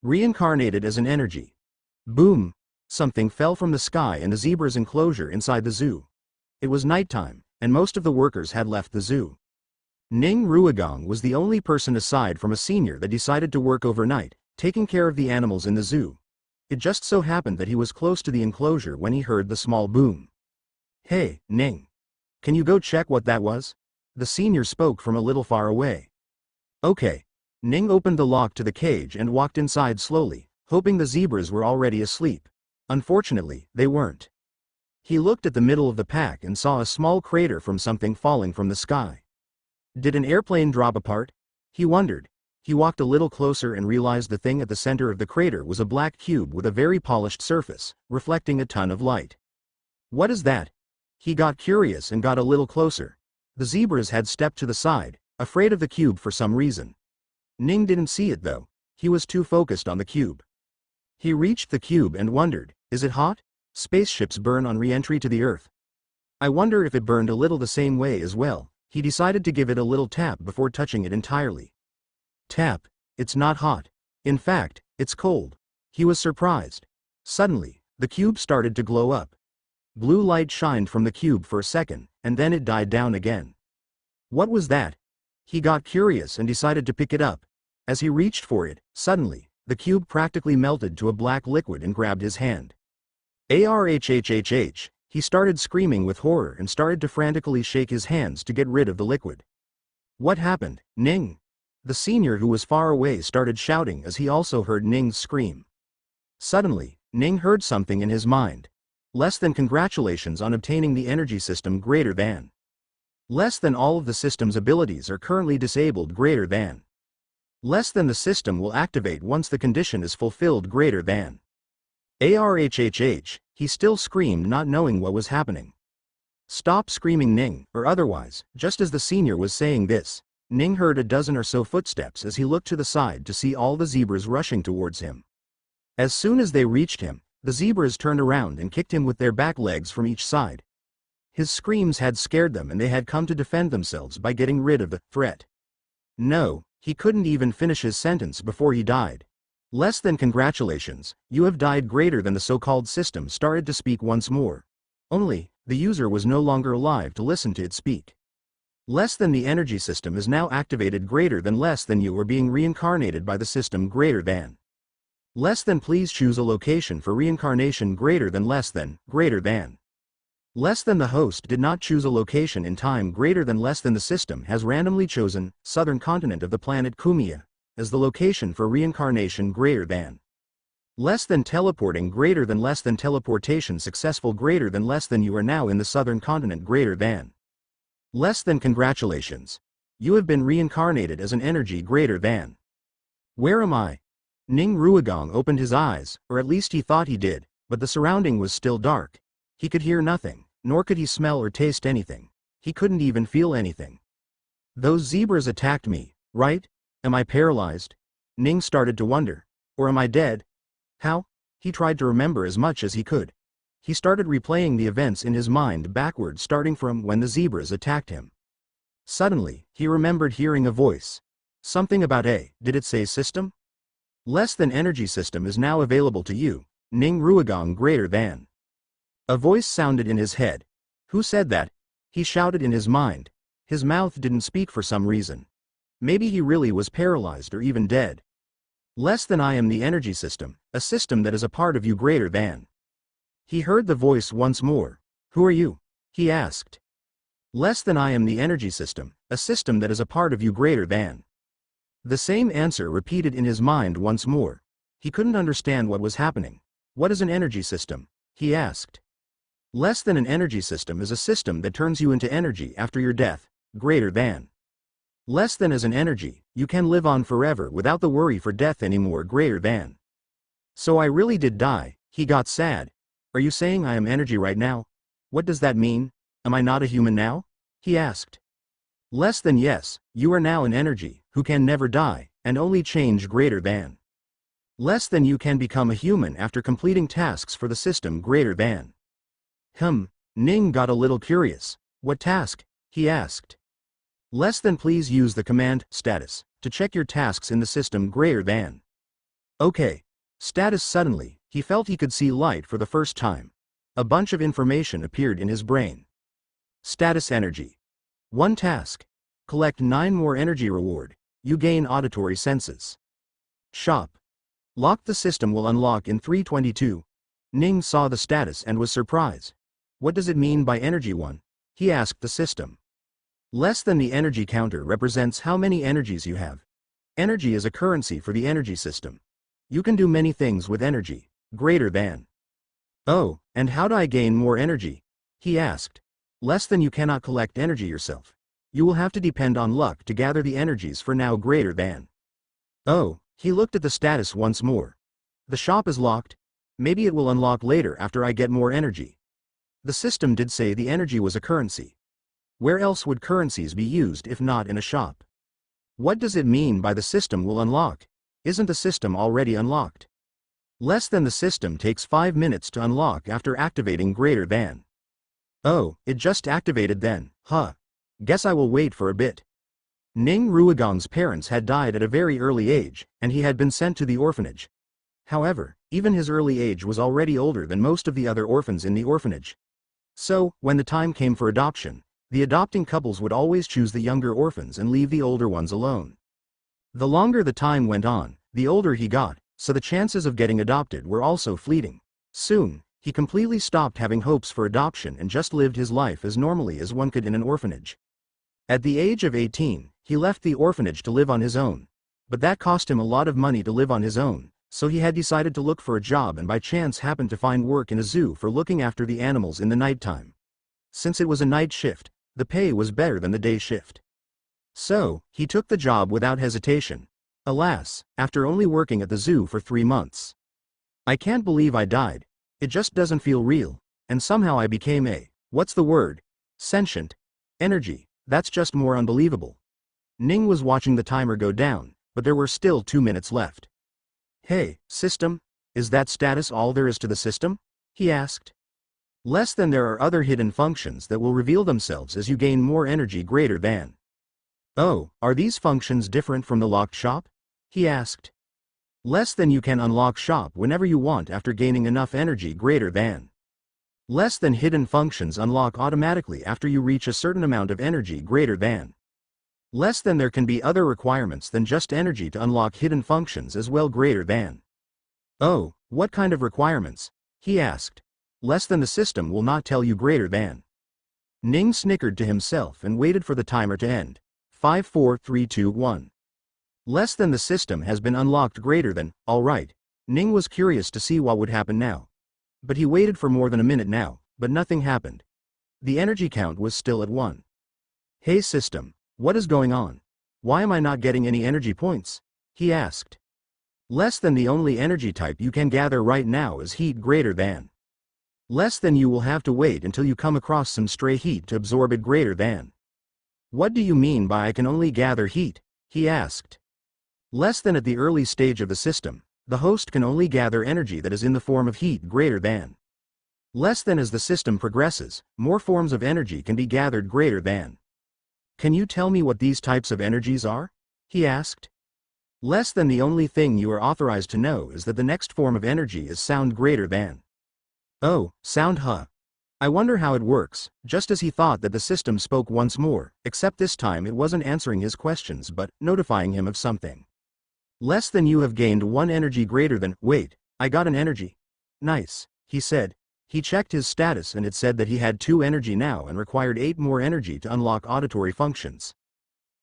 Reincarnated as an energy. Boom! Something fell from the sky in the zebra's enclosure inside the zoo. It was nighttime, and most of the workers had left the zoo. Ning Ruigong was the only person aside from a senior that decided to work overnight, taking care of the animals in the zoo. It just so happened that he was close to the enclosure when he heard the small boom. "Hey, Ning. Can you go check what that was?" The senior spoke from a little far away. "Okay." Ning opened the lock to the cage and walked inside slowly, hoping the zebras were already asleep. Unfortunately, they weren't. He looked at the middle of the pack and saw a small crater from something falling from the sky. Did an airplane drop apart? He wondered. He walked a little closer and realized the thing at the center of the crater was a black cube with a very polished surface, reflecting a ton of light. What is that? He got curious and got a little closer. The zebras had stepped to the side, afraid of the cube for some reason. Ning didn't see it though. He was too focused on the cube. He reached the cube and wondered, is it hot? Spaceships burn on re-entry to the Earth. I wonder if it burned a little the same way as well. He decided to give it a little tap before touching it entirely. Tap. It's not hot. In fact, it's cold. He was surprised. Suddenly, the cube started to glow up. Blue light shined from the cube for a second, and then it died down again. What was that? He got curious and decided to pick it up. As he reached for it, suddenly, the cube practically melted to a black liquid and grabbed his hand. Arhhhh! He started screaming with horror and started to frantically shake his hands to get rid of the liquid. What happened, Ning? The senior who was far away started shouting as he also heard Ning's scream. Suddenly, Ning heard something in his mind. Less than congratulations on obtaining the energy system greater than. Less than all of the system's abilities are currently disabled greater than. Less than the system will activate once the condition is fulfilled greater than. Arhhh! He still screamed, not knowing what was happening. Stop screaming, Ning, or otherwise. Just as the senior was saying this, Ning heard a dozen or so footsteps as he looked to the side to see all the zebras rushing towards him. As soon as they reached him, the zebras turned around and kicked him with their back legs from each side. His screams had scared them and they had come to defend themselves by getting rid of the threat. No, he couldn't even finish his sentence before he died. Less than congratulations, you have died greater than. The so-called system started to speak once more. Only, the user was no longer alive to listen to it speak. Less than the energy system is now activated greater than. Less than you are being reincarnated by the system greater than. Less than please choose a location for reincarnation greater than. Less than, greater than. Less than the host did not choose a location in time greater than. Less than the system has randomly chosen southern continent of the planet Kumia as the location for reincarnation greater than. Less than teleporting greater than. Less than teleportation successful greater than. Less than you are now in the southern continent greater than. Less than congratulations. You have been reincarnated as an energy greater than. Where am I? Ning Ruigong opened his eyes, or at least he thought he did, but the surrounding was still dark. He could hear nothing, nor could he smell or taste anything. He couldn't even feel anything. Those zebras attacked me, right? Am I paralyzed? Ning started to wonder. Or am I dead? How? He tried to remember as much as he could. He started replaying the events in his mind backwards starting from when the zebras attacked him. Suddenly, he remembered hearing a voice. Something about did it say system? Less than energy system is now available to you, Ning Ruigong greater than. A voice sounded in his head. Who said that? He shouted in his mind. His mouth didn't speak for some reason. Maybe he really was paralyzed or even dead. Less than I am the energy system, a system that is a part of you greater than. He heard the voice once more. Who are you? He asked. Less than I am the energy system, a system that is a part of you greater than. The same answer repeated in his mind once more. He couldn't understand what was happening. What is an energy system? He asked. Less than an energy system is a system that turns you into energy after your death, greater than. Less than as an energy, you can live on forever without the worry for death anymore greater than. So I really did die, he got sad. Are you saying I am energy right now? What does that mean? Am I not a human now? He asked. Less than yes, you are now an energy, who can never die, and only change greater than. Less than you can become a human after completing tasks for the system greater than. Ning got a little curious. What task? He asked. Less than please use the command status to check your tasks in the system greater than. Okay. Status suddenly, he felt he could see light for the first time. A bunch of information appeared in his brain. Status energy. 1 task. Collect 9 more energy reward. You gain auditory senses. Shop. Lock the system will unlock in 322. Ning saw the status and was surprised. What does it mean by energy 1? He asked the system. Less than the energy counter represents how many energies you have. Energy is a currency for the energy system. You can do many things with energy. Greater than. Oh, and how do I gain more energy? He asked. Less than you cannot collect energy yourself. You will have to depend on luck to gather the energies for now greater than. Oh, he looked at the status once more. The shop is locked. Maybe it will unlock later after I get more energy. The system did say the energy was a currency. Where else would currencies be used if not in a shop? What does it mean by the system will unlock? Isn't the system already unlocked? Less than the system takes 5 minutes to unlock after activating greater than. Oh, it just activated then, huh? Guess I will wait for a bit. Ning Ruigong's parents had died at a very early age, and he had been sent to the orphanage. However, even his early age was already older than most of the other orphans in the orphanage. So, when the time came for adoption, the adopting couples would always choose the younger orphans and leave the older ones alone. The longer the time went on, the older he got, so the chances of getting adopted were also fleeting. Soon, he completely stopped having hopes for adoption and just lived his life as normally as one could in an orphanage. At the age of 18, he left the orphanage to live on his own. But that cost him a lot of money to live on his own, so he had decided to look for a job and by chance happened to find work in a zoo for looking after the animals in the nighttime. Since it was a night shift, the pay was better than the day shift. So, he took the job without hesitation. Alas, after only working at the zoo for 3 months. I can't believe I died. It just doesn't feel real, and somehow I became what's the word? Sentient. Energy. That's just more unbelievable. Ning was watching the timer go down, but there were still 2 minutes left. Hey, system, is that status all there is to the system? He asked. Less than there are other hidden functions that will reveal themselves as you gain more energy greater than. Oh, are these functions different from the locked shop? He asked. Less than you can unlock shop whenever you want after gaining enough energy greater than. Less than hidden functions unlock automatically after you reach a certain amount of energy greater than. Less than there can be other requirements than just energy to unlock hidden functions as well greater than. Oh, what kind of requirements? He asked. Less than the system will not tell you greater than. Ning snickered to himself and waited for the timer to end. 5 4 3 2 1. Less than the system has been unlocked greater than, alright. Ning was curious to see what would happen now. But he waited for more than a minute now, but nothing happened. The energy count was still at 1. Hey system, what is going on? Why am I not getting any energy points? He asked. Less than the only energy type you can gather right now is heat greater than. Less than you will have to wait until you come across some stray heat to absorb it greater than. What do you mean by I can only gather heat? He asked. Less than at the early stage of the system, the host can only gather energy that is in the form of heat greater than. Less than as the system progresses, more forms of energy can be gathered greater than. Can you tell me what these types of energies are? He asked. Less than the only thing you are authorized to know is that the next form of energy is sound greater than. Oh, sound huh? I wonder how it works, just as he thought that the system spoke once more, except this time it wasn't answering his questions but notifying him of something. Less than you have gained 1 energy greater than, wait, I got an energy. Nice, he said. He checked his status and it said that he had 2 energy now and required 8 more energy to unlock auditory functions.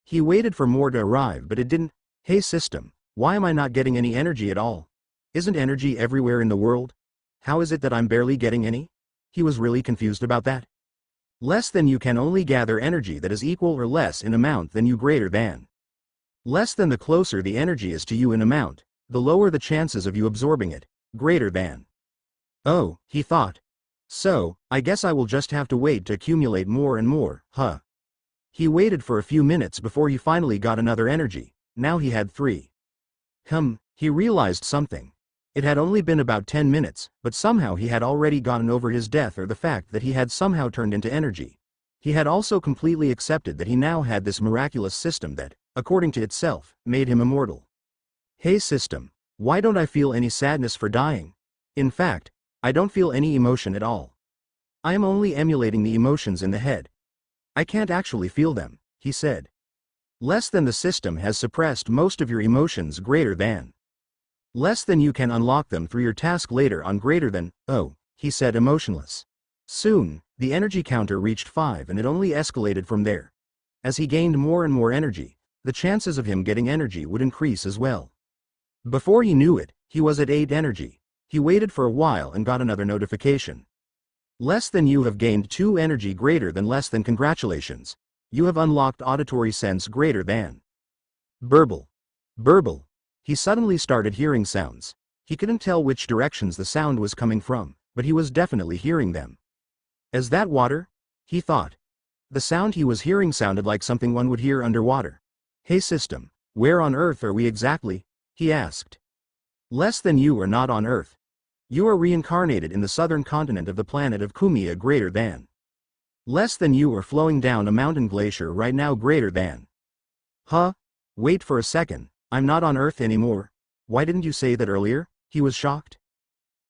He waited for more to arrive but it didn't. Hey system, why am I not getting any energy at all? Isn't energy everywhere in the world? How is it that I'm barely getting any? He was really confused about that. Less than you can only gather energy that is equal or less in amount than you greater than. Less than the closer the energy is to you in amount, the lower the chances of you absorbing it, greater than. Oh, he thought. So, I guess I will just have to wait to accumulate more and more, huh? He waited for a few minutes before he finally got another energy. Now he had 3. He realized something. It had only been about 10 minutes, but somehow he had already gotten over his death or the fact that he had somehow turned into energy. He had also completely accepted that he now had this miraculous system that, according to itself, made him immortal. Hey system, Why don't I feel any sadness for dying? In fact, I don't feel any emotion at all. I am only emulating the emotions in the head. I can't actually feel them, he said. Less than the system has suppressed most of your emotions greater than. Less than you can unlock them through your task later on greater than, oh, he said emotionless. Soon, the energy counter reached 5 and it only escalated from there. As he gained more and more energy, the chances of him getting energy would increase as well. Before he knew it, he was at 8 energy. He waited for a while and got another notification. Less than you have gained 2 energy greater than less than congratulations. You have unlocked auditory sense greater than. Burble. Burble. He suddenly started hearing sounds. He couldn't tell which directions the sound was coming from, but he was definitely hearing them. Is that water? He thought. The sound he was hearing sounded like something one would hear underwater. Hey system, where on Earth are we exactly? He asked. Less than you are not on Earth. You are reincarnated in the southern continent of the planet of Kumia greater than. Less than you are flowing down a mountain glacier right now greater than. Huh? Wait for a second, I'm not on Earth anymore. Why didn't you say that earlier? He was shocked.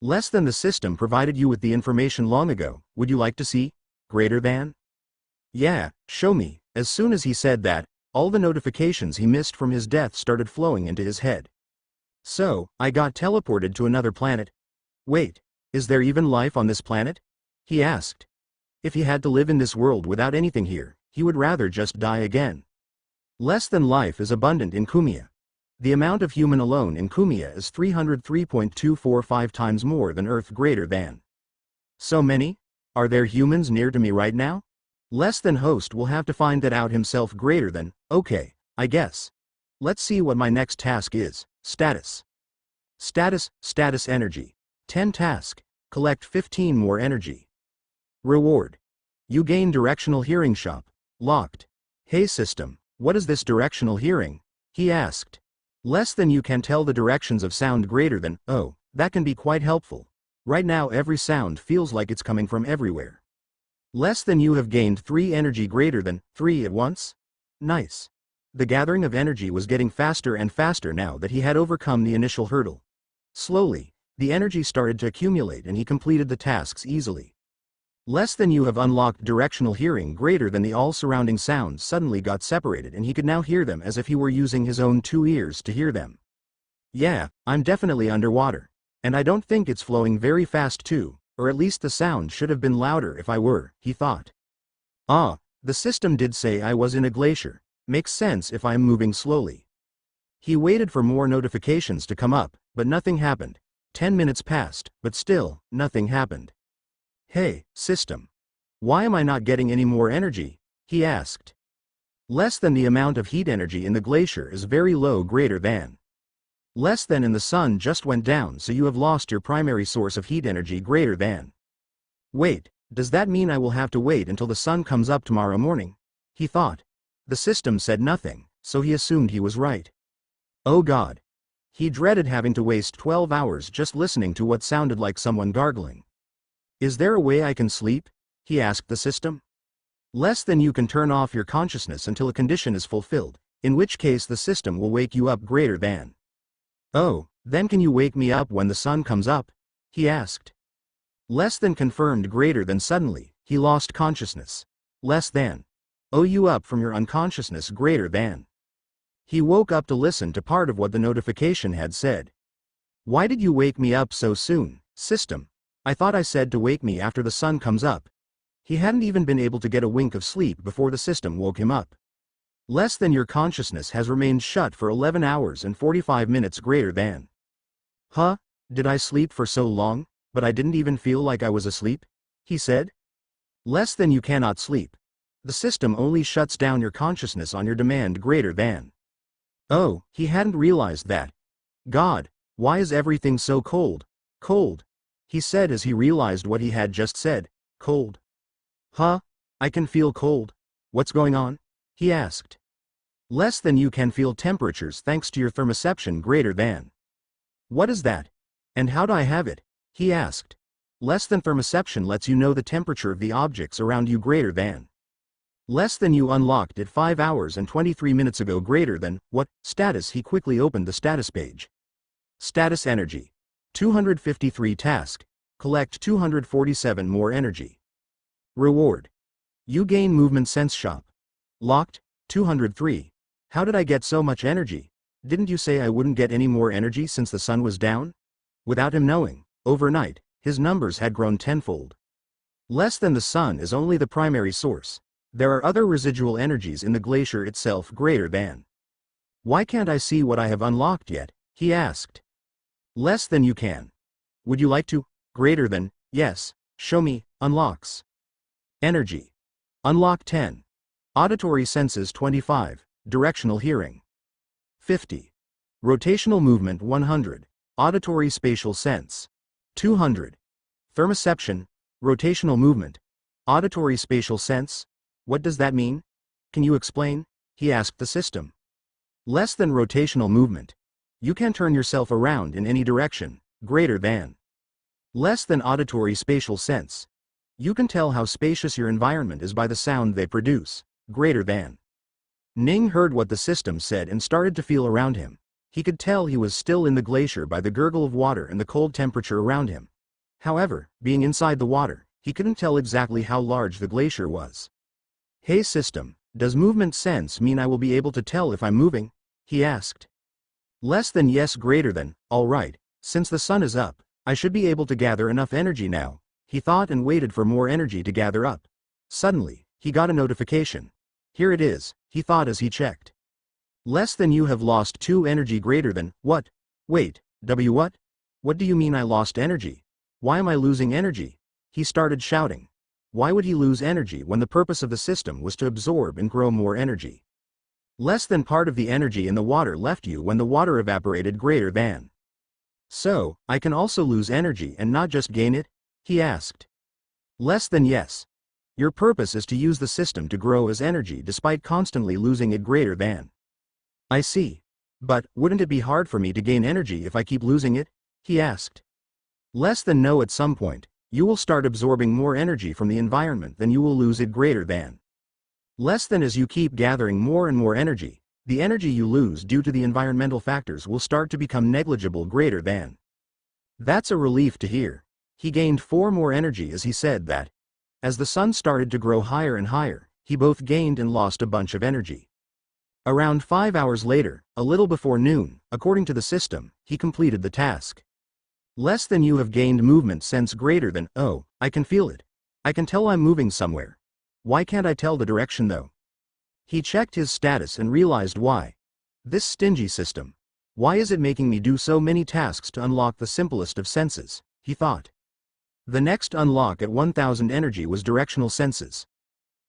Less than the system provided you with the information long ago, would you like to see? Greater than? Yeah, show me. As soon as he said that, all the notifications he missed from his death started flowing into his head. So, I got teleported to another planet. Wait, is there even life on this planet? He asked. If he had to live in this world without anything here, he would rather just die again. Less than life is abundant in Kumia. The amount of human alone in Kumia is 303.245 times more than Earth greater than. So many? Are there humans near to me right now? Less than host will have to find that out himself greater than, okay, I guess. Let's see what my next task is. Status. Status energy. 10 task. Collect 15 more energy. Reward. You gain directional hearing shop. Locked. Hey system, what is this directional hearing? He asked. Less than you can tell the directions of sound greater than, oh, that can be quite helpful. Right now every sound feels like it's coming from everywhere. Less than you have gained 3 energy greater than, 3 at once? Nice. The gathering of energy was getting faster and faster now that he had overcome the initial hurdle. Slowly, the energy started to accumulate and he completed the tasks easily. Less than you have unlocked directional hearing greater than the all surrounding sounds suddenly got separated and he could now hear them as if he were using his own 2 ears to hear them. Yeah, I'm definitely underwater. And I don't think it's flowing very fast too, or at least the sound should have been louder if I were, he thought. Ah, the system did say I was in a glacier. Makes sense if I'm moving slowly. He waited for more notifications to come up, but nothing happened. 10 minutes passed, but still, nothing happened. Hey, system. Why am I not getting any more energy? He asked. Less than the amount of heat energy in the glacier is very low greater than. Less than in the sun just went down so you have lost your primary source of heat energy greater than. Wait, does that mean I will have to wait until the sun comes up tomorrow morning? He thought. The system said nothing, so he assumed he was right. Oh God. He dreaded having to waste 12 hours just listening to what sounded like someone gargling. Is there a way I can sleep? He asked the system. Less than you can turn off your consciousness until a condition is fulfilled, in which case the system will wake you up greater than. Oh, then can you wake me up when the sun comes up? He asked. Less than confirmed greater than suddenly, he lost consciousness. Less than. Oh, you up from your unconsciousness greater than. He woke up to listen to part of what the notification had said. Why did you wake me up so soon, system? I thought I said to wake me after the sun comes up. He hadn't even been able to get a wink of sleep before the system woke him up. Less than your consciousness has remained shut for 11 hours and 45 minutes greater than. Huh? Did I sleep for so long, but I didn't even feel like I was asleep? He said. Less than you cannot sleep. The system only shuts down your consciousness on your demand greater than. Oh, he hadn't realized that. God, why is everything so cold? Cold. He said as he realized what he had just said, cold. Huh? I can feel cold. What's going on? He asked. Less than you can feel temperatures thanks to your thermoception greater than. What is that? And how do I have it? He asked. Less than thermoception lets you know the temperature of the objects around you greater than. Less than you unlocked it 5 hours and 23 minutes ago greater than, what, status? He quickly opened the status page. Status energy. 253 task. Collect 247 more energy. Reward. You gain movement sense shop. Locked, 203. How did I get so much energy? Didn't you say I wouldn't get any more energy since the sun was down? Without him knowing, overnight, his numbers had grown tenfold. Less than the sun is only the primary source. There are other residual energies in the glacier itself greater than. Why can't I see what I have unlocked yet? He asked. Less than you can. Would you like to? Greater than, yes, show me, unlocks. Energy. Unlock 10. Auditory senses 25, directional hearing. 50. Rotational movement 100, auditory spatial sense. 200. Thermoception, rotational movement, auditory spatial sense. What does that mean? Can you explain? He asked the system. Less than rotational movement. You can turn yourself around in any direction, greater than. Less than auditory spatial sense. You can tell how spacious your environment is by the sound they produce, greater than. Ning heard what the system said and started to feel around him. He could tell he was still in the glacier by the gurgle of water and the cold temperature around him. However, being inside the water, he couldn't tell exactly how large the glacier was. Hey system, does movement sense mean I will be able to tell if I'm moving? He asked. Less than yes, greater than, alright, since the sun is up, I should be able to gather enough energy now, he thought and waited for more energy to gather up. Suddenly, he got a notification. Here it is, he thought as he checked. Less than you have lost 2 energy greater than, what? Wait, what? What do you mean I lost energy? Why am I losing energy? He started shouting. Why would he lose energy when the purpose of the system was to absorb and grow more energy? Less than part of the energy in the water left you when the water evaporated greater than. So, I can also lose energy and not just gain it? He asked. Less than yes. Your purpose is to use the system to grow as energy despite constantly losing it greater than. I see. But, wouldn't it be hard for me to gain energy if I keep losing it? He asked. Less than no, at some point, you will start absorbing more energy from the environment than you will lose it greater than. Less than as you keep gathering more and more energy, the energy you lose due to the environmental factors will start to become negligible greater than. That's a relief to hear. He gained 4 more energy as he said that. As the sun started to grow higher and higher, he both gained and lost a bunch of energy. Around 5 hours later, a little before noon, according to the system, he completed the task. Less than you have gained movement sense greater than, oh, I can feel it. I can tell I'm moving somewhere. Why can't I tell the direction though? He checked his status and realized why. This stingy system. Why is it making me do so many tasks to unlock the simplest of senses, he thought. The next unlock at 1000 energy was directional senses.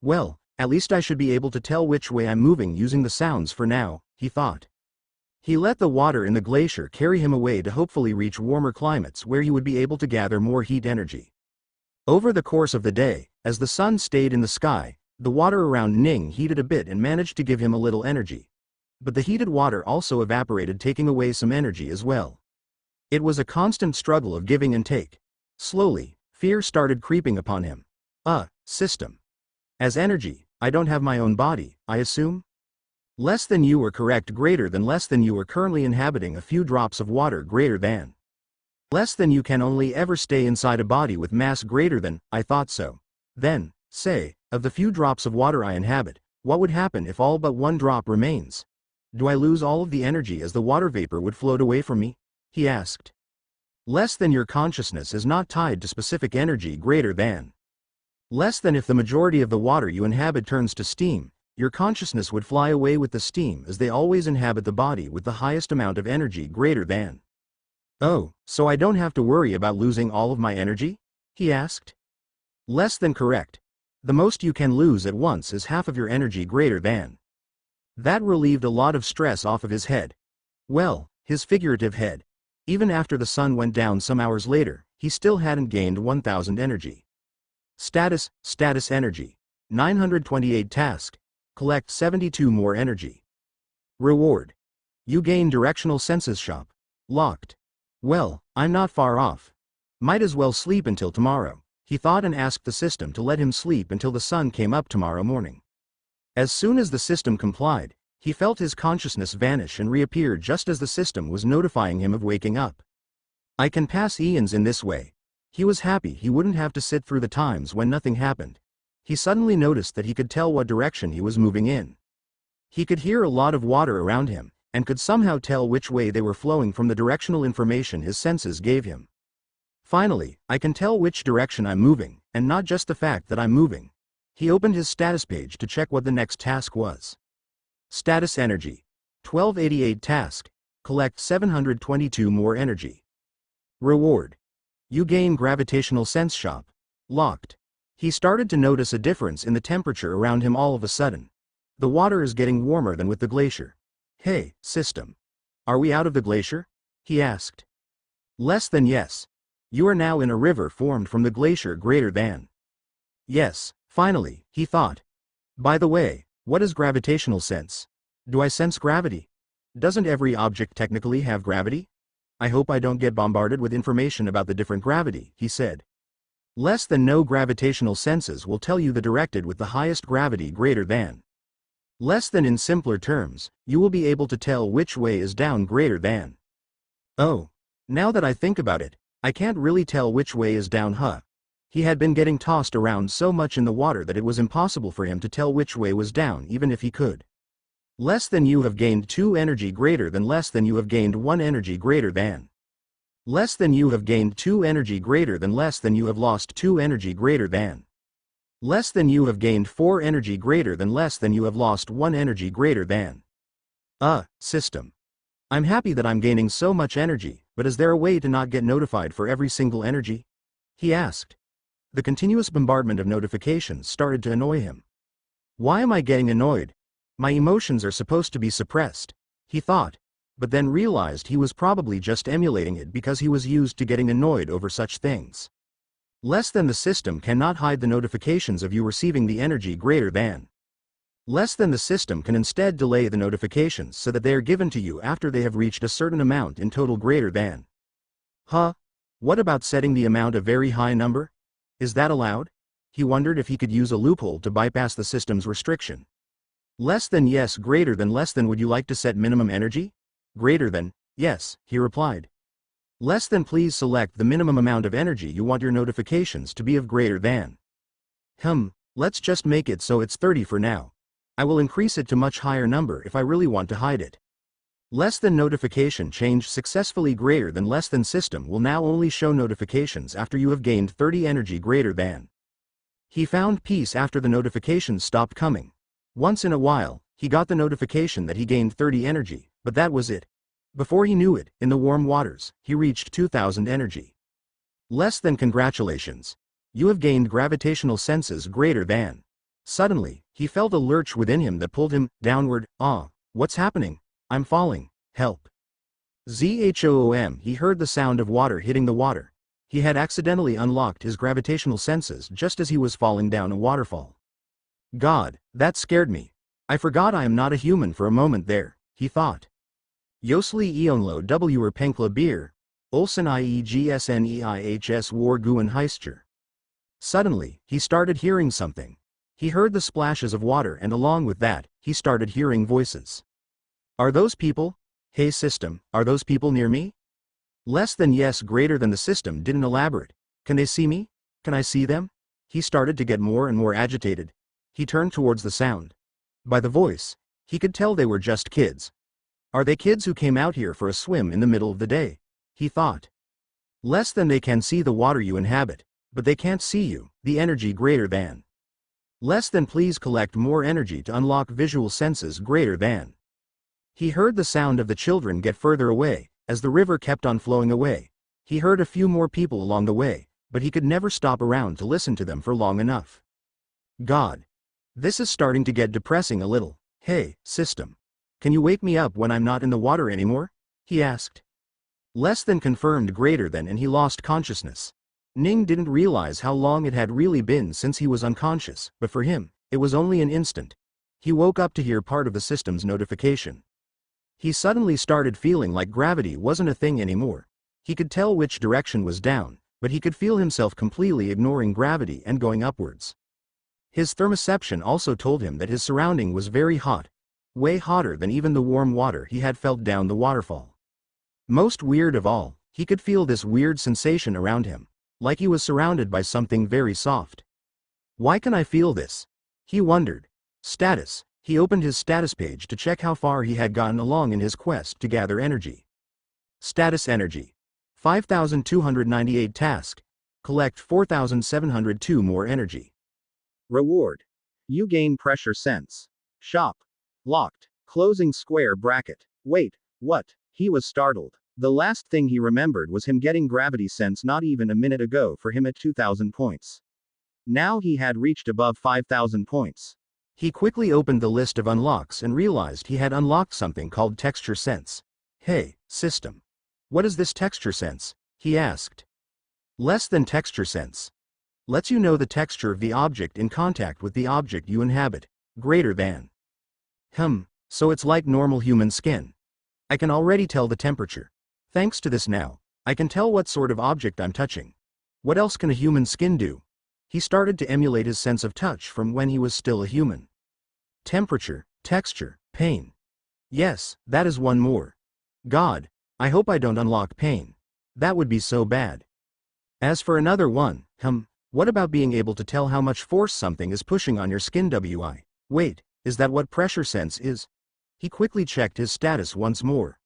Well, at least I should be able to tell which way I'm moving using the sounds for now, he thought. He let the water in the glacier carry him away to hopefully reach warmer climates where he would be able to gather more heat energy. Over the course of the day, as the sun stayed in the sky, the water around Ning heated a bit and managed to give him a little energy. But the heated water also evaporated, taking away some energy as well. It was a constant struggle of giving and take. Slowly, fear started creeping upon him. System. As energy, I don't have my own body, I assume? Less than you are correct, greater than less than you are currently inhabiting a few drops of water greater than. Less than you can only ever stay inside a body with mass greater than, I thought so. Then, say, of the few drops of water I inhabit, what would happen if all but 1 drop remains? Do I lose all of the energy as the water vapor would float away from me? He asked. Less than your consciousness is not tied to specific energy greater than. Less than if the majority of the water you inhabit turns to steam, your consciousness would fly away with the steam as they always inhabit the body with the highest amount of energy greater than. Oh, so I don't have to worry about losing all of my energy? He asked. Less than correct. The most you can lose at once is half of your energy greater than. That relieved a lot of stress off of his head. Well, his figurative head. Even after the sun went down some hours later, he still hadn't gained 1000 energy. Status energy. 928 task. Collect 72 more energy. Reward. You gain directional senses shop. Locked. Well, I'm not far off. Might as well sleep until tomorrow, he thought, and asked the system to let him sleep until the sun came up tomorrow morning. As soon as the system complied, He felt his consciousness vanish and reappear just as the system was notifying him of waking up. I can pass eons in this way. He was happy he wouldn't have to sit through the times when nothing happened. He suddenly noticed that he could tell what direction he was moving in. He could hear a lot of water around him, and could somehow tell which way they were flowing from the directional information his senses gave him. Finally, I can tell which direction I'm moving, and not just the fact that I'm moving. He opened his status page to check what the next task was. Status energy. 1288 task. Collect 722 more energy. Reward. You gain gravitational sense shop. Locked. He started to notice a difference in the temperature around him all of a sudden. The water is getting warmer than with the glacier. Hey, system. Are we out of the glacier? He asked. Less than yes. You are now in a river formed from the glacier greater than. Yes, finally, he thought. By the way, what is gravitational sense? Do I sense gravity? Doesn't every object technically have gravity? I hope I don't get bombarded with information about the different gravity, he said. Less than no gravitational senses will tell you the directed with the highest gravity greater than. Less than in simpler terms, you will be able to tell which way is down greater than. Oh. Now that I think about it, I can't really tell which way is down He had been getting tossed around so much in the water that it was impossible for him to tell which way was down even if he could. Less than you have gained 2 energy greater than less than you have gained 1 energy greater than. Less than you have gained 2 energy greater than less than you have lost 2 energy greater than. Less than you have gained 4 energy greater than less than you have lost 1 energy greater than. System. I'm happy that I'm gaining so much energy, but is there a way to not get notified for every single energy? He asked. The continuous bombardment of notifications started to annoy him. Why am I getting annoyed? My emotions are supposed to be suppressed, he thought, but then realized he was probably just emulating it because he was used to getting annoyed over such things. Less than the system cannot hide the notifications of you receiving the energy greater than. Less than the system can instead delay the notifications so that they are given to you after they have reached a certain amount in total greater than. What about setting the amount a very high number? Is that allowed? He wondered if he could use a loophole to bypass the system's restriction. Less than yes greater than less than would you like to set minimum energy? Greater than, yes, he replied. Less than please select the minimum amount of energy you want your notifications to be of greater than. Let's just make it so it's 30 for now. I will increase it to much higher number if I really want to hide it. Less than notification changed successfully greater than less than system will now only show notifications after you have gained 30 energy greater than. He found peace after the notifications stopped coming. Once in a while, he got the notification that he gained 30 energy, but that was it. Before he knew it, in the warm waters, he reached 2000 energy. Less than congratulations. You have gained gravitational senses greater than. Suddenly, he felt a lurch within him that pulled him downward. What's happening? I'm falling. Help. Zhoom, he heard the sound of water hitting the water. He had accidentally unlocked his gravitational senses just as he was falling down a waterfall. God, that scared me. I forgot I am not a human for a moment there, he thought. Yosli Eonlo Wr Penkla Beer, Olsen Iegsneihs War Guen Heister. Suddenly, he started hearing something. He heard the splashes of water and along with that, he started hearing voices. Are those people? Hey system, are those people near me? Less than yes greater than the system didn't elaborate. Can they see me? Can I see them? He started to get more and more agitated. He turned towards the sound. By the voice, he could tell they were just kids. Are they kids who came out here for a swim in the middle of the day? He thought. Less than they can see the water you inhabit, but they can't see you, the energy greater than. Less than please collect more energy to unlock visual senses greater than. He heard the sound of the children get further away, as the river kept on flowing away. He heard a few more people along the way, but he could never stop around to listen to them for long enough. God. This is starting to get depressing a little. Hey, system. Can you wake me up when I'm not in the water anymore? He asked. Less than confirmed greater than and he lost consciousness. Ning didn't realize how long it had really been since he was unconscious, but for him, it was only an instant. He woke up to hear part of the system's notification. He suddenly started feeling like gravity wasn't a thing anymore. He could tell which direction was down, but he could feel himself completely ignoring gravity and going upwards. His thermoception also told him that his surrounding was very hot. way hotter than even the warm water he had felt down the waterfall. Most weird of all, he could feel this weird sensation around him, like he was surrounded by something very soft. Why can I feel this? He wondered. Status. He opened his status page to check how far he had gotten along in his quest to gather energy. Status energy. 5,298 task. Collect 4,702 more energy. Reward. You gain pressure sense. Shop. Locked. Closing square bracket. Wait, what? He was startled. The last thing he remembered was him getting gravity sense not even a minute ago for him at 2,000 points. Now he had reached above 5,000 points. He quickly opened the list of unlocks and realized he had unlocked something called texture sense. Hey, system. What is this texture sense? He asked. Less than texture sense. Lets you know the texture of the object in contact with the object you inhabit. Greater than. So it's like normal human skin. I can already tell the temperature. Thanks to this now, I can tell what sort of object I'm touching. What else can a human skin do? He started to emulate his sense of touch from when he was still a human. Temperature, texture, pain. Yes, that is one more. God, I hope I don't unlock pain. That would be so bad. As for another one, what about being able to tell how much force something is pushing on your skin? Wait, is that what pressure sense is? He quickly checked his status once more.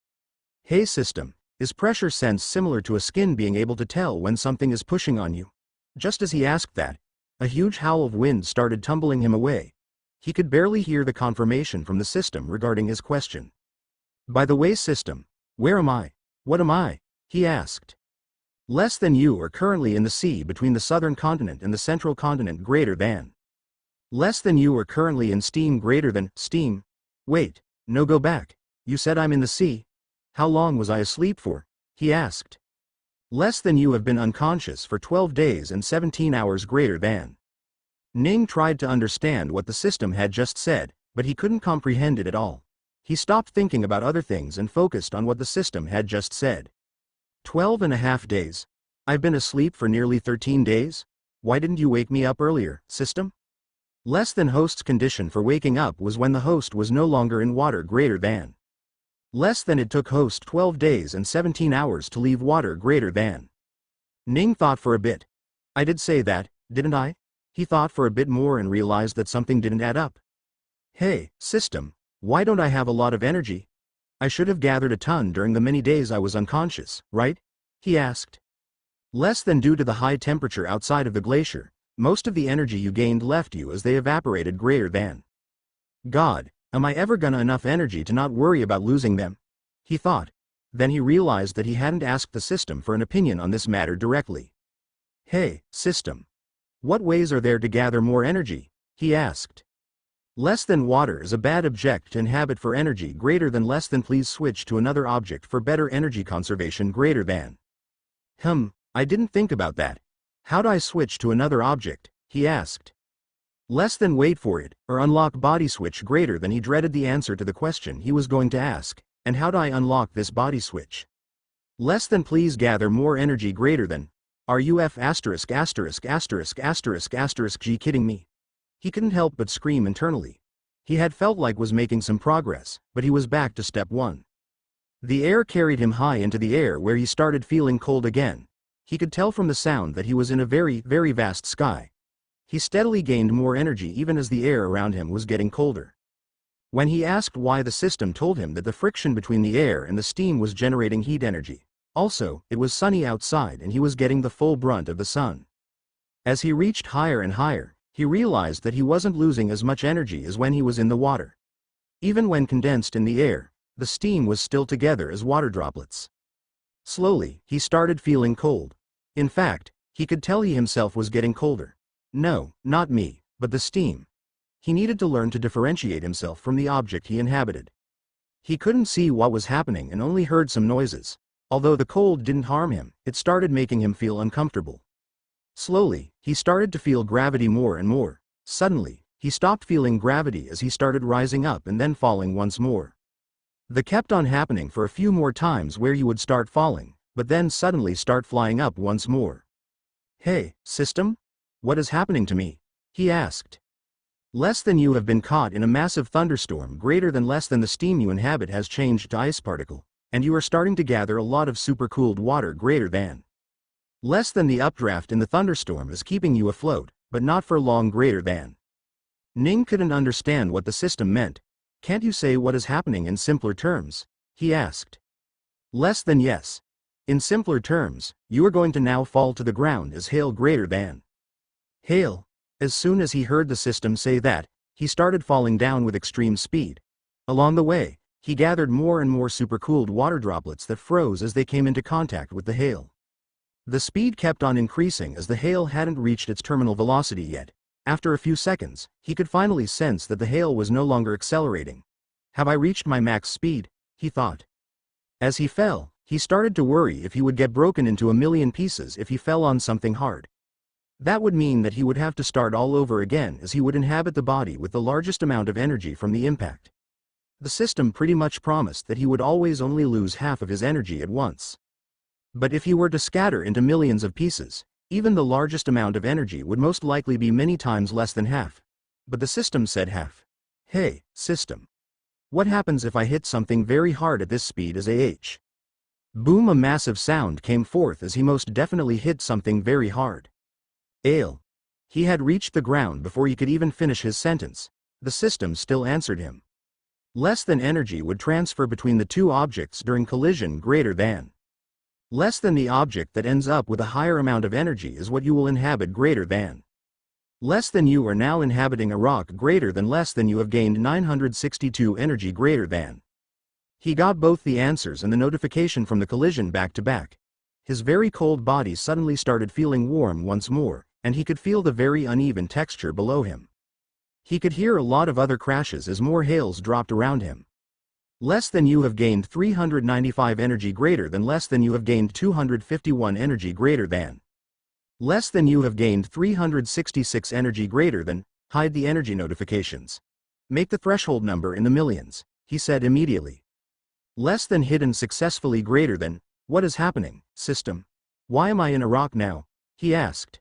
Hey system, is pressure sense similar to a skin being able to tell when something is pushing on you? Just as he asked that, a huge howl of wind started tumbling him away. He could barely hear the confirmation from the system regarding his question. By the way system, where am I? What am I? He asked. Less than you are currently in the sea between the southern continent and the central continent. Greater than. Less than you are currently in steam. Greater than steam. Wait, no, go back. You said I'm in the sea. How long was I asleep for? He asked. Less than you have been unconscious for 12 days and 17 hours. Greater than. Ning tried to understand what the system had just said, but he couldn't comprehend it at all. He stopped thinking about other things and focused on what the system had just said. 12.5 days. I've been asleep for nearly 13 days? Why didn't you wake me up earlier, system? Less than host's condition for waking up was when the host was no longer in water. Greater than. Less than it took host 12 days and 17 hours to leave water. Greater than. Ning thought for a bit. I did say that, didn't I? He thought for a bit more and realized that something didn't add up. Hey, system, why don't I have a lot of energy? I should have gathered a ton during the many days I was unconscious, right? He asked. Less than due to the high temperature outside of the glacier, most of the energy you gained left you as they evaporated. Greater than. God, am I ever gonna enough energy to not worry about losing them? He thought. Then he realized that he hadn't asked the system for an opinion on this matter directly. Hey, system. What ways are there to gather more energy? He asked. Less than water is a bad object to inhabit for energy. Greater than. Less than. Please switch to another object for better energy conservation. Greater than. I didn't think about that. How'd I switch to another object? He asked. Less than. Wait for it, or unlock body switch. Greater than. He dreaded the answer to the question he was going to ask, and how'd I unlock this body switch? Less than. Please gather more energy. Greater than. Are you G kidding me? He couldn't help but scream internally. He had felt like was making some progress, but he was back to step 1. The air carried him high into the air where he started feeling cold again. He could tell from the sound that he was in a very, very vast sky. He steadily gained more energy even as the air around him was getting colder. When he asked why, the system told him that the friction between the air and the steam was generating heat energy. Also, it was sunny outside and he was getting the full brunt of the sun. As he reached higher and higher, he realized that he wasn't losing as much energy as when he was in the water. Even when condensed in the air, the steam was still together as water droplets. Slowly, he started feeling cold. In fact, he could tell he himself was getting colder. No, not me, but the steam. He needed to learn to differentiate himself from the object he inhabited. He couldn't see what was happening and only heard some noises. Although the cold didn't harm him, it started making him feel uncomfortable. Slowly, he started to feel gravity more and more. Suddenly, he stopped feeling gravity as he started rising up and then falling once more. That kept on happening for a few more times where you would start falling, but then suddenly start flying up once more. Hey, system? What is happening to me? He asked. Less than you have been caught in a massive thunderstorm greater than less than the steam you inhabit has changed to ice particle, and you are starting to gather a lot of supercooled water greater than. Less than the updraft in the thunderstorm is keeping you afloat, but not for long greater than. Ning couldn't understand what the system meant. Can't you say what is happening in simpler terms? He asked. Less than yes. In simpler terms, you are going to now fall to the ground as hail greater than. Hail. As soon as he heard the system say that, he started falling down with extreme speed. Along the way, he gathered more and more supercooled water droplets that froze as they came into contact with the hail. The speed kept on increasing as the hail hadn't reached its terminal velocity yet. After a few seconds, he could finally sense that the hail was no longer accelerating. Have I reached my max speed? He thought. As he fell, he started to worry if he would get broken into a million pieces if he fell on something hard. That would mean that he would have to start all over again as he would inhabit the body with the largest amount of energy from the impact. The system pretty much promised that he would always only lose half of his energy at once. But if he were to scatter into millions of pieces, even the largest amount of energy would most likely be many times less than half. But the system said half. Hey, system. What happens if I hit something very hard at this speed as AH? Boom! A massive sound came forth as he most definitely hit something very hard. Ale. He had reached the ground before he could even finish his sentence. The system still answered him. Less than energy would transfer between the two objects during collision greater than. Less than the object that ends up with a higher amount of energy is what you will inhabit greater than. Less than you are now inhabiting a rock greater than less than you have gained 962 energy greater than. He got both the answers and the notification from the collision back to back. His very cold body suddenly started feeling warm once more, and he could feel the very uneven texture below him. He could hear a lot of other crashes as more hails dropped around him. Less than you have gained 395 energy greater than less than you have gained 251 energy greater than. Less than you have gained 366 energy greater than. Hide the energy notifications. Make the threshold number in the millions, he said immediately. Less than hidden successfully greater than. What is happening, system? Why am I in a rock now? He asked.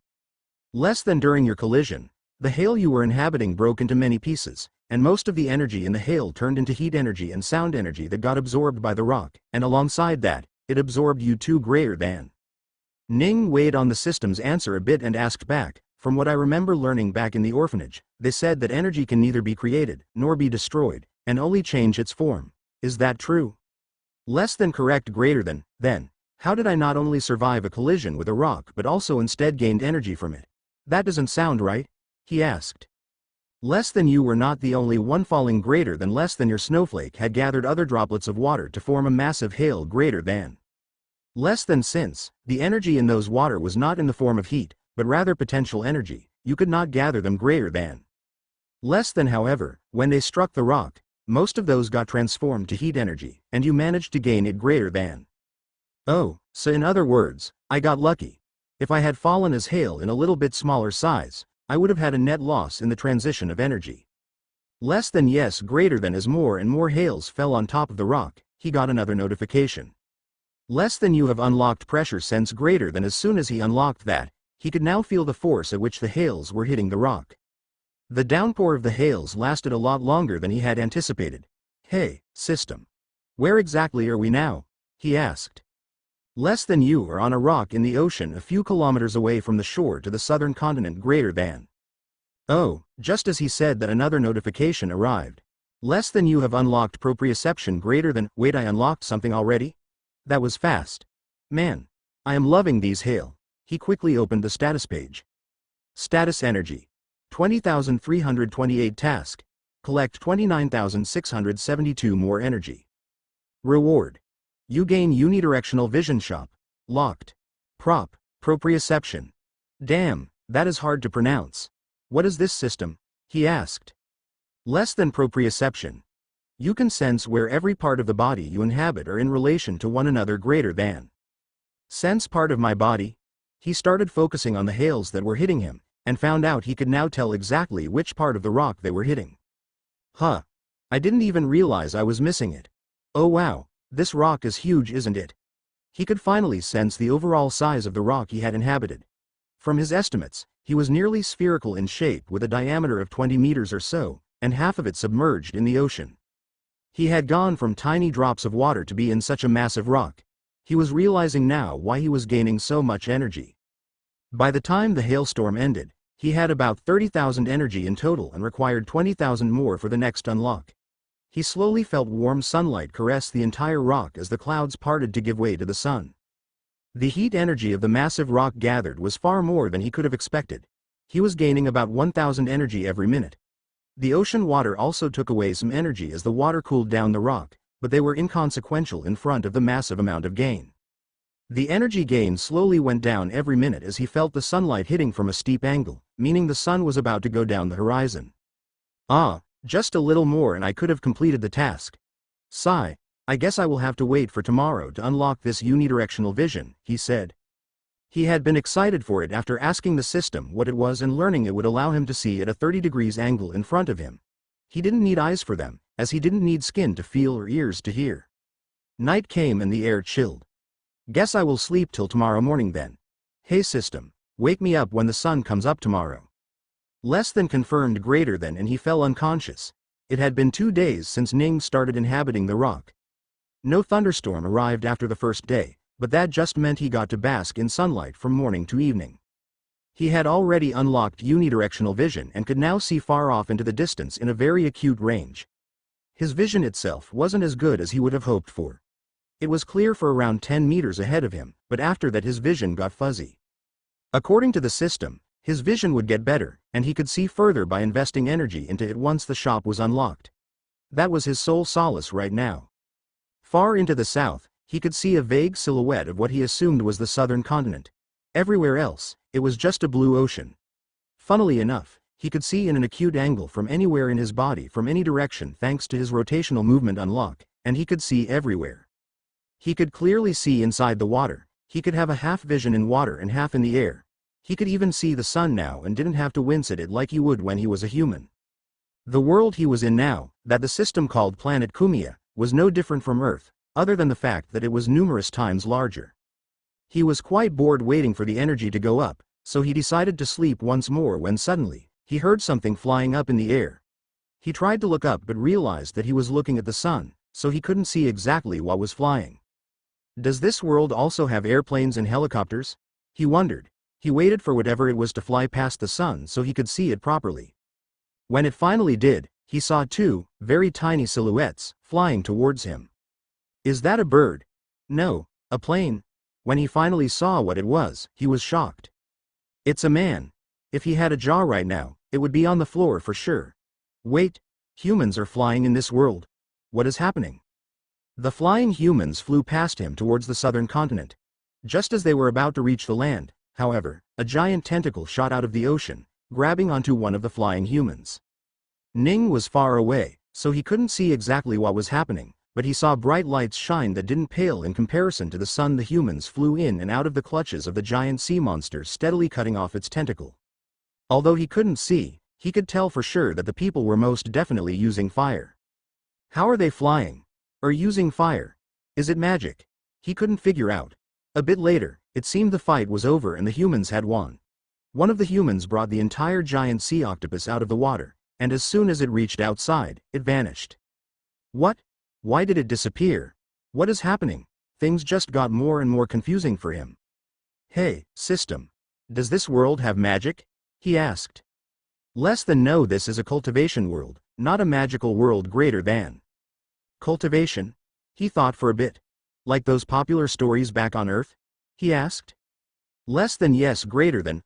Less than during your collision, the hail you were inhabiting broke into many pieces, and most of the energy in the hail turned into heat energy and sound energy that got absorbed by the rock, and alongside that, it absorbed you too greater than. Ning weighed on the system's answer a bit and asked back, from what I remember learning back in the orphanage, they said that energy can neither be created, nor be destroyed, and only change its form. Is that true? Less than correct greater than, then. How did I not only survive a collision with a rock but also instead gained energy from it? That doesn't sound right, he asked. Less than you were not the only one falling greater than less than your snowflake had gathered other droplets of water to form a massive hail greater than. Less than since, the energy in those water was not in the form of heat, but rather potential energy, you could not gather them greater than. Less than however, when they struck the rock, most of those got transformed to heat energy, and you managed to gain it greater than. Oh, so in other words, I got lucky. If I had fallen as hail in a little bit smaller size, I would have had a net loss in the transition of energy. Less than yes greater than as more and more hails fell on top of the rock, he got another notification. Less than you have unlocked pressure sense greater than as soon as he unlocked that, he could now feel the force at which the hails were hitting the rock. The downpour of the hails lasted a lot longer than he had anticipated. Hey, system. Where exactly are we now? He asked. Less than you are on a rock in the ocean a few kilometers away from the shore to the southern continent greater than. Oh, just as he said that another notification arrived. Less than you have unlocked proprioception greater than. Wait, I unlocked something already? That was fast. Man. I am loving these hail. He quickly opened the status page. Status energy. 20,328 task. Collect 29,672 more energy. Reward. You gain unidirectional vision shop. Locked. Prop. Proprioception. Damn, that is hard to pronounce. What is this system? He asked. Less than proprioception. You can sense where every part of the body you inhabit are in relation to one another greater than. Sense part of my body? He started focusing on the hails that were hitting him, and found out he could now tell exactly which part of the rock they were hitting. Huh. I didn't even realize I was missing it. Oh wow. This rock is huge, isn't it? He could finally sense the overall size of the rock he had inhabited. From his estimates, He was nearly spherical in shape with a diameter of 20 meters or so, and half of it submerged in the ocean. He had gone from tiny drops of water to be in such a massive rock. He was realizing now why he was gaining so much energy. By the time the hailstorm ended, he had about 30,000 energy in total and required 20,000 more for the next unlock. He slowly felt warm sunlight caress the entire rock as the clouds parted to give way to the sun. The heat energy of the massive rock gathered was far more than he could have expected. He was gaining about 1,000 energy every minute. The ocean water also took away some energy as the water cooled down the rock, but they were inconsequential in front of the massive amount of gain. The energy gain slowly went down every minute as he felt the sunlight hitting from a steep angle, meaning the sun was about to go down the horizon. Ah, just a little more and I could have completed the task. Sigh, I guess I will have to wait for tomorrow to unlock this unidirectional vision, he said. He had been excited for it after asking the system what it was and learning it would allow him to see at a 30 degrees angle in front of him. He didn't need eyes for them, as he didn't need skin to feel or ears to hear. Night came and the air chilled. Guess I will sleep till tomorrow morning then. Hey system, wake me up when the sun comes up tomorrow. Less than confirmed greater than and he fell unconscious. It had been 2 days since Ning started inhabiting the rock. No thunderstorm arrived after the first day, but that just meant he got to bask in sunlight from morning to evening. He had already unlocked unidirectional vision and could now see far off into the distance in a very acute range. His vision itself wasn't as good as he would have hoped for. It was clear for around 10 meters ahead of him, but after that his vision got fuzzy. According to the system, his vision would get better, and he could see further by investing energy into it once the shop was unlocked. That was his sole solace right now. Far into the south, he could see a vague silhouette of what he assumed was the southern continent. Everywhere else, it was just a blue ocean. Funnily enough, he could see in an acute angle from anywhere in his body from any direction thanks to his rotational movement unlock, and he could see everywhere. He could clearly see inside the water. He could have a half vision in water and half in the air. He could even see the sun now and didn't have to wince at it like he would when he was a human. The world he was in now, that the system called Planet Kumia, was no different from Earth, other than the fact that it was numerous times larger. He was quite bored waiting for the energy to go up, so he decided to sleep once more when suddenly, he heard something flying up in the air. He tried to look up but realized that he was looking at the sun, so he couldn't see exactly what was flying. Does this world also have airplanes and helicopters? He wondered. He waited for whatever it was to fly past the sun so he could see it properly. When it finally did, he saw 2, very tiny silhouettes, flying towards him. Is that a bird? No, a plane. When he finally saw what it was, he was shocked. It's a man. If he had a jaw right now, it would be on the floor for sure. Wait, humans are flying in this world. What is happening? The flying humans flew past him towards the southern continent. Just as they were about to reach the land, however, a giant tentacle shot out of the ocean, grabbing onto one of the flying humans. Ning was far away, so he couldn't see exactly what was happening, but he saw bright lights shine that didn't pale in comparison to the sun. The humans flew in and out of the clutches of the giant sea monster, steadily cutting off its tentacle. Although he couldn't see, he could tell for sure that the people were most definitely using fire. How are they flying? Or using fire? Is it magic? He couldn't figure out. A bit later, it seemed the fight was over and the humans had won. One of the humans brought the entire giant sea octopus out of the water, and as soon as it reached outside, it vanished. What? Why did it disappear? What is happening? Things just got more and more confusing for him. Hey, system. Does this world have magic? He asked. Less than no, this is a cultivation world, not a magical world greater than. Cultivation? He thought for a bit. Like those popular stories back on Earth? He asked. Less than yes, greater than,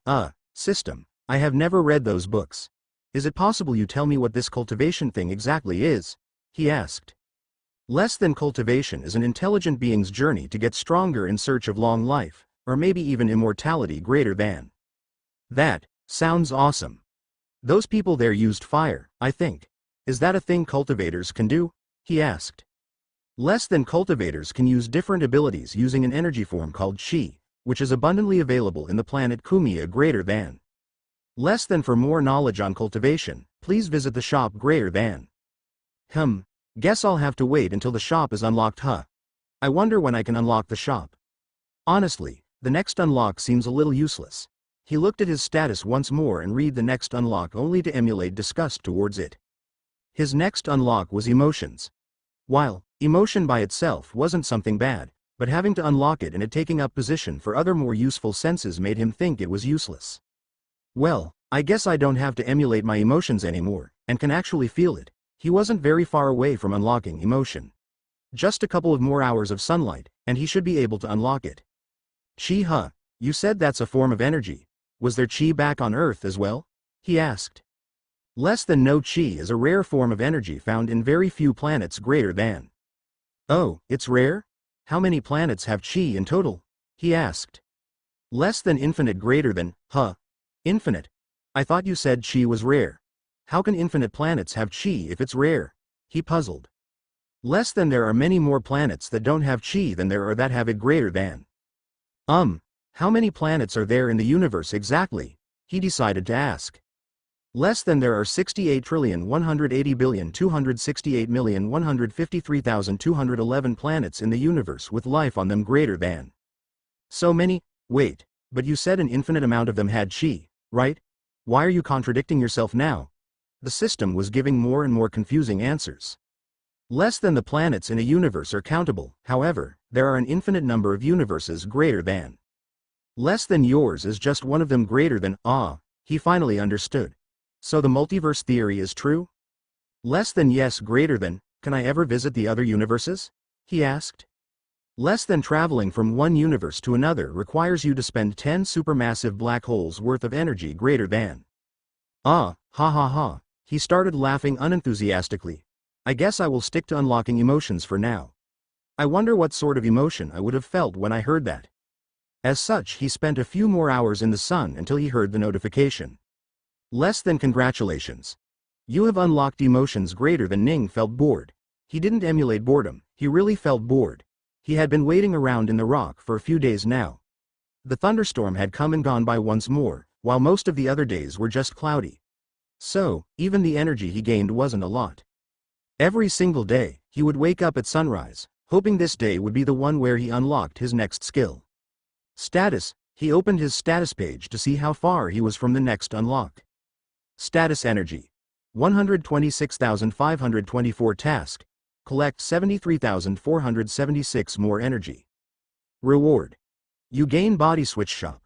system. I have never read those books. Is it possible you tell me what this cultivation thing exactly is? He asked. Less than cultivation is an intelligent being's journey to get stronger in search of long life, or maybe even immortality greater than. That sounds awesome. Those people there used fire, I think. Is that a thing cultivators can do? He asked. Less than cultivators can use different abilities using an energy form called chi, which is abundantly available in the planet Kumia greater than. Less than for more knowledge on cultivation, please visit the shop greater than. Guess I'll have to wait until the shop is unlocked, huh? I wonder when I can unlock the shop. Honestly, the next unlock seems a little useless. He looked at his status once more and read the next unlock only to emulate disgust towards it. His next unlock was emotions. While emotion by itself wasn't something bad, but having to unlock it and it taking up position for other more useful senses made him think it was useless. Well, I guess I don't have to emulate my emotions anymore, and can actually feel it. He wasn't very far away from unlocking emotion. Just a couple of more hours of sunlight, and he should be able to unlock it. Chi huh? You said that's a form of energy. Was there chi back on Earth as well? He asked. Less than no chi is a rare form of energy found in very few planets greater than. Oh, it's rare? How many planets have chi in total? He asked. Less than infinite greater than, huh? Infinite? I thought you said chi was rare. How can infinite planets have chi if it's rare? He puzzled. Less than there are many more planets that don't have chi than there are that have it greater than. How many planets are there in the universe exactly? He decided to ask. Less than there are 68,180,268,153,211 planets in the universe with life on them greater than. So many? Wait, but you said an infinite amount of them had chi, right? Why are you contradicting yourself now? The system was giving more and more confusing answers. Less than the planets in a universe are countable, however, there are an infinite number of universes greater than. Less than yours is just one of them greater than, he finally understood. So the multiverse theory is true? Less than yes greater than, can I ever visit the other universes? He asked. Less than traveling from one universe to another requires you to spend 10 supermassive black holes worth of energy greater than. Ha ha ha. He started laughing unenthusiastically. I guess I will stick to unlocking emotions for now. I wonder what sort of emotion I would have felt when I heard that. As such, he spent a few more hours in the sun until he heard the notification. Less than congratulations. You have unlocked emotions greater than. Ning felt bored. He didn't emulate boredom, he really felt bored. He had been waiting around in the rock for a few days now. The thunderstorm had come and gone by once more, while most of the other days were just cloudy. So, even the energy he gained wasn't a lot. Every single day, he would wake up at sunrise, hoping this day would be the one where he unlocked his next skill. Status, he opened his status page to see how far he was from the next unlock. Status energy. 126,524 task. Collect 73,476 more energy. Reward. You gain body switch shop.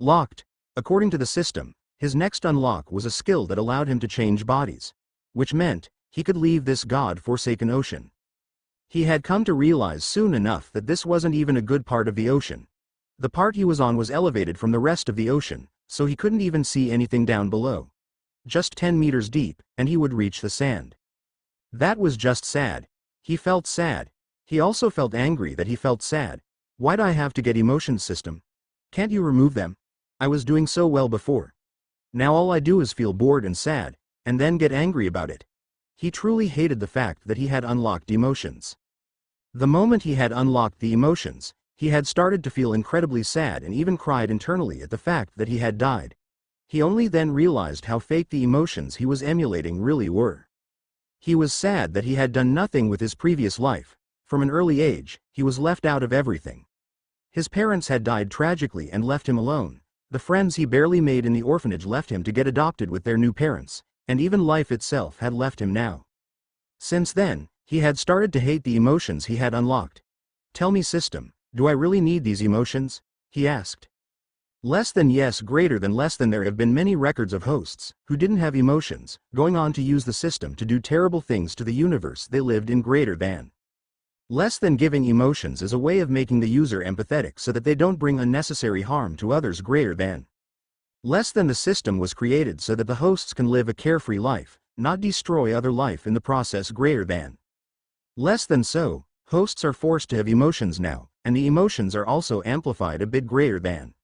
Locked. According to the system, his next unlock was a skill that allowed him to change bodies. Which meant, he could leave this god-forsaken ocean. He had come to realize soon enough that this wasn't even a good part of the ocean. The part he was on was elevated from the rest of the ocean, so he couldn't even see anything down below. Just 10 meters deep, and he would reach the sand. That was just sad. He felt sad. He also felt angry that he felt sad. Why'd I have to get emotions system? Can't you remove them? I was doing so well before. Now all I do is feel bored and sad, and then get angry about it. He truly hated the fact that he had unlocked emotions. The moment he had unlocked the emotions, he had started to feel incredibly sad and even cried internally at the fact that he had died. He only then realized how fake the emotions he was emulating really were. He was sad that he had done nothing with his previous life. From an early age, he was left out of everything. His parents had died tragically and left him alone. The friends he barely made in the orphanage left him to get adopted with their new parents, and even life itself had left him now. Since then, he had started to hate the emotions he had unlocked. Tell me system, do I really need these emotions? He asked. Less than yes greater than less than there have been many records of hosts, who didn't have emotions, going on to use the system to do terrible things to the universe they lived in greater than. Less than giving emotions is a way of making the user empathetic so that they don't bring unnecessary harm to others greater than. Less than the system was created so that the hosts can live a carefree life, not destroy other life in the process greater than. Less than so, hosts are forced to have emotions now, and the emotions are also amplified a bit greater than.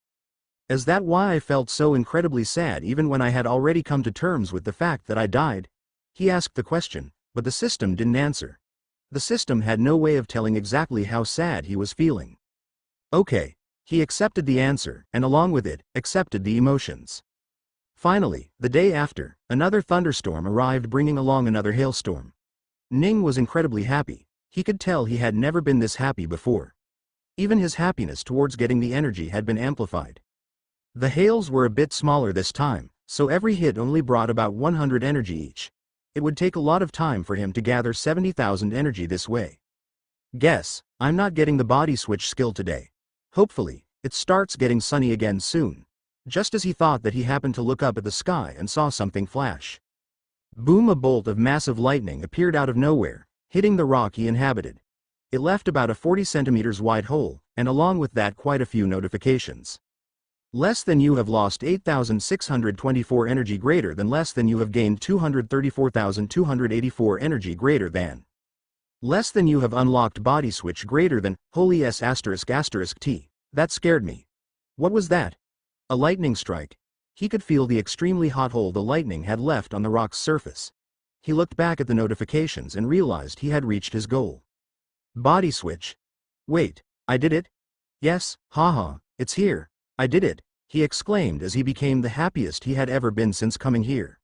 Is that why I felt so incredibly sad even when I had already come to terms with the fact that I died? He asked the question, but the system didn't answer. The system had no way of telling exactly how sad he was feeling. Okay. He accepted the answer, and along with it, accepted the emotions. Finally, the day after, another thunderstorm arrived bringing along another hailstorm. Ning was incredibly happy. He could tell he had never been this happy before. Even his happiness towards getting the energy had been amplified. The hails were a bit smaller this time, so every hit only brought about 100 energy each. It would take a lot of time for him to gather 70,000 energy this way. Guess, I'm not getting the body switch skill today. Hopefully, it starts getting sunny again soon. Just as he thought that, he happened to look up at the sky and saw something flash. Boom! A bolt of massive lightning appeared out of nowhere, hitting the rock he inhabited. It left about a 40 centimeters wide hole, and along with that quite a few notifications. Less than you have lost 8,624 energy, greater than less than you have gained 234,284 energy, greater than less than you have unlocked body switch, greater than holy s asterisk asterisk t. That scared me. What was that? A lightning strike. He could feel the extremely hot hole the lightning had left on the rock's surface. He looked back at the notifications and realized he had reached his goal. Body switch. Wait, I did it? Yes, haha, it's here. I did it, he exclaimed as he became the happiest he had ever been since coming here.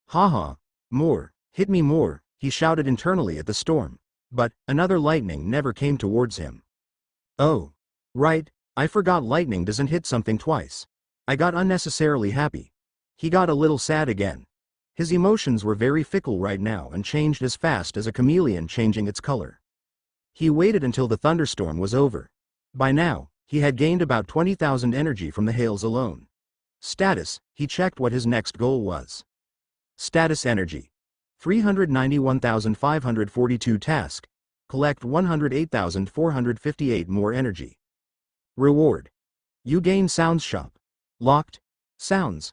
Haha, more, hit me more, he shouted internally at the storm. But another lightning never came towards him. Oh, right, I forgot lightning doesn't hit something twice. I got unnecessarily happy. He got a little sad again. His emotions were very fickle right now and changed as fast as a chameleon changing its color. He waited until the thunderstorm was over. By now, he had gained about 20,000 energy from the hails alone. Status, he checked what his next goal was. Status energy. 391,542 task. Collect 108,458 more energy. Reward. You gain sounds shop. Locked. Sounds.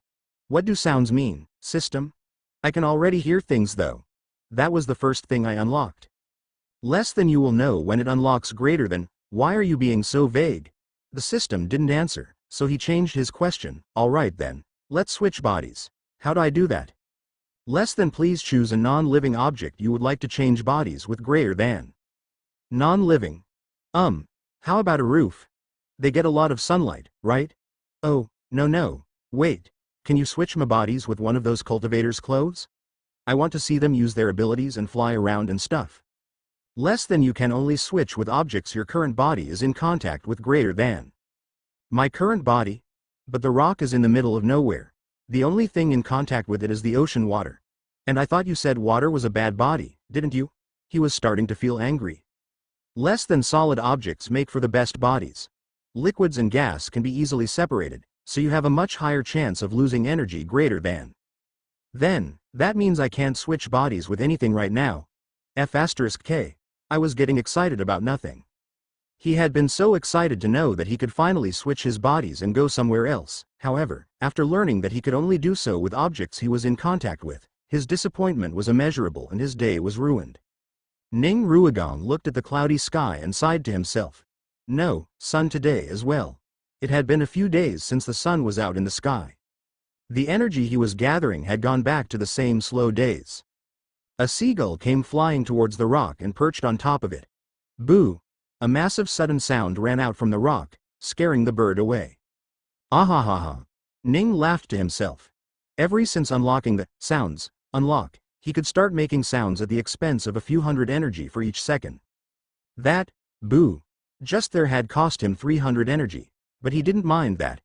What do sounds mean, system? I can already hear things though. That was the first thing I unlocked. Less than you will know when it unlocks, greater than, why are you being so vague? The system didn't answer, so he changed his question. Alright then, let's switch bodies. How do I do that? Less than, please choose a non-living object you would like to change bodies with, greater than. Non-living. How about a roof? They get a lot of sunlight, right? Oh, no, wait, can you switch my bodies with one of those cultivators' clothes? I want to see them use their abilities and fly around and stuff. Less than, you can only switch with objects your current body is in contact with, greater than. My current body? But the rock is in the middle of nowhere. The only thing in contact with it is the ocean water. And I thought you said water was a bad body, didn't you? He was starting to feel angry. Less than, solid objects make for the best bodies. Liquids and gas can be easily separated, so you have a much higher chance of losing energy, greater than. Then, that means I can't switch bodies with anything right now. F*K. I was getting excited about nothing. He had been so excited to know that he could finally switch his bodies and go somewhere else. However, after learning that he could only do so with objects he was in contact with, his disappointment was immeasurable and his day was ruined. Ning Ruigong looked at the cloudy sky and sighed to himself. No, sun today as well. It had been a few days since the sun was out in the sky. The energy he was gathering had gone back to the same slow days. A seagull came flying towards the rock and perched on top of it. Boo! A massive sudden sound ran out from the rock, scaring the bird away. Ahahaha! Ning laughed to himself. Ever since unlocking the sounds unlock, he could start making sounds at the expense of a few hundred energy for each second. That, boo! Just there had cost him 300 energy, but he didn't mind that.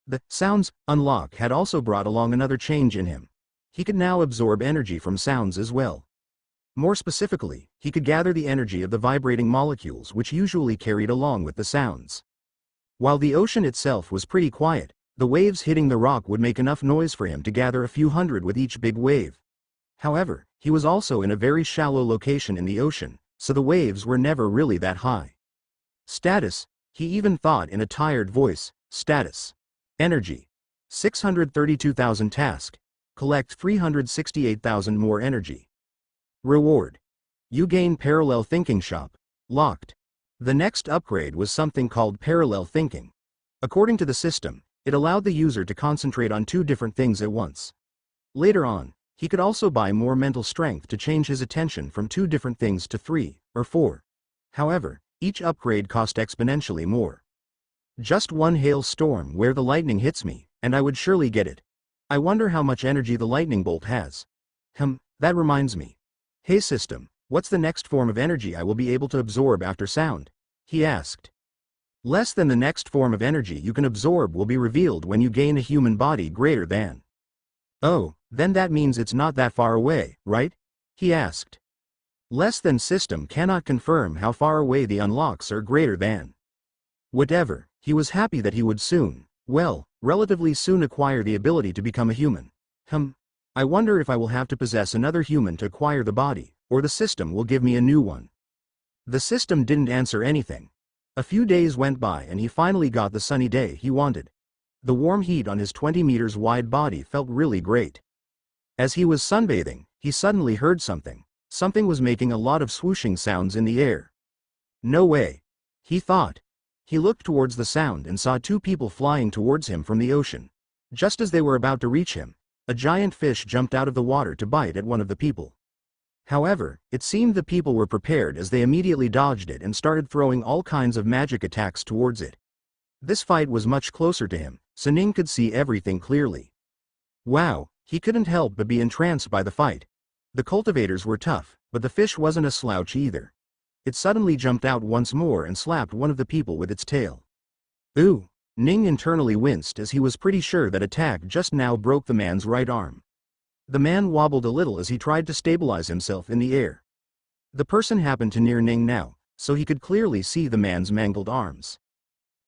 The sounds unlock had also brought along another change in him. He could now absorb energy from sounds as well. More specifically, he could gather the energy of the vibrating molecules which usually carried along with the sounds. While the ocean itself was pretty quiet, the waves hitting the rock would make enough noise for him to gather a few hundred with each big wave. However, he was also in a very shallow location in the ocean, so the waves were never really that high. Status, he even thought in a tired voice, status. Energy. 632,000 task. Collect 368,000 more energy. Reward. You gain parallel thinking shop. Locked. The next upgrade was something called parallel thinking. According to the system, it allowed the user to concentrate on two different things at once. Later on, he could also buy more mental strength to change his attention from two different things to 3 or 4. However, each upgrade cost exponentially more. Just one hail storm where the lightning hits me, and I would surely get it. I wonder how much energy the lightning bolt has. That reminds me. Hey system, what's the next form of energy I will be able to absorb after sound? He asked. Less than the next form of energy you can absorb will be revealed when you gain a human body greater than. Oh, then that means it's not that far away, right? He asked. Less than system cannot confirm how far away the unlocks are greater than. Whatever, he was happy that he would soon, well, relatively soon acquire the ability to become a human. I wonder if I will have to possess another human to acquire the body, or the system will give me a new one. The system didn't answer anything. A few days went by and he finally got the sunny day he wanted. The warm heat on his 20 meters wide body felt really great. As he was sunbathing, he suddenly heard something. Something was making a lot of swooshing sounds in the air. No way, he thought. He looked towards the sound and saw two people flying towards him from the ocean. Just as they were about to reach him, a giant fish jumped out of the water to bite at one of the people. However, it seemed the people were prepared as they immediately dodged it and started throwing all kinds of magic attacks towards it. This fight was much closer to him, so Ning could see everything clearly. Wow, he couldn't help but be entranced by the fight. The cultivators were tough, but the fish wasn't a slouch either. It suddenly jumped out once more and slapped one of the people with its tail. Ooh, Ning internally winced as he was pretty sure that attack just now broke the man's right arm. The man wobbled a little as he tried to stabilize himself in the air. The person happened to near Ning now, so he could clearly see the man's mangled arms.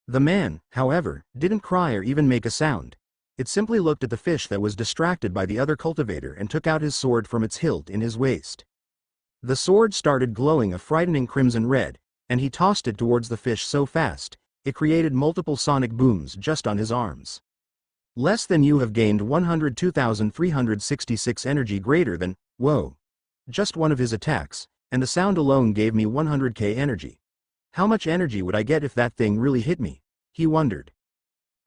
The man, however, didn't cry or even make a sound. It simply looked at the fish that was distracted by the other cultivator and took out his sword from its hilt in his waist. The sword started glowing a frightening crimson red, and he tossed it towards the fish so fast, it created multiple sonic booms just on his arms. Less than you have gained 102,366 energy greater than, whoa. Just one of his attacks, and the sound alone gave me 100k energy. How much energy would I get if that thing really hit me? He wondered.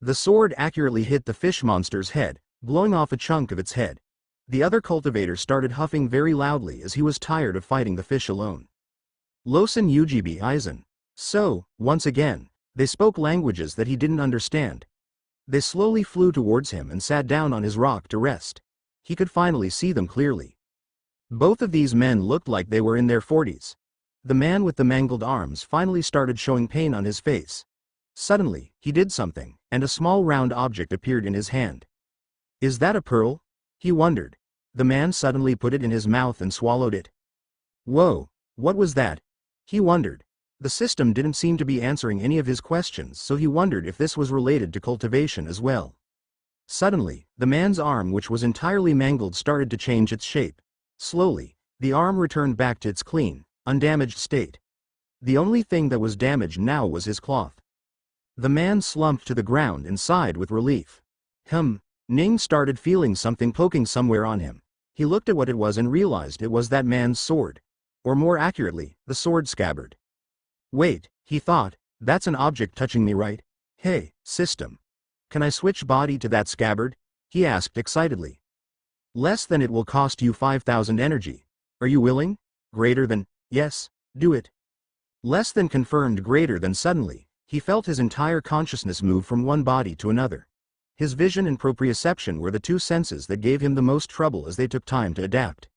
The sword accurately hit the fish monster's head, blowing off a chunk of its head. The other cultivator started huffing very loudly as he was tired of fighting the fish alone. Losen UGB Eisen. So, once again, they spoke languages that he didn't understand. They slowly flew towards him and sat down on his rock to rest. He could finally see them clearly. Both of these men looked like they were in their 40s. The man with the mangled arms finally started showing pain on his face. Suddenly, he did something, and a small round object appeared in his hand. Is that a pearl? He wondered. The man suddenly put it in his mouth and swallowed it. Whoa, what was that? He wondered. The system didn't seem to be answering any of his questions, so he wondered if this was related to cultivation as well. Suddenly, the man's arm, which was entirely mangled, started to change its shape. Slowly, the arm returned back to its clean, undamaged state. The only thing that was damaged now was his cloth. The man slumped to the ground and sighed with relief. Ning started feeling something poking somewhere on him. He looked at what it was and realized it was that man's sword. Or more accurately, the sword scabbard. Wait, he thought, that's an object touching me, right? Hey, system. Can I switch body to that scabbard? He asked excitedly. Less than it will cost you 5,000 energy. Are you willing? Greater than, yes, do it. Less than confirmed greater than. Suddenly, he felt his entire consciousness move from one body to another. His vision and proprioception were the two senses that gave him the most trouble as they took time to adapt.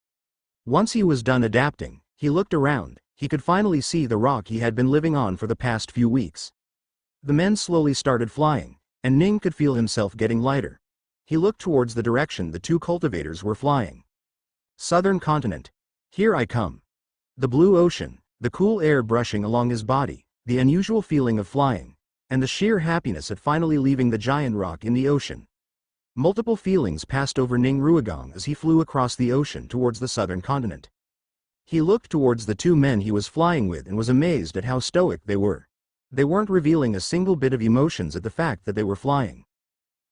Once he was done adapting, he looked around. He could finally see the rock he had been living on for the past few weeks. The men slowly started flying, and Ning could feel himself getting lighter. He looked towards the direction the two cultivators were flying. Southern continent. Here I come. The blue ocean, the cool air brushing along his body, the unusual feeling of flying, and the sheer happiness at finally leaving the giant rock in the ocean. Multiple feelings passed over Ning Ruigong as he flew across the ocean towards the southern continent. He looked towards the two men he was flying with and was amazed at how stoic they were. They weren't revealing a single bit of emotions at the fact that they were flying.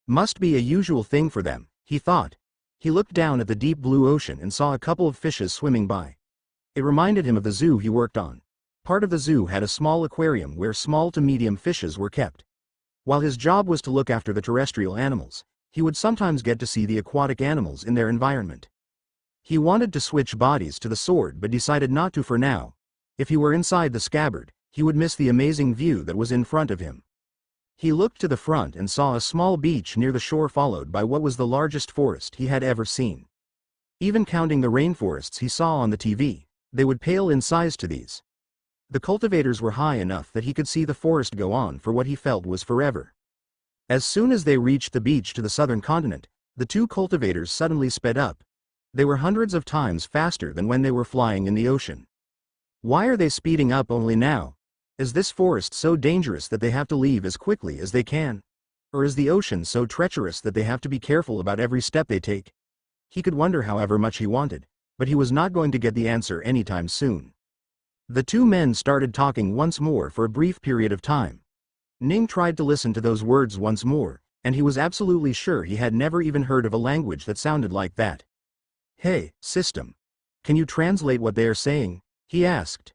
Must be a usual thing for them, he thought. He looked down at the deep blue ocean and saw a couple of fishes swimming by. It reminded him of the zoo he worked on. Part of the zoo had a small aquarium where small to medium fishes were kept. While his job was to look after the terrestrial animals, he would sometimes get to see the aquatic animals in their environment. He wanted to switch bodies to the sword but decided not to for now. If he were inside the scabbard, he would miss the amazing view that was in front of him. He looked to the front and saw a small beach near the shore followed by what was the largest forest he had ever seen. Even counting the rainforests he saw on the TV, they would pale in size to these. The cultivators were high enough that he could see the forest go on for what he felt was forever. As soon as they reached the beach to the southern continent, the two cultivators suddenly sped up. They were hundreds of times faster than when they were flying in the ocean. Why are they speeding up only now? Is this forest so dangerous that they have to leave as quickly as they can? Or is the ocean so treacherous that they have to be careful about every step they take? He could wonder however much he wanted, but he was not going to get the answer anytime soon. The two men started talking once more for a brief period of time. Ning tried to listen to those words once more, and he was absolutely sure he had never even heard of a language that sounded like that. "Hey, system. Can you translate what they are saying?" he asked.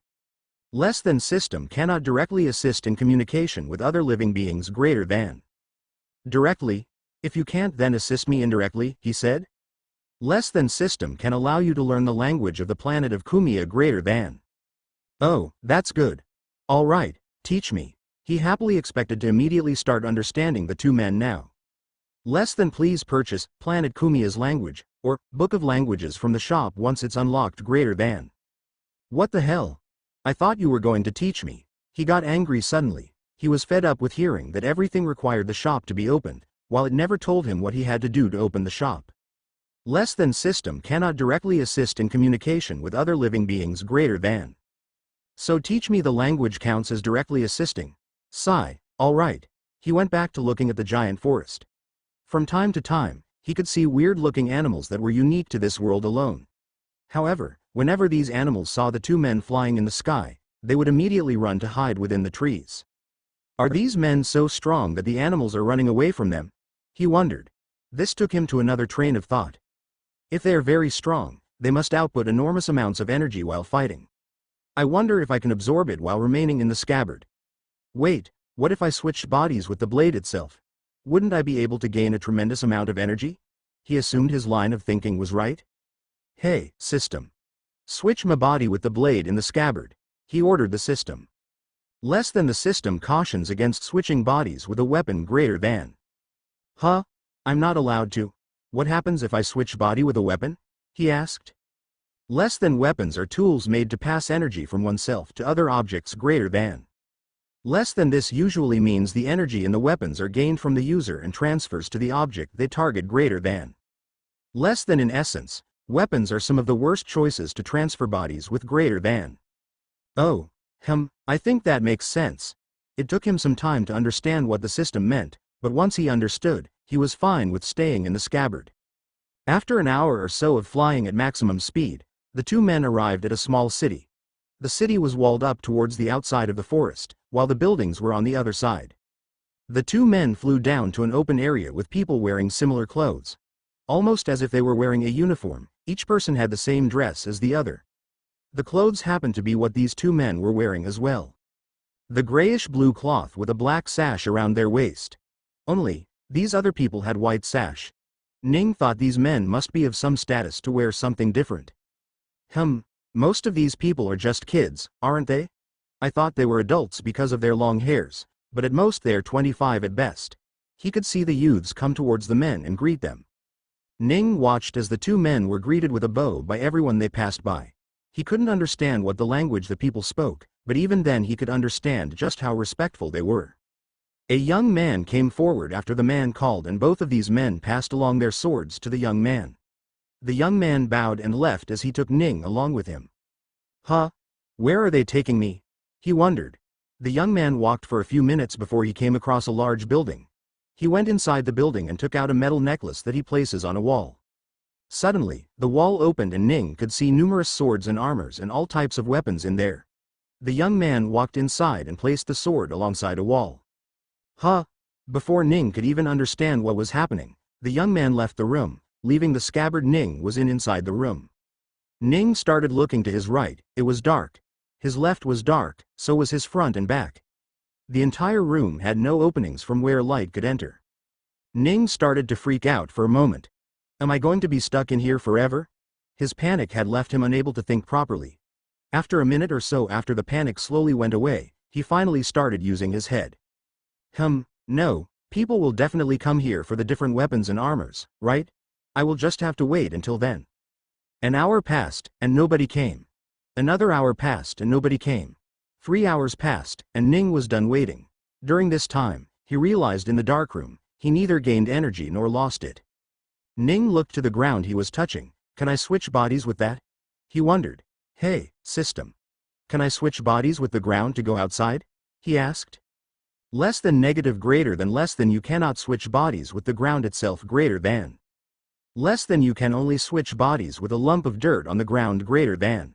Less than system cannot directly assist in communication with other living beings greater than. Directly? If you can't, then assist me indirectly, he said. Less than system can allow you to learn the language of the planet of Kumia greater than. Oh, that's good. All right, teach me. He happily expected to immediately start understanding the two men now. Less than please purchase Planet Kumia's language, or Book of Languages from the shop once it's unlocked greater than. What the hell? I thought you were going to teach me. He got angry suddenly. He was fed up with hearing that everything required the shop to be opened, while it never told him what he had to do to open the shop. Less than system cannot directly assist in communication with other living beings greater than. So teach me the language counts as directly assisting. Sigh, all right. He went back to looking at the giant forest. From time to time, he could see weird-looking animals that were unique to this world alone. However, whenever these animals saw the two men flying in the sky, they would immediately run to hide within the trees. Are these men so strong that the animals are running away from them? He wondered. This took him to another train of thought. If they are very strong, they must output enormous amounts of energy while fighting. I wonder if I can absorb it while remaining in the scabbard. Wait, what if I switched bodies with the blade itself? Wouldn't I be able to gain a tremendous amount of energy? He assumed his line of thinking was right. Hey, system. Switch my body with the blade in the scabbard. He ordered the system. Less than the system cautions against switching bodies with a weapon greater than. Huh? I'm not allowed to. What happens if I switch body with a weapon? He asked. Less than weapons are tools made to pass energy from oneself to other objects greater than. Less than this usually means the energy in the weapons are gained from the user and transfers to the object they target greater than. Less than in essence, weapons are some of the worst choices to transfer bodies with greater than. Oh. I think that makes sense. It took him some time to understand what the system meant, but once he understood, he was fine with staying in the scabbard. After an hour or so of flying at maximum speed, the two men arrived at a small city. The city was walled up towards the outside of the forest, while the buildings were on the other side. The two men flew down to an open area with people wearing similar clothes. Almost as if they were wearing a uniform, each person had the same dress as the other. The clothes happened to be what these two men were wearing as well. The grayish-blue cloth with a black sash around their waist. Only, these other people had white sash. Ning thought these men must be of some status to wear something different. Most of these people are just kids, aren't they? I thought they were adults because of their long hairs, but at most they are 25 at best. He could see the youths come towards the men and greet them. Ning watched as the two men were greeted with a bow by everyone they passed by. He couldn't understand what the language the people spoke, but even then he could understand just how respectful they were. A young man came forward after the man called, and both of these men passed along their swords to the young man. The young man bowed and left as he took Ning along with him. Huh? Where are they taking me? He wondered. The young man walked for a few minutes before he came across a large building. He went inside the building and took out a metal necklace that he places on a wall. Suddenly, the wall opened and Ning could see numerous swords and armors and all types of weapons in there. The young man walked inside and placed the sword alongside a wall. Huh? Before Ning could even understand what was happening, the young man left the room, leaving the scabbard Ning was in inside the room. Ning started looking to his right, it was dark. His left was dark, so was his front and back. The entire room had no openings from where light could enter. Ning started to freak out for a moment. Am I going to be stuck in here forever? His panic had left him unable to think properly. After a minute or so after the panic slowly went away, he finally started using his head. No, people will definitely come here for the different weapons and armors, right? I will just have to wait until then. An hour passed, and nobody came. Another hour passed and nobody came. 3 hours passed, and Ning was done waiting. During this time, he realized in the darkroom, he neither gained energy nor lost it. Ning looked to the ground he was touching. Can I switch bodies with that? He wondered. Hey, system. Can I switch bodies with the ground to go outside? He asked. Less than negative greater than less than you cannot switch bodies with the ground itself greater than. Less than you can only switch bodies with a lump of dirt on the ground greater than.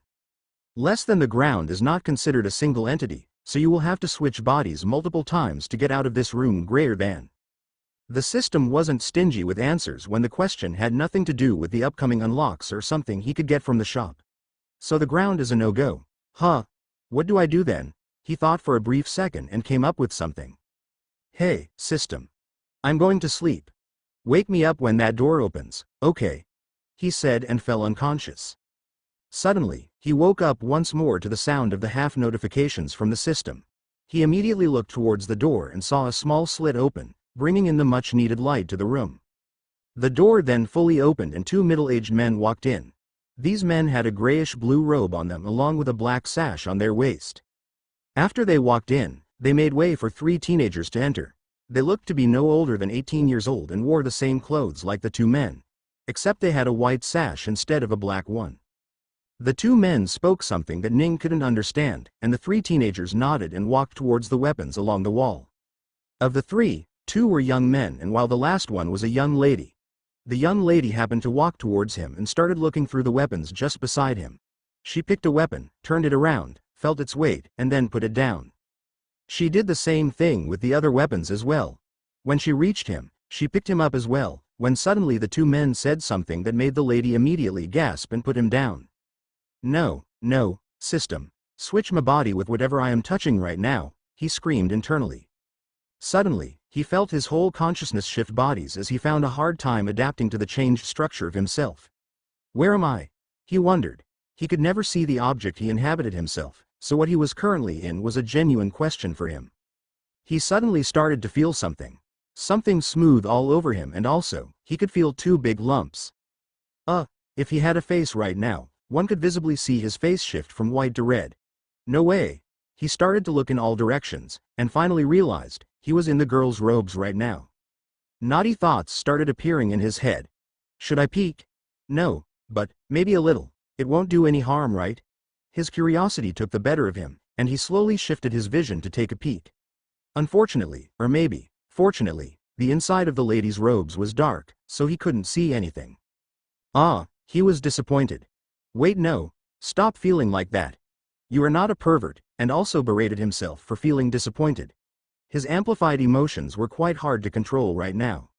Less than the ground is not considered a single entity, so you will have to switch bodies multiple times to get out of this room greater than. The system wasn't stingy with answers when the question had nothing to do with the upcoming unlocks or something he could get from the shop. So the ground is a no-go. Huh. What do I do then? He thought for a brief second and came up with something. Hey, system. I'm going to sleep. Wake me up when that door opens, okay? He said and fell unconscious. Suddenly, he woke up once more to the sound of the half-notifications from the system. He immediately looked towards the door and saw a small slit open, bringing in the much-needed light to the room. The door then fully opened and 2 middle-aged men walked in. These men had a grayish-blue robe on them along with a black sash on their waist. After they walked in, they made way for 3 teenagers to enter. They looked to be no older than 18 years old and wore the same clothes like the 2 men, except they had a white sash instead of a black one. The 2 men spoke something that Ning couldn't understand, and the 3 teenagers nodded and walked towards the weapons along the wall. Of the 3, 2 were young men, and while the last one was a young lady. The young lady happened to walk towards him and started looking through the weapons just beside him. She picked a weapon, turned it around, felt its weight, and then put it down. She did the same thing with the other weapons as well. When she reached him, she picked him up as well, when suddenly the 2 men said something that made the lady immediately gasp and put him down. No, system. Switch my body with whatever I am touching right now, he screamed internally. Suddenly, he felt his whole consciousness shift bodies as he found a hard time adapting to the changed structure of himself. Where am I? He wondered. He could never see the object he inhabited himself, so what he was currently in was a genuine question for him. He suddenly started to feel something. Something smooth all over him, and also, he could feel 2 big lumps. If he had a face right now, one could visibly see his face shift from white to red. No way. He started to look in all directions, and finally realized, he was in the girl's robes right now. Naughty thoughts started appearing in his head. Should I peek? No, but, maybe a little. It won't do any harm, right? His curiosity took the better of him, and he slowly shifted his vision to take a peek. Unfortunately, or maybe, fortunately, the inside of the lady's robes was dark, so he couldn't see anything. He was disappointed. Wait, no, stop feeling like that. You are not a pervert, and also berated himself for feeling disappointed. His amplified emotions were quite hard to control right now.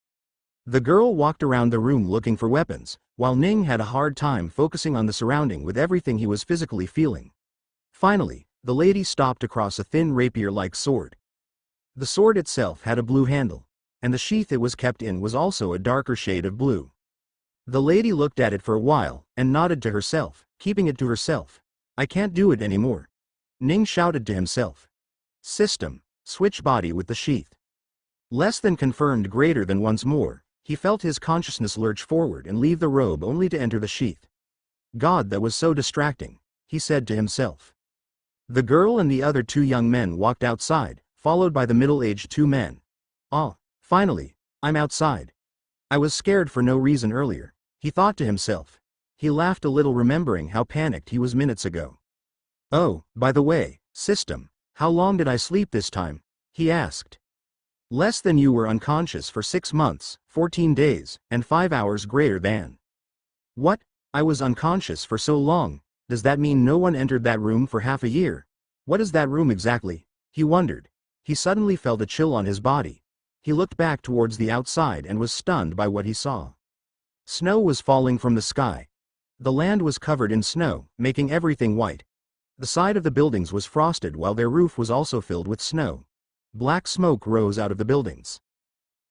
The girl walked around the room looking for weapons, while Ning had a hard time focusing on the surrounding with everything he was physically feeling. Finally, the lady stopped across a thin rapier-like sword. The sword itself had a blue handle, and the sheath it was kept in was also a darker shade of blue. The lady looked at it for a while, and nodded to herself, keeping it to herself. I can't do it anymore. Ning shouted to himself. System, switch body with the sheath. Less than confirmed greater than once more, he felt his consciousness lurch forward and leave the robe only to enter the sheath. God, that was so distracting, he said to himself. The girl and the other 2 young men walked outside, followed by the middle-aged 2 men. Finally, I'm outside. I was scared for no reason earlier, he thought to himself. He laughed a little remembering how panicked he was minutes ago. Oh, by the way, system, how long did I sleep this time? He asked. Less than. You were unconscious for 6 months, 14 days, and 5 hours greater than. What? I was unconscious for so long, does that mean no one entered that room for half a year? What is that room exactly? He wondered. He suddenly felt a chill on his body. He looked back towards the outside and was stunned by what he saw. Snow was falling from the sky. The land was covered in snow, making everything white. The side of the buildings was frosted while their roof was also filled with snow. Black smoke rose out of the buildings.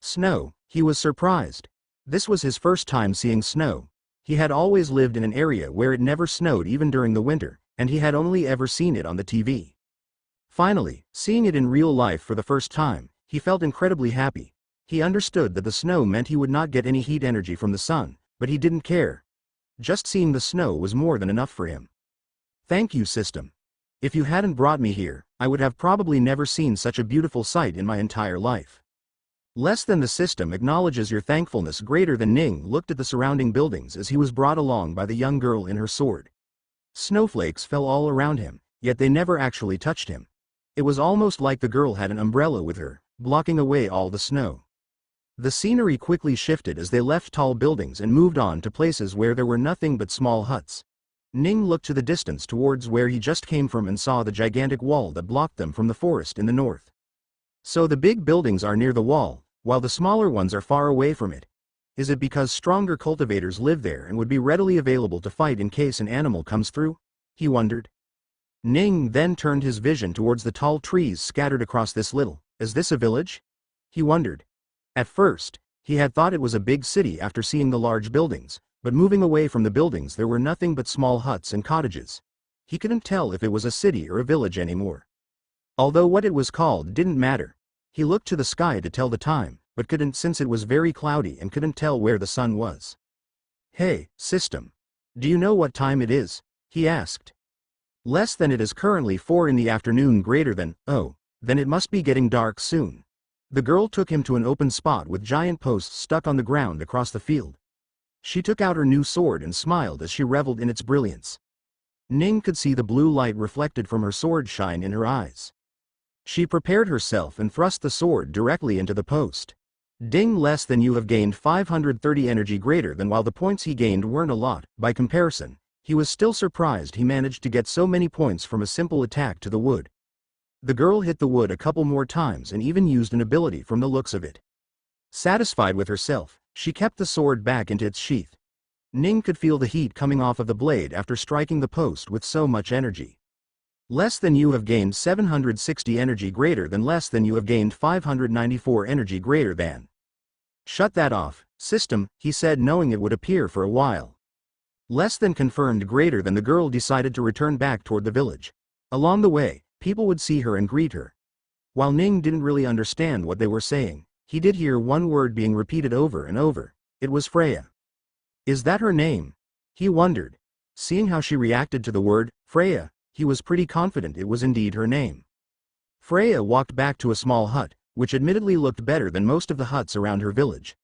Snow, he was surprised. This was his first time seeing snow. He had always lived in an area where it never snowed even during the winter, and he had only ever seen it on the TV. Finally, seeing it in real life for the first time, he felt incredibly happy. He understood that the snow meant he would not get any heat energy from the sun, but he didn't care. Just seeing the snow was more than enough for him. Thank you, system. If you hadn't brought me here, I would have probably never seen such a beautiful sight in my entire life. Less than the system acknowledges your thankfulness greater than. Ning looked at the surrounding buildings as he was brought along by the young girl in her sword. Snowflakes fell all around him, yet they never actually touched him. It was almost like the girl had an umbrella with her, blocking away all the snow. The scenery quickly shifted as they left tall buildings and moved on to places where there were nothing but small huts. Ning looked to the distance towards where he just came from and saw the gigantic wall that blocked them from the forest in the north. So the big buildings are near the wall, while the smaller ones are far away from it. Is it because stronger cultivators live there and would be readily available to fight in case an animal comes through? He wondered. Ning then turned his vision towards the tall trees scattered across this little. Is this a village? He wondered. At first, he had thought it was a big city after seeing the large buildings, but moving away from the buildings there were nothing but small huts and cottages. He couldn't tell if it was a city or a village anymore. Although what it was called didn't matter. He looked to the sky to tell the time, but couldn't since it was very cloudy and couldn't tell where the sun was. Hey, system. Do you know what time it is? He asked. Less than. It is currently 4 in the afternoon. Greater than. Oh, then it must be getting dark soon. The girl took him to an open spot with giant posts stuck on the ground across the field. She took out her new sword and smiled as she reveled in its brilliance. Ning could see the blue light reflected from her sword shine in her eyes. She prepared herself and thrust the sword directly into the post. Ding. Less than. You have gained 530 energy. Greater than. While the points he gained weren't a lot, by comparison, he was still surprised he managed to get so many points from a simple attack to the wood. The girl hit the wood a couple more times and even used an ability from the looks of it. Satisfied with herself, she kept the sword back into its sheath. Ning could feel the heat coming off of the blade after striking the post with so much energy. Less than. You have gained 760 energy. Greater than. Less than. You have gained 594 energy. Greater than. Shut that off, system, he said, knowing it would appear for a while. Less than. Confirmed. Greater than. The girl decided to return back toward the village. Along the way, people would see her and greet her. While Ning didn't really understand what they were saying, he did hear one word being repeated over and over. It was Freya. Is that her name? He wondered. Seeing how she reacted to the word, Freya, he was pretty confident it was indeed her name. Freya walked back to a small hut, which admittedly looked better than most of the huts around her village.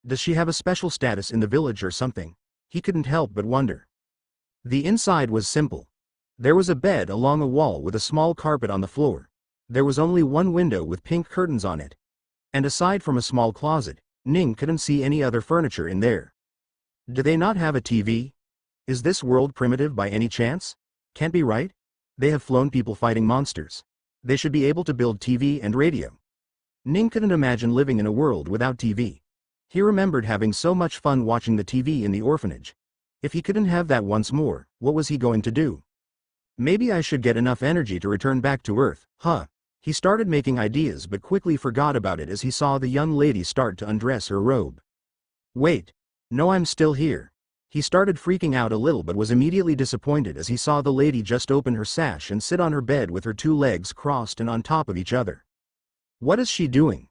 Does she have a special status in the village or something? He couldn't help but wonder. The inside was simple. There was a bed along a wall with a small carpet on the floor. There was only one window with pink curtains on it. And aside from a small closet, Ning couldn't see any other furniture in there. Do they not have a TV? Is this world primitive by any chance? Can't be right? They have flown people fighting monsters. They should be able to build TV and radio. Ning couldn't imagine living in a world without TV. He remembered having so much fun watching the TV in the orphanage. If he couldn't have that once more, what was he going to do? Maybe I should get enough energy to return back to Earth, huh? He started making ideas but quickly forgot about it as he saw the young lady start to undress her robe. Wait. No, I'm still here. He started freaking out a little but was immediately disappointed as he saw the lady just open her sash and sit on her bed with her 2 legs crossed and on top of each other. What is she doing?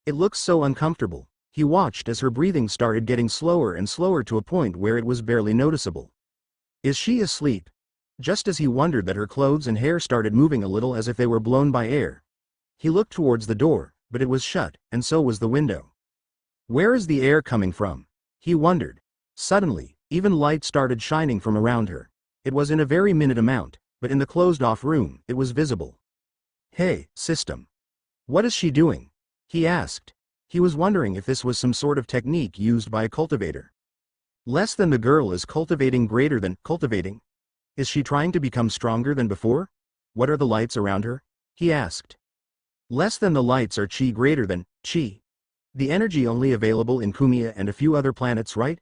It looks so uncomfortable. He watched as her breathing started getting slower and slower to a point where it was barely noticeable. Is she asleep? Just as he wondered that her clothes and hair started moving a little as if they were blown by air. He looked towards the door, but it was shut, and so was the window. Where is the air coming from? He wondered. Suddenly, even light started shining from around her. It was in a very minute amount, but in the closed-off room, it was visible. Hey, system. What is she doing? He asked. He was wondering if this was some sort of technique used by a cultivator. Less than. The girl is cultivating. Greater than. Cultivating? Is she trying to become stronger than before? What are the lights around her? He asked. Less than. The lights are chi. Greater than. Chi. The energy only available in Kumia and a few other planets, right?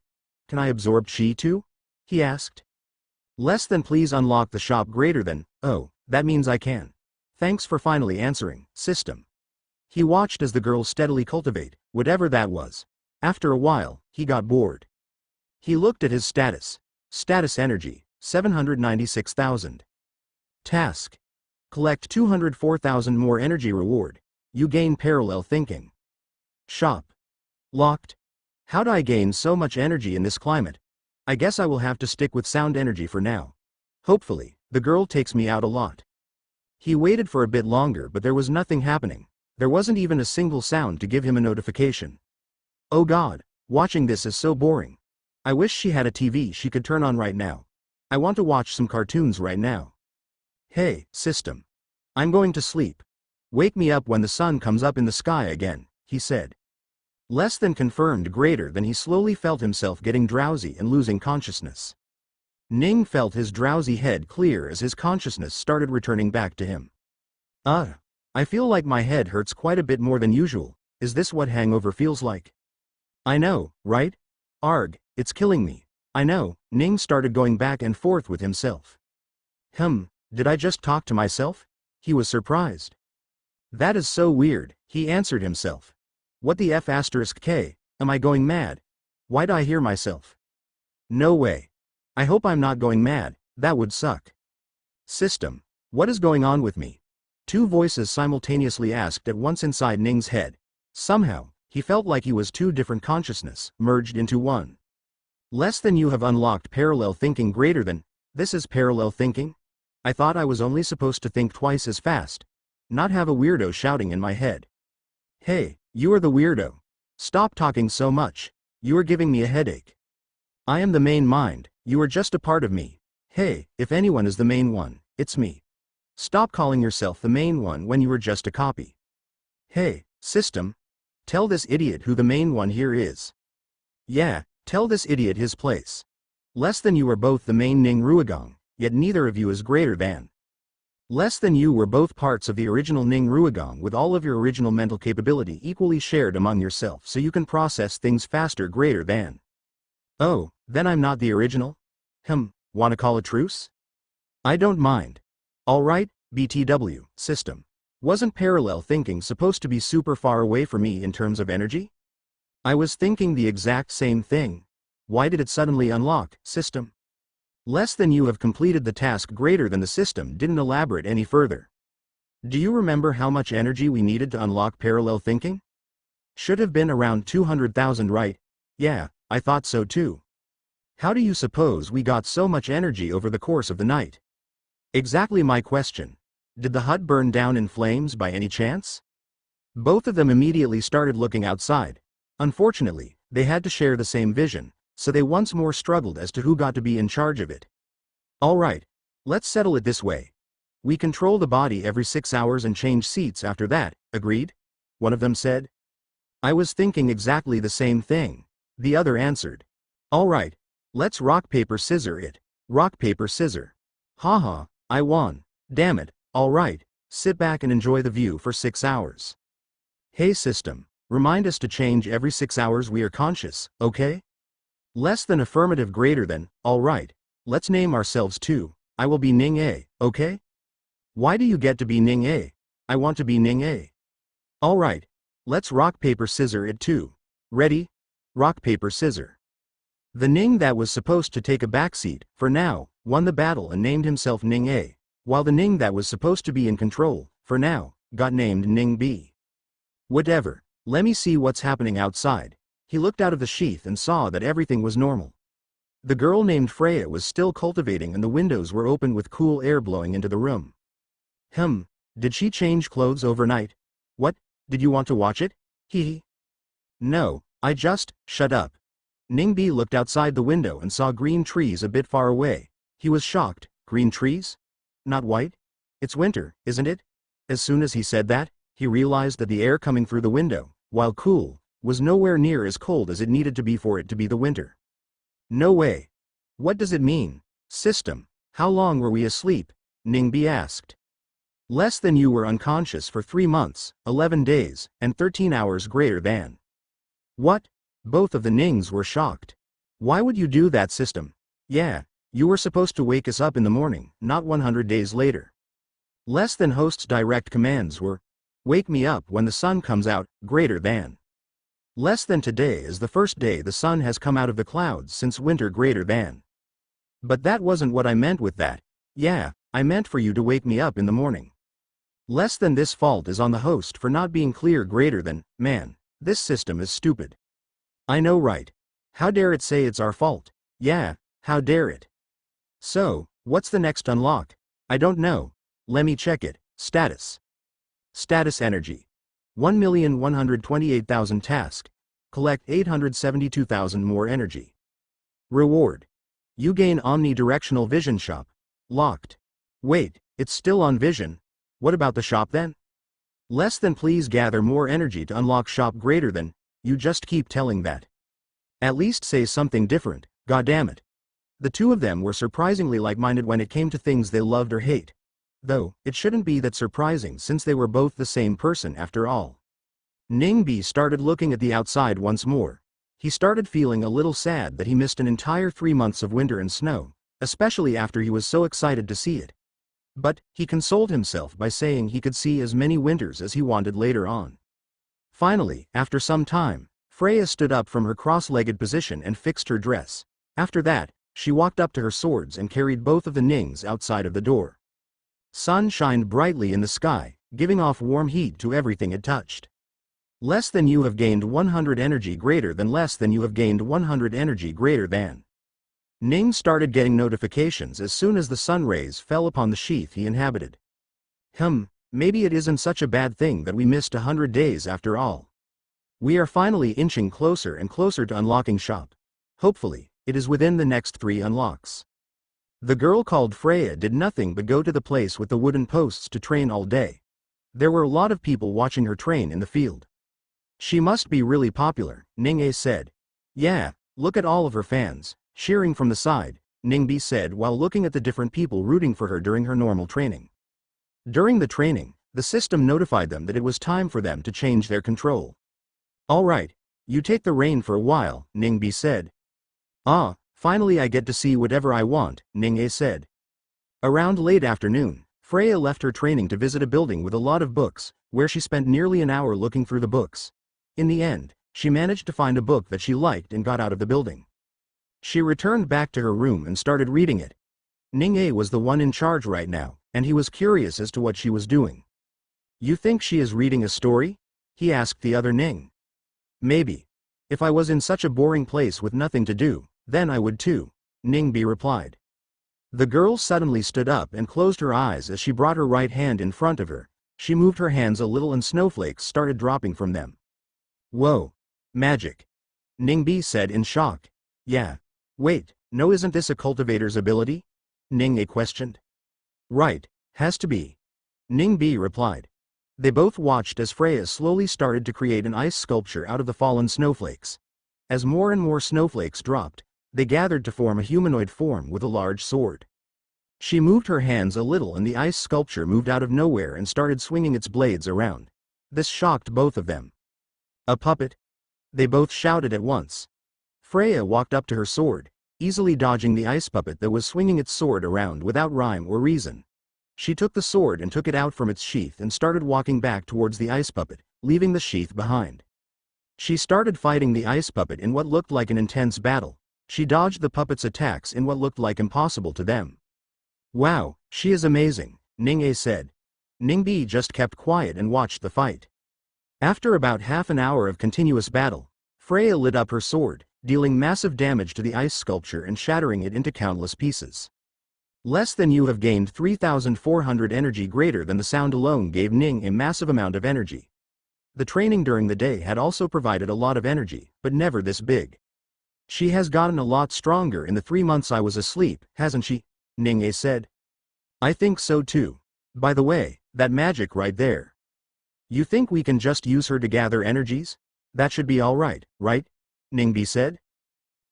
Can I absorb chi too? He asked. Less than. Please unlock the shop. Greater than. Oh, that means I can. Thanks for finally answering, system. He watched as the girl steadily cultivate, whatever that was. After a while, he got bored. He looked at his status. Status energy. 796,000. Task. Collect 204,000 more energy. Reward. You gain parallel thinking. Shop. Locked. How'd I gain so much energy in this climate? I guess I will have to stick with sound energy for now. Hopefully, the girl takes me out a lot. He waited for a bit longer, but there was nothing happening. There wasn't even a single sound to give him a notification. Oh God, watching this is so boring. I wish she had a TV she could turn on right now. I want to watch some cartoons right now. Hey, system. I'm going to sleep. Wake me up when the sun comes up in the sky again, he said. Less than confirmed greater than he slowly felt himself getting drowsy and losing consciousness. Ning felt his drowsy head clear as his consciousness started returning back to him. I feel like my head hurts quite a bit more than usual. Is this what hangover feels like? I know, right? Arg, it's killing me. I know. Ning started going back and forth with himself. Did I just talk to myself? He was surprised. That is so weird, he answered himself. What the F***K, am I going mad? Why'd I hear myself? No way. I hope I'm not going mad, that would suck. System, what is going on with me? Two voices simultaneously asked at once inside Ning's head. Somehow, he felt like he was two different consciousness, merged into one. Less than you have unlocked parallel thinking greater than, this is parallel thinking? I thought I was only supposed to think twice as fast. Not have a weirdo shouting in my head. Hey, you are the weirdo. Stop talking so much. You are giving me a headache. I am the main mind, you are just a part of me. Hey, if anyone is the main one, it's me. Stop calling yourself the main one when you are just a copy. Hey, system. Tell this idiot who the main one here is. Yeah, tell this idiot his place. Less than you are both the main Ning Ruigong, yet neither of you is greater than. Less than you were both parts of the original Ning Ruigong with all of your original mental capability equally shared among yourself so you can process things faster greater than. Oh, then I'm not the original? Wanna call a truce? I don't mind. Alright, BTW, system. Wasn't parallel thinking supposed to be super far away from me in terms of energy? I was thinking the exact same thing. Why did it suddenly unlock, system? Less than you have completed the task greater than the system didn't elaborate any further. Do you remember how much energy we needed to unlock parallel thinking? Should have been around 200,000, right? Yeah, I thought so too. How do you suppose we got so much energy over the course of the night? Exactly my question. Did the hut burn down in flames by any chance? Both of them immediately started looking outside. Unfortunately, they had to share the same vision, so they once more struggled as to who got to be in charge of it. Alright, let's settle it this way. We control the body every 6 hours and change seats after that, agreed? One of them said. I was thinking exactly the same thing, the other answered. Alright, let's rock paper scissor it. Rock paper scissor. Haha, I won. Damn it, alright, sit back and enjoy the view for 6 hours. Hey system, remind us to change every 6 hours we are conscious, okay? Less than affirmative greater than, alright, let's name ourselves too. I will be Ning A, okay? Why do you get to be Ning A? I want to be Ning A. Alright, let's rock paper scissor it too. Ready? Rock paper scissor. The Ning that was supposed to take a backseat, for now, won the battle and named himself Ning A, while the Ning that was supposed to be in control, for now, got named Ning B. Whatever, let me see what's happening outside. He looked out of the sheath and saw that everything was normal. The girl named Freya was still cultivating and the windows were open with cool air blowing into the room. Did she change clothes overnight? What, did you want to watch it? Hee. No, shut up. Ning B looked outside the window and saw green trees a bit far away. He was shocked. Green trees? Not white? It's winter, isn't it? As soon as he said that, he realized that the air coming through the window, while cool, was nowhere near as cold as it needed to be for it to be the winter. No way. What does it mean? System, how long were we asleep? Ning B asked. Less than you were unconscious for 3 months, 11 days, and 13 hours greater than. What? Both of the Nings were shocked. Why would you do that, system? Yeah, you were supposed to wake us up in the morning, not 100 days later. Less than host's direct commands were, wake me up when the sun comes out, greater than. Less than today is the first day the sun has come out of the clouds since winter greater than. But that wasn't what I meant with that. Yeah, I meant for you to wake me up in the morning. Less than this fault is on the host for not being clear greater than, man, this system is stupid. I know, right? How dare it say it's our fault? Yeah, how dare it? So, what's the next unlock? I don't know. Let me check it. Status. Status energy. 1,128,000 task. Collect 872,000 more energy. Reward. You gain omnidirectional vision shop. Locked. Wait, it's still on vision. What about the shop then? Less than please gather more energy to unlock shop greater than. You just keep telling that. At least say something different, goddammit. The two of them were surprisingly like-minded when it came to things they loved or hate. Though, it shouldn't be that surprising since they were both the same person after all. Ningbi started looking at the outside once more. He started feeling a little sad that he missed an entire 3 months of winter and snow, especially after he was so excited to see it. But, he consoled himself by saying he could see as many winters as he wanted later on. Finally, after some time, Freya stood up from her cross-legged position and fixed her dress. After that, she walked up to her swords and carried both of the Nings outside of the door. Sun shined brightly in the sky, giving off warm heat to everything it touched. Less than you have gained 100 energy greater than less than you have gained 100 energy greater than. Ning started getting notifications as soon as the sun rays fell upon the sheath he inhabited. Maybe it isn't such a bad thing that we missed 100 days after all. We are finally inching closer and closer to unlocking shop. Hopefully, it is within the next 3 unlocks. The girl called Freya did nothing but go to the place with the wooden posts to train all day. There were a lot of people watching her train in the field. She must be really popular, Ning-A said. Yeah, look at all of her fans, cheering from the side, Ningbi said while looking at the different people rooting for her during her normal training. During the training, the system notified them that it was time for them to change their control. Alright, you take the reign for a while, Ningbi said. Ah, finally I get to see whatever I want, Ning-A said. Around late afternoon, Freya left her training to visit a building with a lot of books, where she spent nearly an hour looking through the books. In the end, she managed to find a book that she liked and got out of the building. She returned back to her room and started reading it. Ning-A was the one in charge right now, and he was curious as to what she was doing. You think she is reading a story? He asked the other Ning. Maybe. If I was in such a boring place with nothing to do, then I would too, Ningbi replied. The girl suddenly stood up and closed her eyes as she brought her right hand in front of her. She moved her hands a little and snowflakes started dropping from them. Whoa. Magic. Ningbi said in shock. Yeah. Wait, no, isn't this a cultivator's ability? Ning-A questioned. Right, has to be. Ningbi replied. They both watched as Freya slowly started to create an ice sculpture out of the fallen snowflakes. As more and more snowflakes dropped, they gathered to form a humanoid form with a large sword. She moved her hands a little and the ice sculpture moved out of nowhere and started swinging its blades around. This shocked both of them. A puppet? They both shouted at once. Freya walked up to her sword, easily dodging the ice puppet that was swinging its sword around without rhyme or reason. She took the sword and took it out from its sheath and started walking back towards the ice puppet, leaving the sheath behind. She started fighting the ice puppet in what looked like an intense battle. She dodged the puppet's attacks in what looked like impossible to them. Wow, she is amazing, Ning-A said. Ningbi just kept quiet and watched the fight. After about half an hour of continuous battle, Freya lit up her sword, dealing massive damage to the ice sculpture and shattering it into countless pieces. Less than you have gained 3,400 energy greater than the sound alone gave Ning a massive amount of energy. The training during the day had also provided a lot of energy, but never this big. She has gotten a lot stronger in the 3 months I was asleep, hasn't she? Ning-A said. I think so too. By the way, that magic right there. You think we can just use her to gather energies? That should be alright, right? Ningbi said.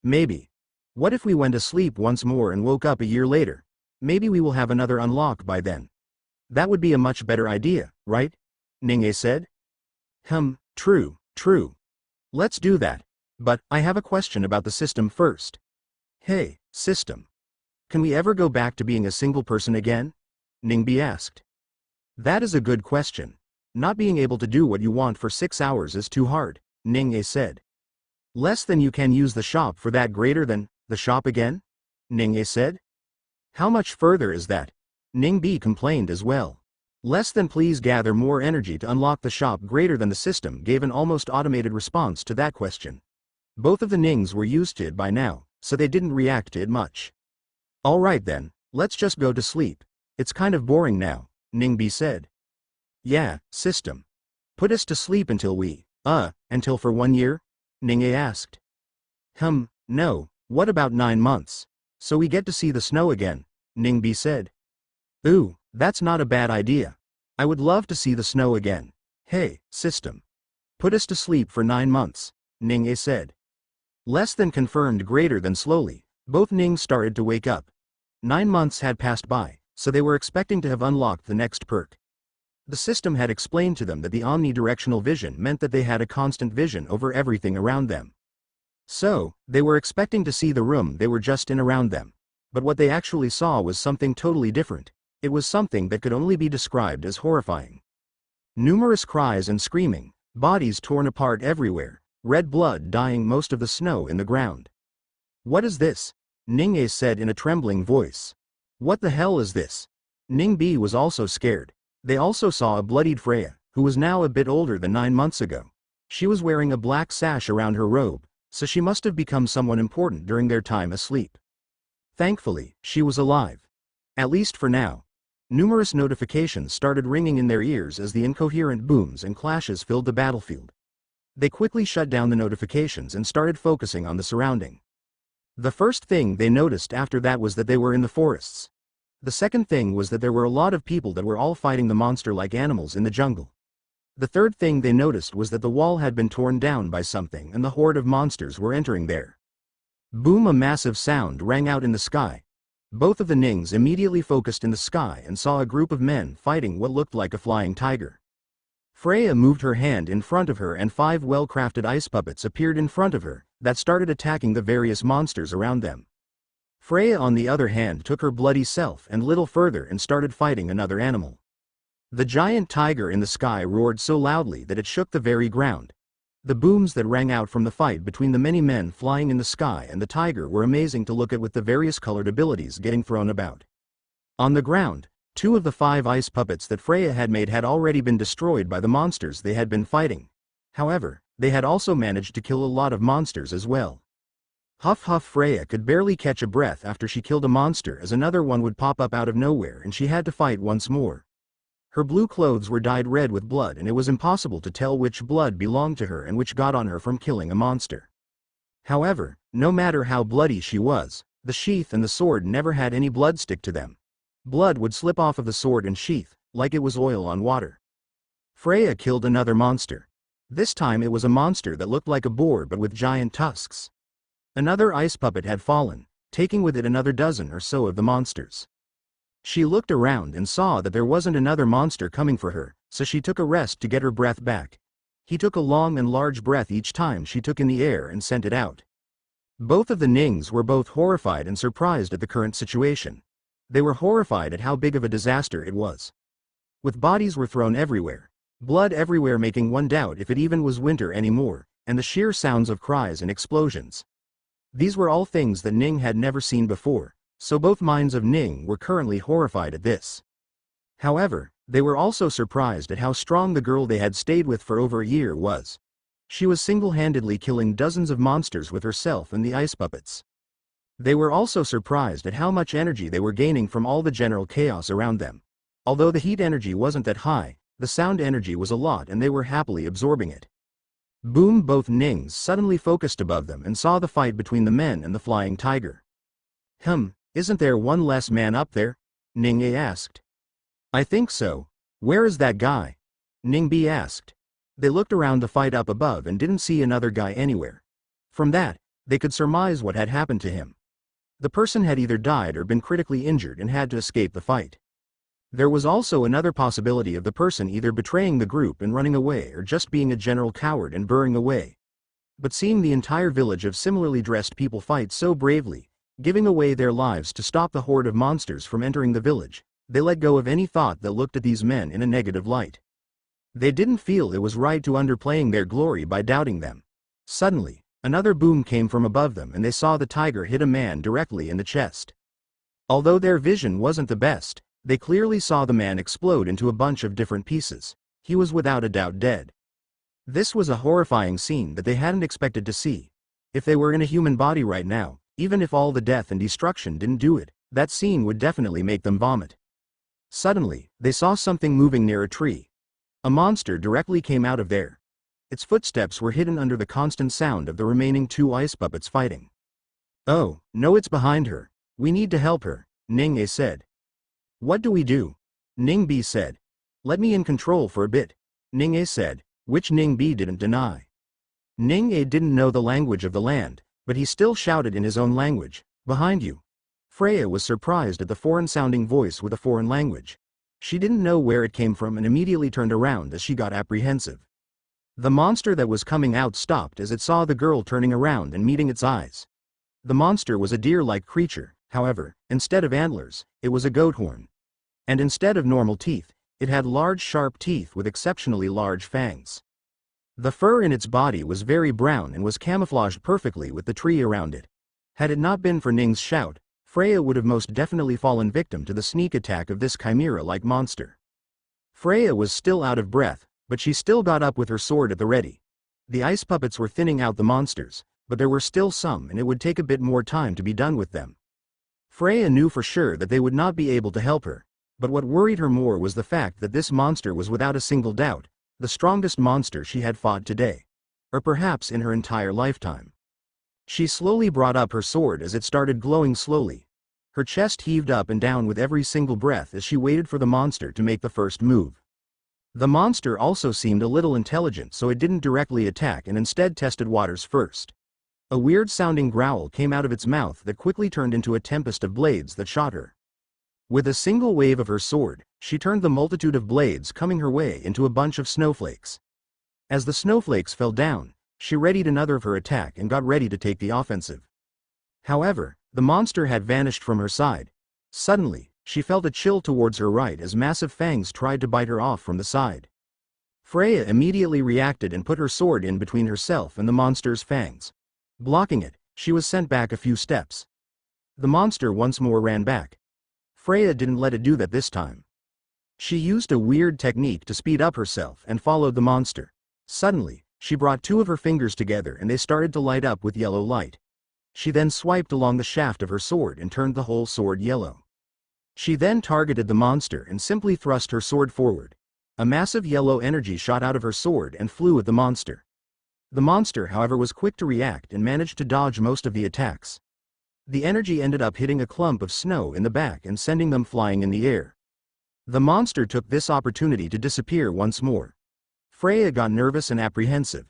Maybe. What if we went to sleep once more and woke up a year later? Maybe we will have another unlock by then. That would be a much better idea, right? Ning-A said. True. Let's do that. But, I have a question about the system first. Hey, system. Can we ever go back to being a single person again? Ningbi asked. That is a good question. Not being able to do what you want for 6 hours is too hard, Ning-A said. Less than you can use the shop for that greater than, the shop again? Ning-A said. How much further is that? Ningbi complained as well. Less than please gather more energy to unlock the shop greater than the system gave an almost automated response to that question. Both of the Nings were used to it by now, so they didn't react to it much. Alright then, let's just go to sleep. It's kind of boring now, Ningbi said. Yeah, system. Put us to sleep until for 1 year? Ning asked. No, what about 9 months? So we get to see the snow again, Ning said. Ooh, that's not a bad idea. I would love to see the snow again. Hey, system. Put us to sleep for 9 months, Ning said. Less than confirmed, greater than slowly, both Ning started to wake up. 9 months had passed by, so they were expecting to have unlocked the next perk. The system had explained to them that the omnidirectional vision meant that they had a constant vision over everything around them. So, they were expecting to see the room they were just in around them. But what they actually saw was something totally different. It was something that could only be described as horrifying. Numerous cries and screaming, bodies torn apart everywhere, red blood dyeing most of the snow in the ground. What is this? Ning said in a trembling voice. What the hell is this? Ning was also scared. They also saw a bloodied Freya, who was now a bit older than 9 months ago. She was wearing a black sash around her robe, so she must have become someone important during their time asleep. Thankfully, she was alive. At least for now. Numerous notifications started ringing in their ears as the incoherent booms and clashes filled the battlefield. They quickly shut down the notifications and started focusing on the surrounding. The first thing they noticed after that was that they were in the forests. The second thing was that there were a lot of people that were all fighting the monster-like animals in the jungle. The third thing they noticed was that the wall had been torn down by something and the horde of monsters were entering there. Boom! A massive sound rang out in the sky. Both of the Nings immediately focused in the sky and saw a group of men fighting what looked like a flying tiger. Freya moved her hand in front of her and 5 well-crafted ice puppets appeared in front of her, that started attacking the various monsters around them. Freya on the other hand took her bloody self and little further and started fighting another animal. The giant tiger in the sky roared so loudly that it shook the very ground. The booms that rang out from the fight between the many men flying in the sky and the tiger were amazing to look at, with the various colored abilities getting thrown about. On the ground, 2 of the 5 ice puppets that Freya had made had already been destroyed by the monsters they had been fighting. However, they had also managed to kill a lot of monsters as well. Huff huff! Freya could barely catch a breath after she killed a monster, as another one would pop up out of nowhere and she had to fight once more. Her blue clothes were dyed red with blood and it was impossible to tell which blood belonged to her and which got on her from killing a monster. However, no matter how bloody she was, the sheath and the sword never had any blood stick to them. Blood would slip off of the sword and sheath, like it was oil on water. Freya killed another monster. This time it was a monster that looked like a boar but with giant tusks. Another ice puppet had fallen, taking with it another dozen or so of the monsters. She looked around and saw that there wasn't another monster coming for her, so she took a rest to get her breath back. He took a long and large breath each time she took in the air and sent it out. Both of the Nings were both horrified and surprised at the current situation. They were horrified at how big of a disaster it was. With bodies were thrown everywhere, blood everywhere, making one doubt if it even was winter anymore, and the sheer sounds of cries and explosions. These were all things that Ning had never seen before, so both minds of Ning were currently horrified at this. However, they were also surprised at how strong the girl they had stayed with for over a year was. She was single-handedly killing dozens of monsters with herself and the ice puppets. They were also surprised at how much energy they were gaining from all the general chaos around them. Although the heat energy wasn't that high, the sound energy was a lot and they were happily absorbing it. Boom! Both Nings suddenly focused above them and saw the fight between the men and the flying tiger. Isn't there one less man up there? Ning asked. I think so. Where is that guy? Ning asked. They looked around the fight up above and didn't see another guy anywhere. From that, they could surmise what had happened to him. The person had either died or been critically injured and had to escape the fight. There was also another possibility of the person either betraying the group and running away or just being a general coward and burrowing away. But seeing the entire village of similarly dressed people fight so bravely, giving away their lives to stop the horde of monsters from entering the village, they let go of any thought that looked at these men in a negative light. They didn't feel it was right to underplaying their glory by doubting them. Suddenly, another boom came from above them and they saw the tiger hit a man directly in the chest. Although their vision wasn't the best, they clearly saw the man explode into a bunch of different pieces. He was without a doubt dead. This was a horrifying scene that they hadn't expected to see. If they were in a human body right now, even if all the death and destruction didn't do it, that scene would definitely make them vomit. Suddenly, they saw something moving near a tree. A monster directly came out of there. Its footsteps were hidden under the constant sound of the remaining two ice puppets fighting. Oh, no, it's behind her. We need to help her, Ning A said. What do we do? Ning B said. Let me in control for a bit, Ning A said, which Ning B didn't deny. Ning A didn't know the language of the land, but he still shouted in his own language, behind you. Freya was surprised at the foreign-sounding voice with a foreign language. She didn't know where it came from and immediately turned around as she got apprehensive. The monster that was coming out stopped as it saw the girl turning around and meeting its eyes. The monster was a deer-like creature, however, instead of antlers, it was a goat horn. And instead of normal teeth, it had large sharp teeth with exceptionally large fangs. The fur in its body was very brown and was camouflaged perfectly with the tree around it. Had it not been for Ning's shout, Freya would have most definitely fallen victim to the sneak attack of this chimera-like monster. Freya was still out of breath, but she still got up with her sword at the ready. The ice puppets were thinning out the monsters, but there were still some and it would take a bit more time to be done with them. Freya knew for sure that they would not be able to help her, but what worried her more was the fact that this monster was without a single doubt the strongest monster she had fought today, or perhaps in her entire lifetime. She slowly brought up her sword as it started glowing slowly. Her chest heaved up and down with every single breath as she waited for the monster to make the first move. The monster also seemed a little intelligent, so it didn't directly attack and instead tested waters first. A weird-sounding growl came out of its mouth that quickly turned into a tempest of blades that shot her. With a single wave of her sword, she turned the multitude of blades coming her way into a bunch of snowflakes. As the snowflakes fell down, she readied another of her attack and got ready to take the offensive. However, the monster had vanished from her side. Suddenly, she felt a chill towards her right as massive fangs tried to bite her off from the side. Freya immediately reacted and put her sword in between herself and the monster's fangs. Blocking it, she was sent back a few steps. The monster once more ran back. Freya didn't let it do that this time. She used a weird technique to speed up herself and followed the monster. Suddenly, she brought two of her fingers together and they started to light up with yellow light. She then swiped along the shaft of her sword and turned the whole sword yellow. She then targeted the monster and simply thrust her sword forward. A massive yellow energy shot out of her sword and flew at the monster. The monster, however, was quick to react and managed to dodge most of the attacks. The energy ended up hitting a clump of snow in the back and sending them flying in the air. The monster took this opportunity to disappear once more. Freya got nervous and apprehensive.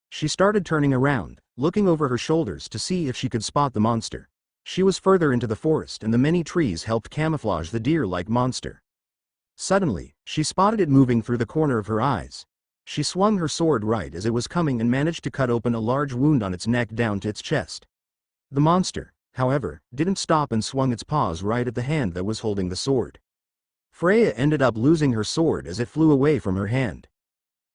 She started turning around, looking over her shoulders to see if she could spot the monster. She was further into the forest and the many trees helped camouflage the deer-like monster. Suddenly, she spotted it moving through the corner of her eyes. She swung her sword right as it was coming and managed to cut open a large wound on its neck down to its chest. The monster, however, didn't stop and swung its paws right at the hand that was holding the sword. Freya ended up losing her sword as it flew away from her hand.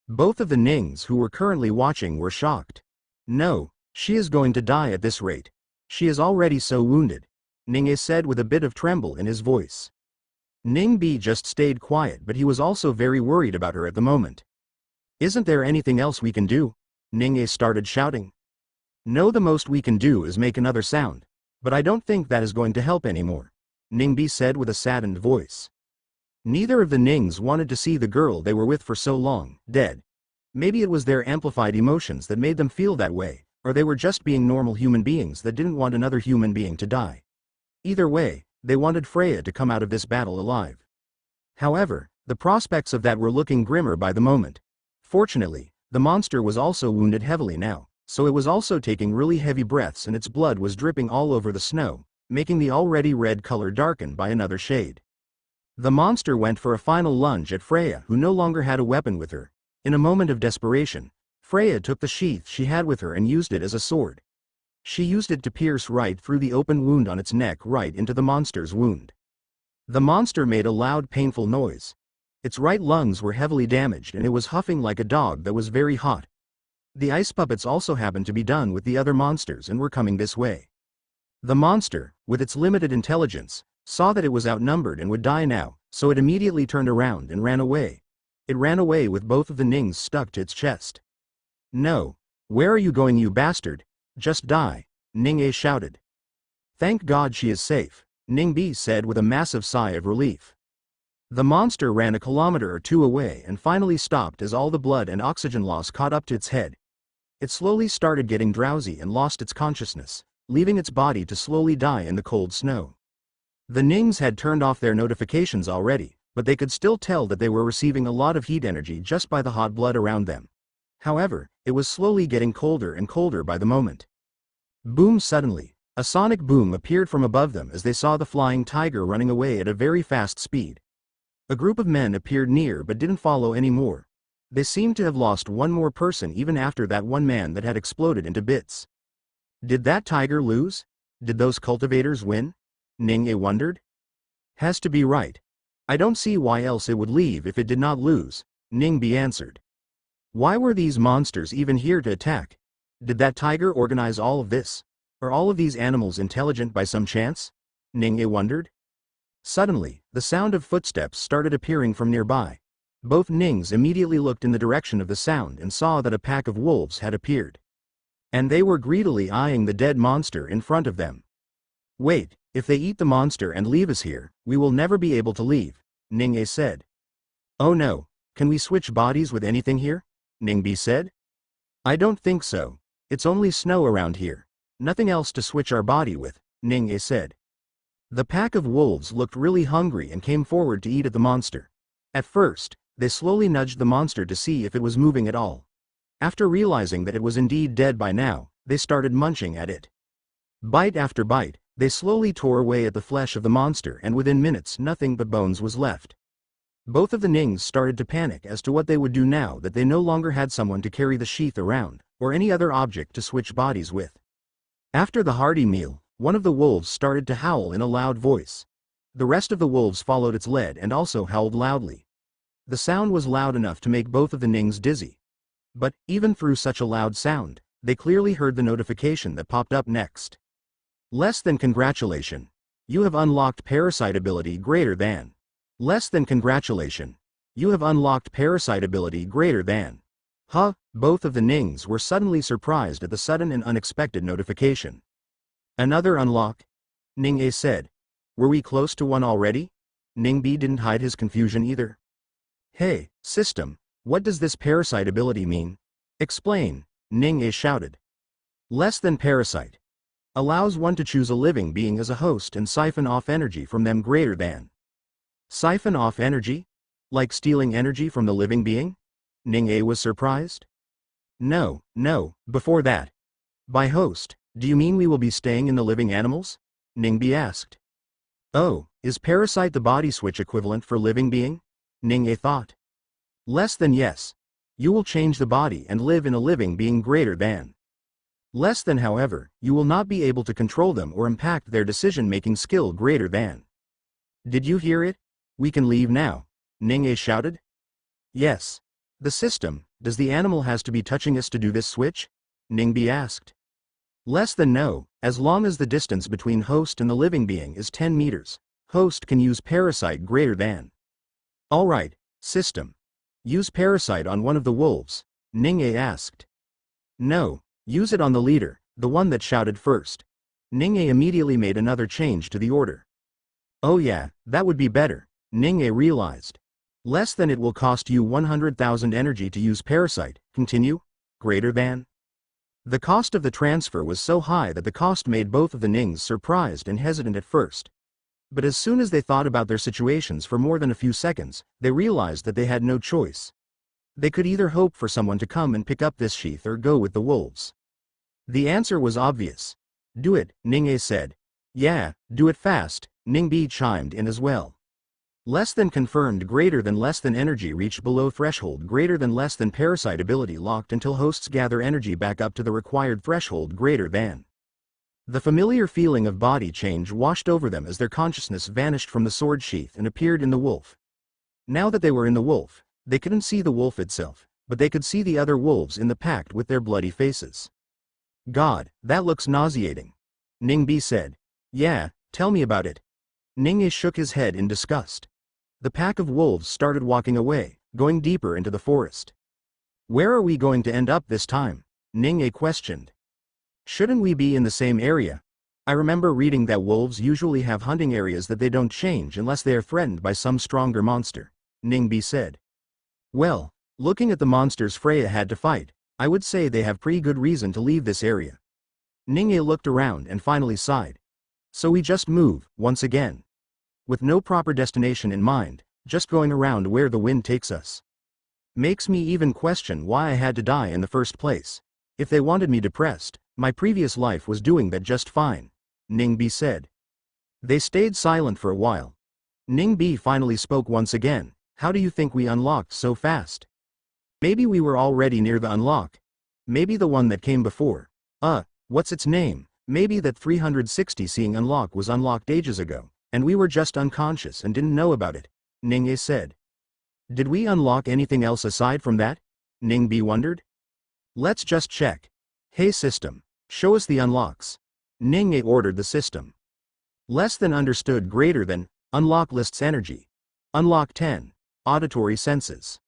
Both of the Nings who were currently watching were shocked. No, she is going to die at this rate. She is already so wounded, Ning A said with a bit of tremble in his voice. Ning B just stayed quiet, but he was also very worried about her at the moment. Isn't there anything else we can do? Ning A started shouting. No, the most we can do is make another sound, but I don't think that is going to help anymore, Ning B said with a saddened voice. Neither of the Nings wanted to see the girl they were with for so long, dead. Maybe it was their amplified emotions that made them feel that way, or they were just being normal human beings that didn't want another human being to die. Either way, they wanted Freya to come out of this battle alive. However, the prospects of that were looking grimmer by the moment. Fortunately, the monster was also wounded heavily now, so it was also taking really heavy breaths and its blood was dripping all over the snow, making the already red color darken by another shade. The monster went for a final lunge at Freya, who no longer had a weapon with her. In a moment of desperation, Freya took the sheath she had with her and used it as a sword. She used it to pierce right through the open wound on its neck right into the monster's wound. The monster made a loud painful noise. Its right lungs were heavily damaged and it was huffing like a dog that was very hot. The ice puppets also happened to be done with the other monsters and were coming this way. The monster, with its limited intelligence, saw that it was outnumbered and would die now, so it immediately turned around and ran away. It ran away with both of the Nings stuck to its chest. No. Where are you going, you bastard? Just die, Ning A shouted. Thank God she is safe, Ning B said with a massive sigh of relief. The monster ran a kilometer or two away and finally stopped as all the blood and oxygen loss caught up to its head. It slowly started getting drowsy and lost its consciousness, leaving its body to slowly die in the cold snow. The Nings had turned off their notifications already, but they could still tell that they were receiving a lot of heat energy just by the hot blood around them. However, it was slowly getting colder and colder by the moment. Boom! Suddenly, a sonic boom appeared from above them as they saw the flying tiger running away at a very fast speed. A group of men appeared near but didn't follow anymore. They seemed to have lost one more person even after that one man that had exploded into bits. Did that tiger lose? Did those cultivators win? Ning-A wondered. Has to be right. I don't see why else it would leave if it did not lose, Ning-B answered. Why were these monsters even here to attack? Did that tiger organize all of this? Are all of these animals intelligent by some chance? Ning-A wondered. Suddenly, the sound of footsteps started appearing from nearby. Both Nings immediately looked in the direction of the sound and saw that a pack of wolves had appeared. And they were greedily eyeing the dead monster in front of them. Wait, if they eat the monster and leave us here, we will never be able to leave, Ning-A said. Oh no, can we switch bodies with anything here? Ning-B said. I don't think so. It's only snow around here. Nothing else to switch our body with, Ning-A said. The pack of wolves looked really hungry and came forward to eat at the monster. At first, they slowly nudged the monster to see if it was moving at all. After realizing that it was indeed dead by now, they started munching at it. Bite after bite, they slowly tore away at the flesh of the monster and within minutes nothing but bones was left. Both of the Nings started to panic as to what they would do now that they no longer had someone to carry the sheath around, or any other object to switch bodies with. After the hearty meal, one of the wolves started to howl in a loud voice. The rest of the wolves followed its lead and also howled loudly. The sound was loud enough to make both of the Nings dizzy. But, even through such a loud sound, they clearly heard the notification that popped up next. Less than congratulation. You have unlocked Parasite ability greater than. Less than congratulation. You have unlocked Parasite ability greater than. Huh, both of the Nings were suddenly surprised at the sudden and unexpected notification. Another unlock? Ning-A said. Were we close to one already? Ning-B didn't hide his confusion either. Hey, system, what does this Parasite ability mean? Explain, Ning-A shouted. Less than Parasite. Allows one to choose a living being as a host and siphon off energy from them greater than. Siphon off energy? Like stealing energy from the living being? Ning-A was surprised. No, before that. By host, do you mean we will be staying in the living animals? Ning-B asked. Oh, is Parasite the body switch equivalent for living being? Ning-A thought. Less than yes. You will change the body and live in a living being greater than. Less than however, you will not be able to control them or impact their decision-making skill greater than. Did you hear it? We can leave now, Ning-A shouted. Yes. The system, does the animal has to be touching us to do this switch? Ning-B asked. Less than no, as long as the distance between host and the living being is 10 meters, host can use Parasite greater than. Alright, system. Use Parasite on one of the wolves, Ning-A asked. No, use it on the leader, the one that shouted first. Ning-A immediately made another change to the order. Oh yeah, that would be better, Ning-A realized. Less than it will cost you 100,000 energy to use Parasite, continue, greater than. The cost of the transfer was so high that the cost made both of the Nings surprised and hesitant at first. But as soon as they thought about their situations for more than a few seconds, they realized that they had no choice. They could either hope for someone to come and pick up this sheath or go with the wolves. The answer was obvious. Do it, Ning-A said. Yeah, do it fast, Ning-B chimed in as well. Less than confirmed greater than less than energy reached below threshold greater than less than Parasite ability locked until hosts gather energy back up to the required threshold greater than. The familiar feeling of body change washed over them as their consciousness vanished from the sword sheath and appeared in the wolf. Now that they were in the wolf, they couldn't see the wolf itself, but they could see the other wolves in the pack with their bloody faces. God, that looks nauseating. Ning-B said. Yeah, tell me about it. Ning-A shook his head in disgust. The pack of wolves started walking away, going deeper into the forest. Where are we going to end up this time? Ning-A questioned. Shouldn't we be in the same area? I remember reading that wolves usually have hunting areas that they don't change unless they are threatened by some stronger monster, Ningbi said. Well, looking at the monsters Freya had to fight, I would say they have pretty good reason to leave this area. Ningye looked around and finally sighed. So we just move, once again. With no proper destination in mind, just going around where the wind takes us. Makes me even question why I had to die in the first place. If they wanted me depressed, my previous life was doing that just fine, Ningbi said. They stayed silent for a while. Ningbi finally spoke once again. How do you think we unlocked so fast? Maybe we were already near the unlock. Maybe the one that came before. What's its name? Maybe that 360 seeing unlock was unlocked ages ago, and we were just unconscious and didn't know about it, Ningye said. Did we unlock anything else aside from that? Ningbi wondered. Let's just check. Hey system, show us the unlocks. Ningye ordered the system. Less than understood greater than, unlock lists energy. Unlock 10, auditory senses.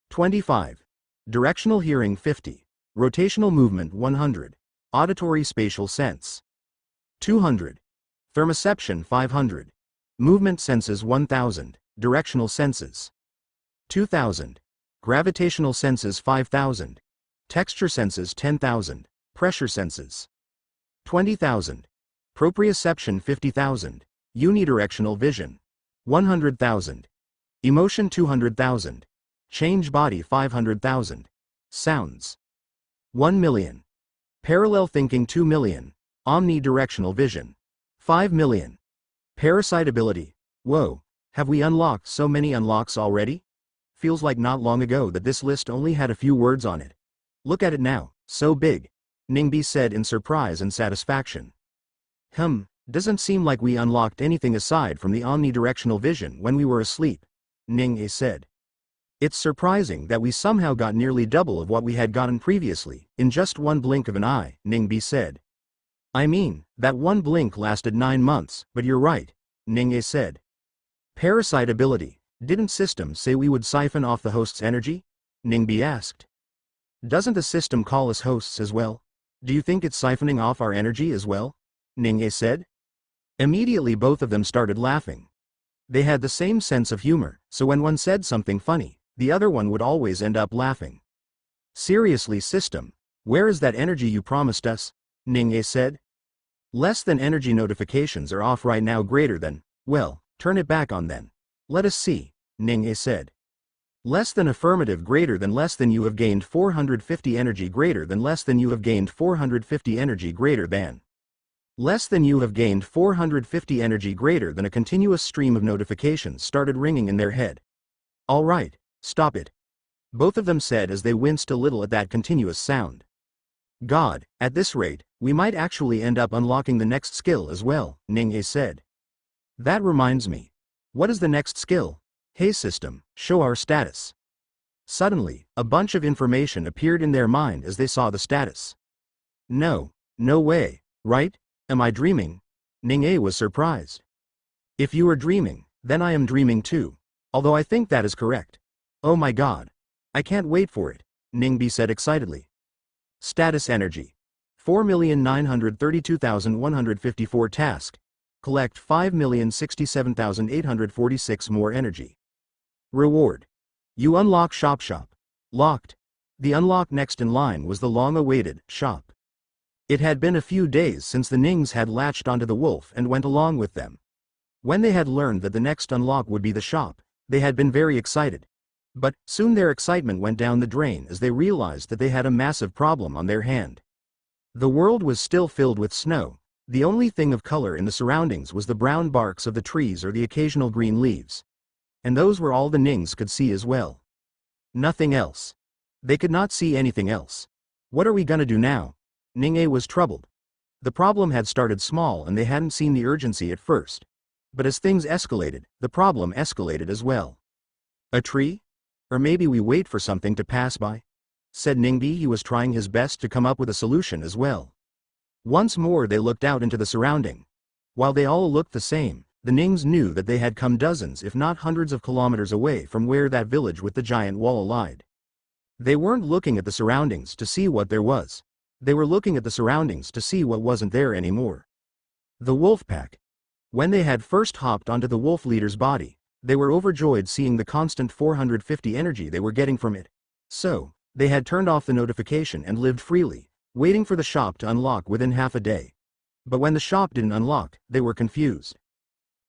25. Directional hearing 50. Rotational movement 100. Auditory spatial sense 200. Thermoception 500. Movement senses 1000. Directional senses 2000. Gravitational senses 5000. Texture senses 10,000. Pressure senses 20,000. Proprioception 50,000. Unidirectional vision 100,000. Emotion 200,000. Change body 500,000. Sounds 1 million. Parallel thinking 2 million. Omnidirectional vision 5 million. Parasite ability. Whoa, have we unlocked so many unlocks already? Feels like not long ago that this list only had a few words on it. Look at it now, so big, Ningbi said in surprise and satisfaction. Doesn't seem like we unlocked anything aside from the omnidirectional vision when we were asleep, Ningye said. It's surprising that we somehow got nearly double of what we had gotten previously, in just one blink of an eye, Ningbi said. I mean, that one blink lasted 9 months, but you're right, Ningye said. Parasite ability. Didn't system say we would siphon off the host's energy? Ningbi asked. Doesn't the system call us hosts as well? Do you think it's siphoning off our energy as well? Ningye said. Immediately both of them started laughing. They had the same sense of humor, so when one said something funny, the other one would always end up laughing. Seriously system, where is that energy you promised us? Ningye said. Less than energy notifications are off right now greater than, well, turn it back on then. Let us see, Ningye said. Less than affirmative greater than less than you have gained 450 energy greater than less than you have gained 450 energy greater than. Less than you have gained 450 energy greater than a continuous stream of notifications started ringing in their head. All right, stop it. Both of them said as they winced a little at that continuous sound. God, at this rate, we might actually end up unlocking the next skill as well, Ningye said. That reminds me. What is the next skill? Hey system, show our status. Suddenly, a bunch of information appeared in their mind as they saw the status. No way, right? Am I dreaming? Ningye was surprised. If you are dreaming, then I am dreaming too. Although I think that is correct. Oh my god. I can't wait for it, Ningbi said excitedly. Status energy. 4,932,154 task. Collect 5,067,846 more energy. Reward. You unlock shop. Locked. The unlock next in line was the long-awaited shop. It had been a few days since the Nings had latched onto the wolf and went along with them. When they had learned that the next unlock would be the shop, they had been very excited. But soon their excitement went down the drain as they realized that they had a massive problem on their hand. The world was still filled with snow. The only thing of color in the surroundings was the brown barks of the trees or the occasional green leaves. And those were all the Nings could see as well. Nothing else. They could not see anything else. What are we gonna do now? Ningye was troubled. The problem had started small and they hadn't seen the urgency at first. But as things escalated, the problem escalated as well. A tree? Or maybe we wait for something to pass by? Said Ningbi. He was trying his best to come up with a solution as well. Once more they looked out into the surrounding. While they all looked the same, the Nings knew that they had come dozens if not hundreds of kilometers away from where that village with the giant wall lied. They weren't looking at the surroundings to see what there was. They were looking at the surroundings to see what wasn't there anymore. The wolf pack. When they had first hopped onto the wolf leader's body, they were overjoyed seeing the constant 450 energy they were getting from it. So, they had turned off the notification and lived freely, waiting for the shop to unlock within half a day. But when the shop didn't unlock, they were confused.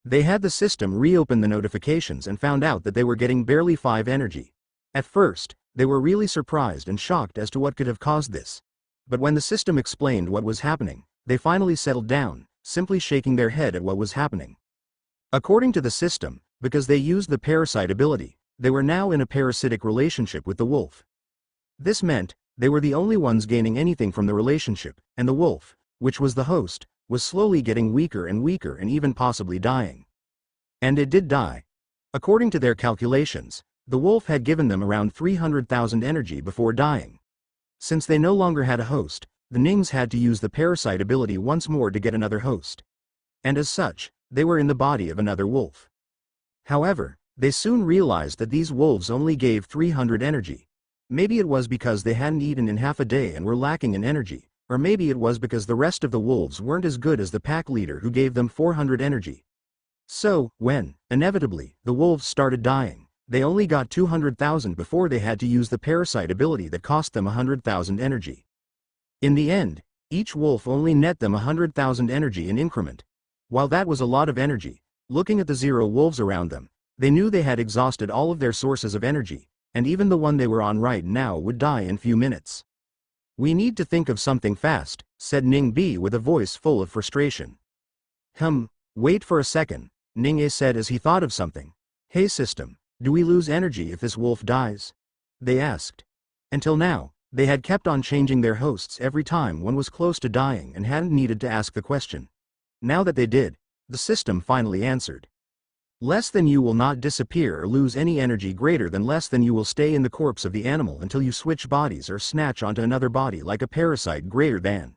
They had the system reopen the notifications and found out that they were getting barely 5 energy. At first, they were really surprised and shocked as to what could have caused this. But when the system explained what was happening, they finally settled down, simply shaking their head at what was happening. According to the system, because they used the parasite ability, they were now in a parasitic relationship with the wolf. This meant, they were the only ones gaining anything from the relationship, and the wolf, which was the host, was slowly getting weaker and even possibly dying. And it did die. According to their calculations, the wolf had given them around 300,000 energy before dying. Since they no longer had a host, the Nings had to use the parasite ability once more to get another host. And as such, they were in the body of another wolf. However, they soon realized that these wolves only gave 300 energy. Maybe it was because they hadn't eaten in half a day and were lacking in energy, or maybe it was because the rest of the wolves weren't as good as the pack leader who gave them 400 energy. So, when, inevitably, the wolves started dying, they only got 200,000 before they had to use the parasite ability that cost them 100,000 energy. In the end, each wolf only net them 100,000 energy in increment. While that was a lot of energy, looking at the 0 wolves around them, they knew they had exhausted all of their sources of energy, and even the one they were on right now would die in few minutes. "We need to think of something fast," said Ning B with a voice full of frustration. Wait for a second," Ning A said as he thought of something. "Hey system, do we lose energy if this wolf dies?" they asked. Until now, they had kept on changing their hosts every time one was close to dying and hadn't needed to ask the question. Now that they did, the system finally answered. "Less than you will not disappear or lose any energy. Greater than less than you will stay in the corpse of the animal until you switch bodies or snatch onto another body like a parasite. Greater than.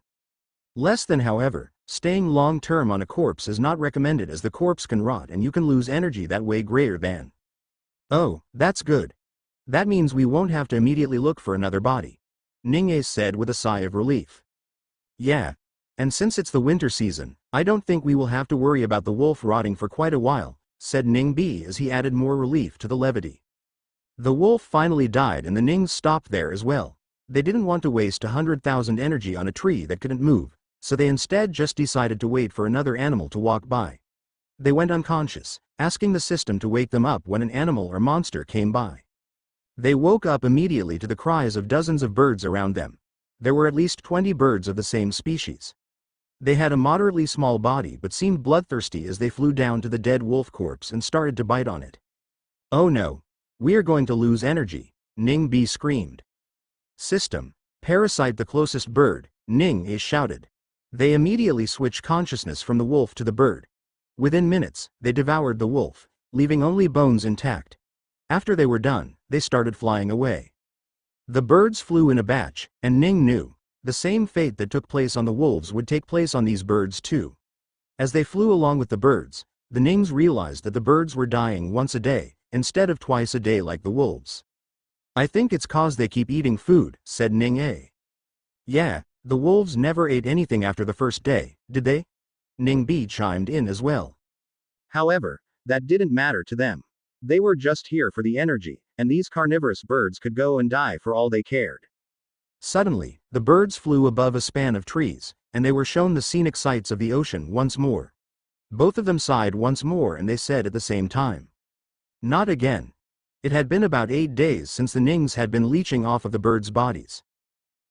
Less than. However, staying long term on a corpse is not recommended as the corpse can rot and you can lose energy that way. Greater than." "Oh, that's good. That means we won't have to immediately look for another body," Ning A said with a sigh of relief. "Yeah. And since it's the winter season, I don't think we will have to worry about the wolf rotting for quite a while," said Ning B as he added more relief to the levity. The wolf finally died and the Nings stopped there as well. They didn't want to waste 100,000 energy on a tree that couldn't move, so they instead just decided to wait for another animal to walk by. They went unconscious, asking the system to wake them up when an animal or monster came by. They woke up immediately to the cries of dozens of birds around them. There were at least 20 birds of the same species. They had a moderately small body but seemed bloodthirsty as they flew down to the dead wolf corpse and started to bite on it. "Oh no! We are going to lose energy," Ning B screamed. "System, parasite the closest bird," Ning A shouted. They immediately switched consciousness from the wolf to the bird. Within minutes, they devoured the wolf, leaving only bones intact. After they were done, they started flying away. The birds flew in a batch, and Ning knew the same fate that took place on the wolves would take place on these birds too. As they flew along with the birds, the Nings realized that the birds were dying once a day, instead of twice a day like the wolves. "I think it's cause they keep eating food," said Ning A. "Yeah, the wolves never ate anything after the first day, did they?" Ning B chimed in as well. However, that didn't matter to them. They were just here for the energy, and these carnivorous birds could go and die for all they cared. Suddenly, the birds flew above a span of trees, and they were shown the scenic sights of the ocean once more. Both of them sighed once more and they said at the same time, "Not again." It had been about 8 days since the Nings had been leeching off of the birds' bodies.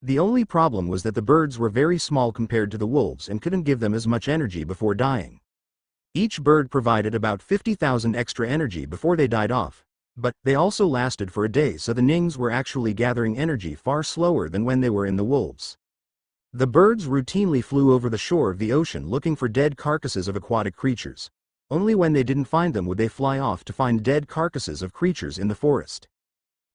The only problem was that the birds were very small compared to the wolves and couldn't give them as much energy before dying. Each bird provided about 50,000 extra energy before they died off. But they also lasted for a day, so the Nings were actually gathering energy far slower than when they were in the wolves. The birds routinely flew over the shore of the ocean looking for dead carcasses of aquatic creatures. Only when they didn't find them would they fly off to find dead carcasses of creatures in the forest.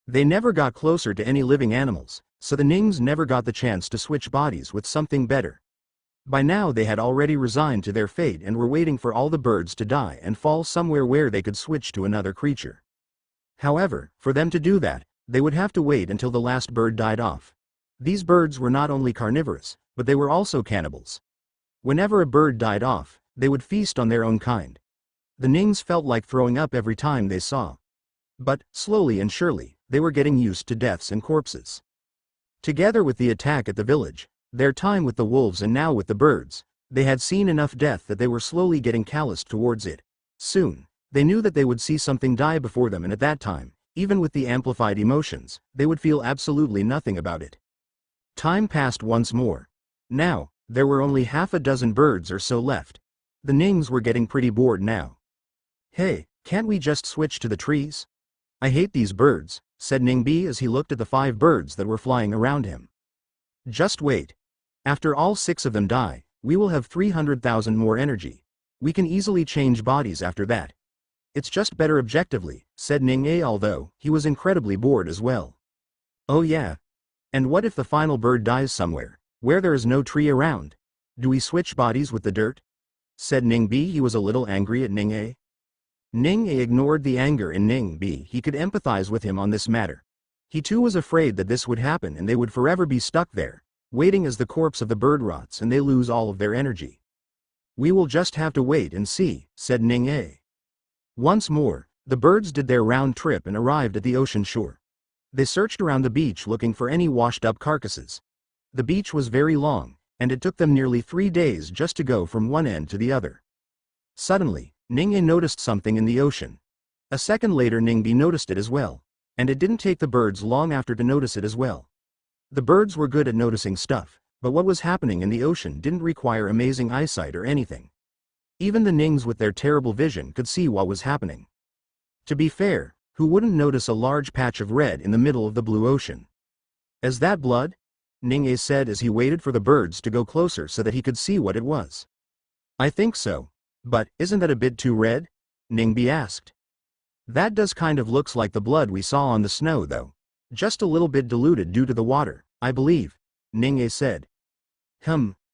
They never got closer to any living animals, so the Nings never got the chance to switch bodies with something better. By now they had already resigned to their fate and were waiting for all the birds to die and fall somewhere where they could switch to another creature. However, for them to do that, they would have to wait until the last bird died off. These birds were not only carnivorous, but they were also cannibals. Whenever a bird died off, They would feast on their own kind. The Nings felt like throwing up every time they saw. But, slowly and surely, they were getting used to deaths and corpses. Together with the attack at the village, their time with the wolves and now with the birds, they had seen enough death that they were slowly getting calloused towards it. Soon, they knew that they would see something die before them, and at that time, even with the amplified emotions, they would feel absolutely nothing about it. Time passed once more. Now, there were only half a dozen birds or so left. The Nings were getting pretty bored now. "Hey, can't we just switch to the trees? I hate these birds," said Ningbi as he looked at the 5 birds that were flying around him. "Just wait. After all 6 of them die, we will have 300,000 more energy. We can easily change bodies after that. It's just better objectively," said Ning-A, although he was incredibly bored as well. "Oh yeah. And what if the final bird dies somewhere, where there is no tree around? Do we switch bodies with the dirt?" said Ningbi. He was a little angry at Ning-A. Ning-A ignored the anger in Ning-B. He could empathize with him on this matter. He too was afraid that this would happen and they would forever be stuck there, waiting as the corpse of the bird rots and they lose all of their energy. "We will just have to wait and see," said Ning-A. Once more, the birds did their round trip and arrived at the ocean shore. They searched around the beach looking for any washed-up carcasses. The beach was very long, and it took them nearly 3 days just to go from one end to the other. Suddenly, Ning-A noticed something in the ocean. A second later Ning-B noticed it as well, and it didn't take the birds long after to notice it as well. The birds were good at noticing stuff, but what was happening in the ocean didn't require amazing eyesight or anything. Even the Nings with their terrible vision could see what was happening. To be fair, who wouldn't notice a large patch of red in the middle of the blue ocean? "Is that blood?" Ning-A said as he waited for the birds to go closer so that he could see what it was. "I think so. But, isn't that a bit too red?" Ning-B asked. "That does kind of looks like the blood we saw on the snow though. Just a little bit diluted due to the water, I believe," Ning-A said.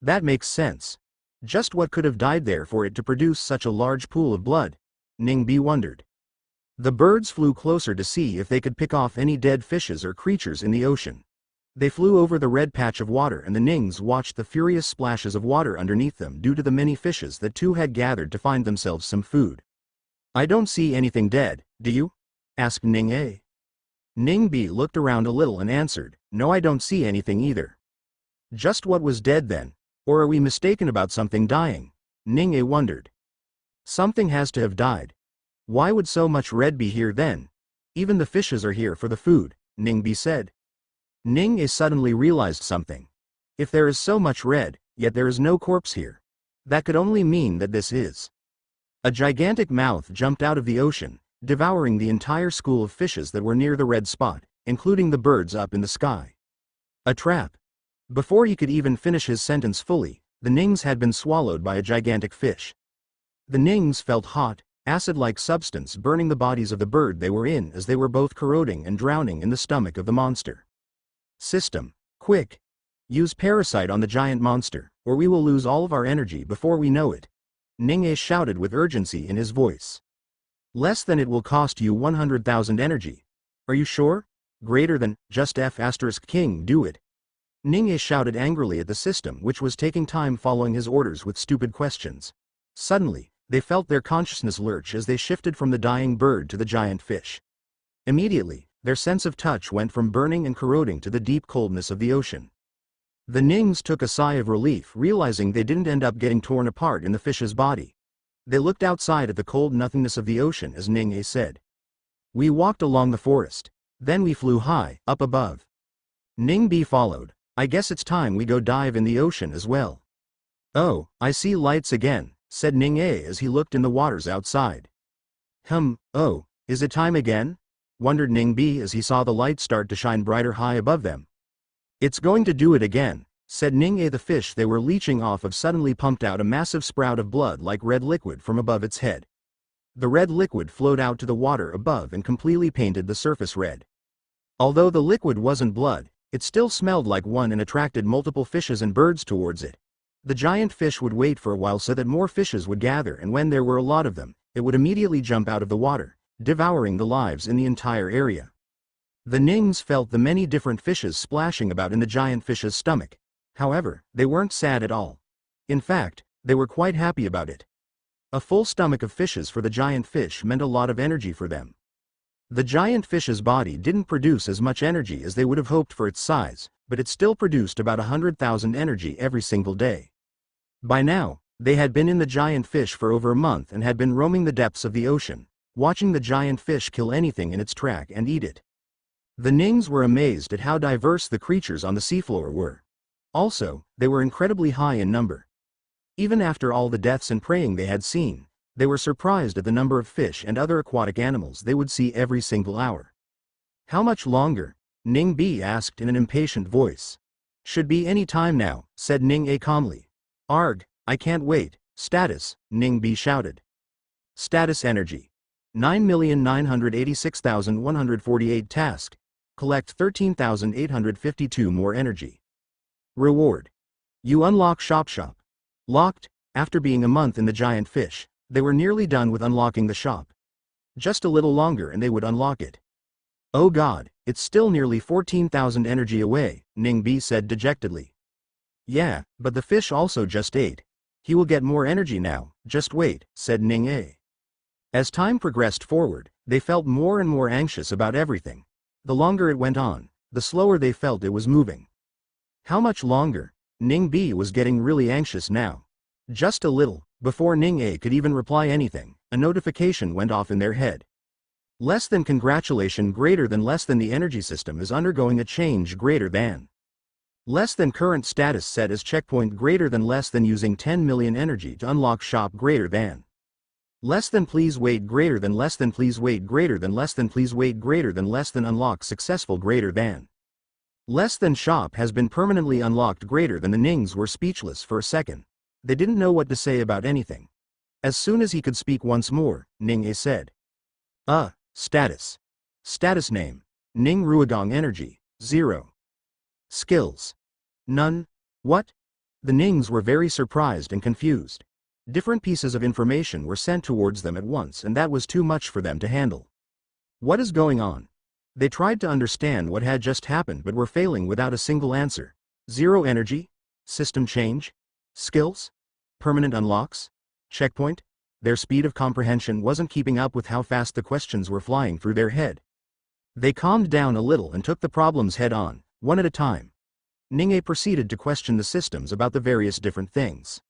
That makes sense. Just what could have died there for it to produce such a large pool of blood? Ning-B wondered. The birds flew closer to see if they could pick off any dead fishes or creatures in the ocean. They flew over the red patch of water and the Nings watched the furious splashes of water underneath them due to the many fishes that two had gathered to find themselves some food. "I don't see anything dead, do you?" asked Ning-A. Ning-B looked around a little and answered, "No, I don't see anything either." "Just what was dead then? Or are we mistaken about something dying?" Ning-A wondered. "Something has to have died. Why would so much red be here then? Even the fishes are here for the food," Ning-B said. Ning-A suddenly realized something. If there is so much red, yet there is no corpse here, that could only mean that this is. A gigantic mouth jumped out of the ocean, devouring the entire school of fishes that were near the red spot, including the birds up in the sky. A trap. Before he could even finish his sentence fully, the Nings had been swallowed by a gigantic fish. The Nings felt hot, acid-like substance burning the bodies of the bird they were in as they were both corroding and drowning in the stomach of the monster. "System, quick! Use Parasite on the giant monster, or we will lose all of our energy before we know it," Ning-A shouted with urgency in his voice. "Less than it will cost you 100,000 energy. Are you sure? Greater than, just F***King do it." Ning-A shouted angrily at the system which was taking time following his orders with stupid questions. Suddenly, they felt their consciousness lurch as they shifted from the dying bird to the giant fish. Immediately, their sense of touch went from burning and corroding to the deep coldness of the ocean. The Nings took a sigh of relief realizing they didn't end up getting torn apart in the fish's body. They looked outside at the cold nothingness of the ocean as Ning-A said. "We walked along the forest. Then we flew high, up above." Ning-B followed. "I guess it's time we go dive in the ocean as well." "Oh, I see lights again," said Ning-A as he looked in the waters outside. Oh, is it time again?" wondered Ning-B as he saw the lights start to shine brighter high above them. "It's going to do it again," said Ning-A. The fish they were leeching off of suddenly pumped out a massive sprout of blood like red liquid from above its head. The red liquid flowed out to the water above and completely painted the surface red. Although the liquid wasn't blood, it still smelled like one and attracted multiple fishes and birds towards it. The giant fish would wait for a while so that more fishes would gather, and when there were a lot of them, it would immediately jump out of the water, devouring the lives in the entire area. The Nings felt the many different fishes splashing about in the giant fish's stomach. However, they weren't sad at all. In fact, they were quite happy about it. A full stomach of fishes for the giant fish meant a lot of energy for them. The giant fish's body didn't produce as much energy as they would have hoped for its size, but it still produced about 100,000 energy every single day. By now, they had been in the giant fish for over a month and had been roaming the depths of the ocean, watching the giant fish kill anything in its track and eat it. The Nings were amazed at how diverse the creatures on the seafloor were. Also, they were incredibly high in number. Even after all the deaths and preying they had seen, they were surprised at the number of fish and other aquatic animals they would see every single hour. How much longer? Ning B asked in an impatient voice. Should be any time now, said Ning A calmly. Arg, I can't wait. Status, Ning B shouted. Status energy. 9,986,148 task. Collect 13,852 more energy. Reward. You unlock Shop. Locked. After being a month in the giant fish, they were nearly done with unlocking the shop. Just a little longer and they would unlock it. Oh god, it's still nearly 14,000 energy away, Ning B said dejectedly. Yeah, but the fish also just ate. He will get more energy now, just wait, said Ning A. As time progressed forward, they felt more and more anxious about everything. The longer it went on, the slower they felt it was moving. How much longer? Ning B was getting really anxious now. Just a little. Before Ning A could even reply anything, a notification went off in their head. Less than congratulation greater than less than the energy system is undergoing a change greater than. Less than current status set as checkpoint greater than less than using 10 million energy to unlock shop greater than. Less than please wait greater than less than please wait greater than less than please wait greater than less than unlock successful greater than. Less than shop has been permanently unlocked greater than. The Nings were speechless for a second. They didn't know what to say about anything. As soon as he could speak once more, Ning A said. Status. Status name. Ning Ruodong energy, 0. Skills. None. What? The Nings were very surprised and confused. Different pieces of information were sent towards them at once and that was too much for them to handle. What is going on? They tried to understand what had just happened but were failing without a single answer. 0 energy? System change? Skills? Permanent unlocks? Checkpoint? Their speed of comprehension wasn't keeping up with how fast the questions were flying through their head. They calmed down a little and took the problems head on, one at a time. Ning A proceeded to question the systems about the various different things.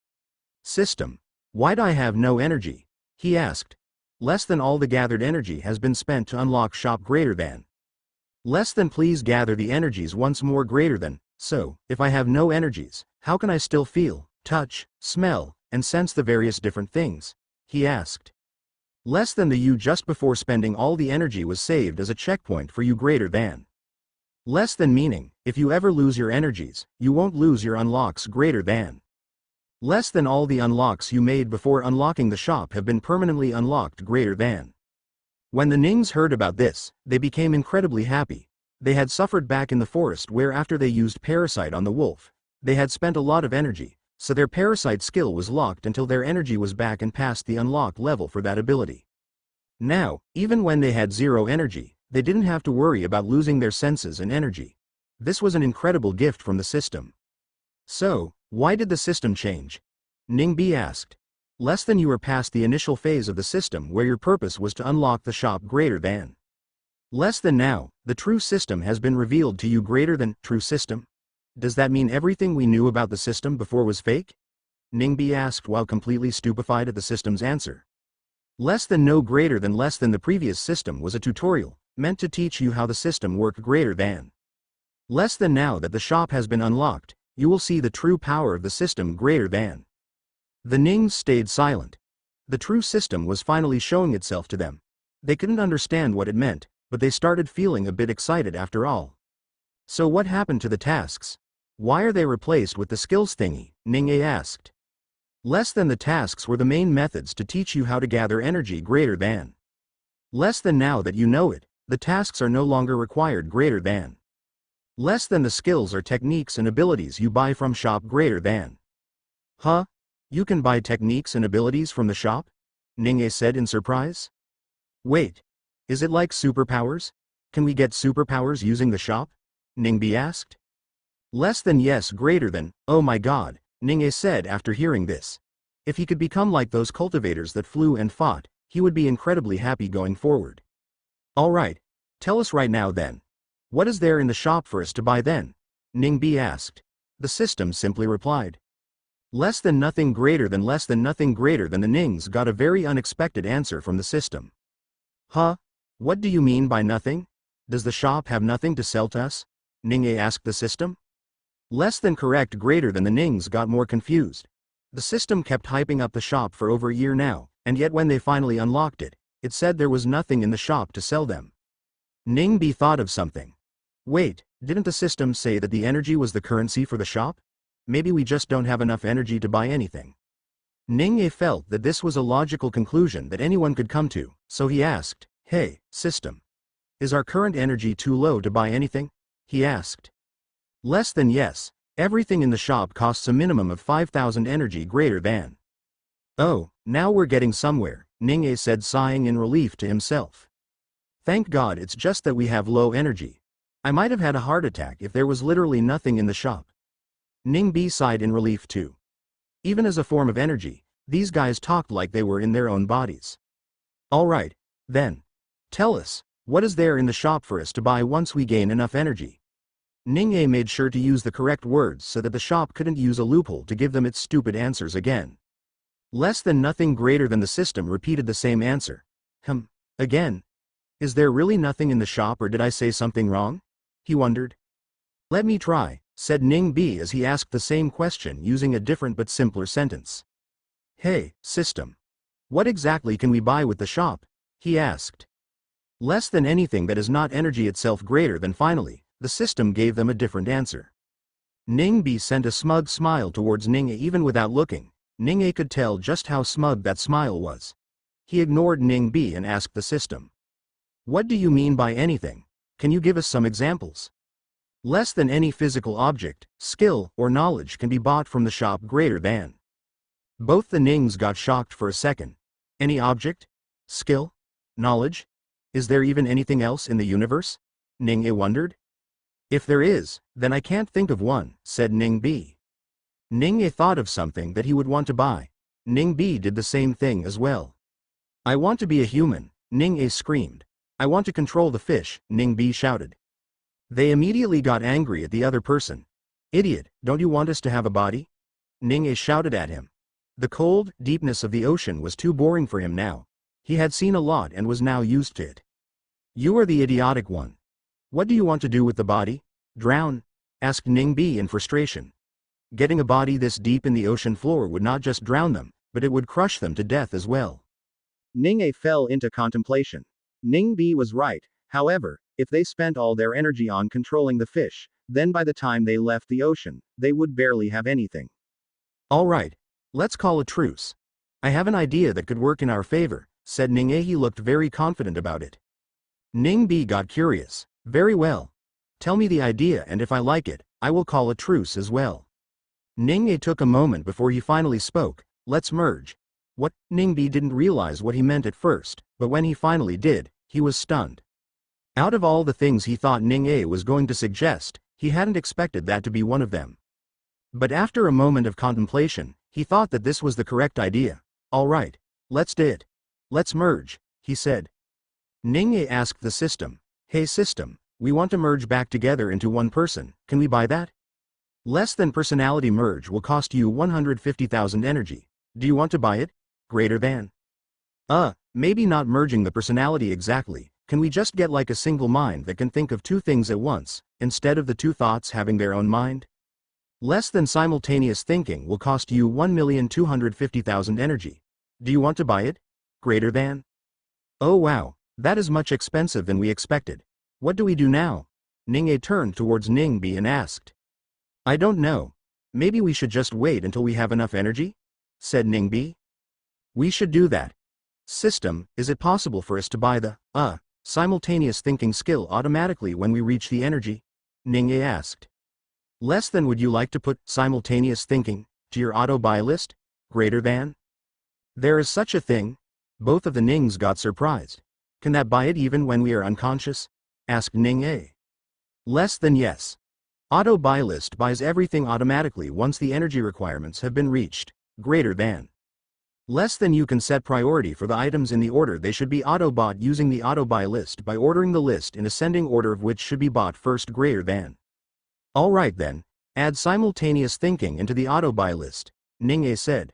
System. Why'd I have no energy? He asked. Less than all the gathered energy has been spent to unlock shop greater than. Less than please gather the energies once more greater than. So, if I have no energies, how can I still feel, touch, smell, and sense the various different things? He asked. Less than the you just before spending all the energy was saved as a checkpoint for you greater than. Less than meaning, if you ever lose your energies, you won't lose your unlocks greater than. Less than all the unlocks you made before unlocking the shop have been permanently unlocked greater than. When the Nings heard about this, they became incredibly happy. They had suffered back in the forest where after they used Parasite on the wolf, they had spent a lot of energy, so their Parasite skill was locked until their energy was back and past the unlock level for that ability. Now, even when they had 0 energy, they didn't have to worry about losing their senses and energy. This was an incredible gift from the system. So, why did the system change? Ning B asked. Less than you were past the initial phase of the system where your purpose was to unlock the shop greater than. Less than now, the true system has been revealed to you greater than. True system? Does that mean everything we knew about the system before was fake? Ning B asked while completely stupefied at the system's answer. Less than no greater than less than the previous system was a tutorial, meant to teach you how the system worked greater than. Less than now that the shop has been unlocked, you will see the true power of the system greater than. The Nings stayed silent. The true system was finally showing itself to them. They couldn't understand what it meant, but they started feeling a bit excited after all. So what happened to the tasks? Why are they replaced with the skills thingy? Ning A asked. Less than the tasks were the main methods to teach you how to gather energy greater than. Less than now that you know it, the tasks are no longer required greater than. Less than the skills are techniques and abilities you buy from shop greater than. Huh? You can buy techniques and abilities from the shop? Ning A said in surprise. Wait. Is it like superpowers? Can we get superpowers using the shop? Ning B asked. Less than yes greater than. Oh my god, Ning A said after hearing this. If he could become like those cultivators that flew and fought, he would be incredibly happy going forward. Alright. Tell us right now then. What is there in the shop for us to buy then? Ningbi asked. The system simply replied. Less than nothing greater than less than nothing greater than. The Nings got a very unexpected answer from the system. Huh? What do you mean by nothing? Does the shop have nothing to sell to us? Ningye asked the system. Less than correct greater than. The Nings got more confused. The system kept hyping up the shop for over a year now, and yet when they finally unlocked it, it said there was nothing in the shop to sell them. Ningbi thought of something. Wait, didn't the system say that the energy was the currency for the shop? Maybe we just don't have enough energy to buy anything. Ningye felt that this was a logical conclusion that anyone could come to, so he asked, Hey, system. Is our current energy too low to buy anything? He asked. Less than yes. Everything in the shop costs a minimum of 5,000 energy greater than. Oh, now we're getting somewhere, Ningye said, sighing in relief to himself. Thank God it's just that we have low energy. I might have had a heart attack if there was literally nothing in the shop. Ningbi sighed in relief too. Even as a form of energy, these guys talked like they were in their own bodies. Alright, then. Tell us, what is there in the shop for us to buy once we gain enough energy? Ningye made sure to use the correct words so that the shop couldn't use a loophole to give them its stupid answers again. Less than nothing greater than. The system repeated the same answer. Again. Is there really nothing in the shop, or did I say something wrong? He wondered. Let me try, said Ningbi as he asked the same question using a different but simpler sentence. Hey, system. What exactly can we buy with the shop? He asked. Less than anything that is not energy itself greater than. Finally, the system gave them a different answer. Ningbi sent a smug smile towards Ningye. Even without looking, Ningye could tell just how smug that smile was. He ignored Ningbi and asked the system. What do you mean by anything? Can you give us some examples? Less than any physical object, skill, or knowledge can be bought from the shop greater than. Both the Nings got shocked for a second. Any object? Skill? Knowledge? Is there even anything else in the universe? Ningye wondered. If there is, then I can't think of one, said Ningbi. Ningye thought of something that he would want to buy. Ningbi did the same thing as well. I want to be a human, Ningye screamed. I want to control the fish, Ningbi shouted. They immediately got angry at the other person. Idiot, don't you want us to have a body? Ningye shouted at him. The cold deepness of the ocean was too boring for him now. He had seen a lot and was now used to it. You are the idiotic one. What do you want to do with the body? Drown? Asked Ningbi in frustration. Getting a body this deep in the ocean floor would not just drown them, but it would crush them to death as well. Ningye fell into contemplation. Ningbi was right. However, if they spent all their energy on controlling the fish, then by the time they left the ocean, they would barely have anything. Alright. Let's call a truce. I have an idea that could work in our favor, said Ningye. He looked very confident about it. Ningbi got curious. Very well. Tell me the idea, and if I like it, I will call a truce as well. Ningye took a moment before he finally spoke. Let's merge. What? Ningbi didn't realize what he meant at first, but when he finally did, he was stunned. Out of all the things he thought Ningye was going to suggest, he hadn't expected that to be one of them. But after a moment of contemplation, he thought that this was the correct idea. Alright. Let's do it. Let's merge, he said. Ningye asked the system. Hey system, we want to merge back together into one person, can we buy that? Less than personality merge will cost you 150,000 energy. Do you want to buy it? Greater than. Maybe not merging the personality exactly. Can we just get like a single mind that can think of two things at once, instead of the two thoughts having their own mind? Less than simultaneous thinking will cost you 1,250,000 energy. Do you want to buy it? Greater than. Oh wow, that is much expensive than we expected. What do we do now? Ningye turned towards Ningbi and asked. I don't know. Maybe we should just wait until we have enough energy? Said Ningbi. We should do that. System, is it possible for us to buy the, simultaneous thinking skill automatically when we reach the energy? Ningye asked. Less than would you like to put simultaneous thinking to your auto buy list? Greater than? There is such a thing? Both of the Nings got surprised. Can that buy it even when we are unconscious? Asked Ningye. Less than yes. Auto buy list buys everything automatically once the energy requirements have been reached. Greater than. Less than you can set priority for the items in the order they should be auto-bought using the auto-buy list by ordering the list in ascending order of which should be bought first greater than. Alright then, add simultaneous thinking into the auto-buy list, Ning said.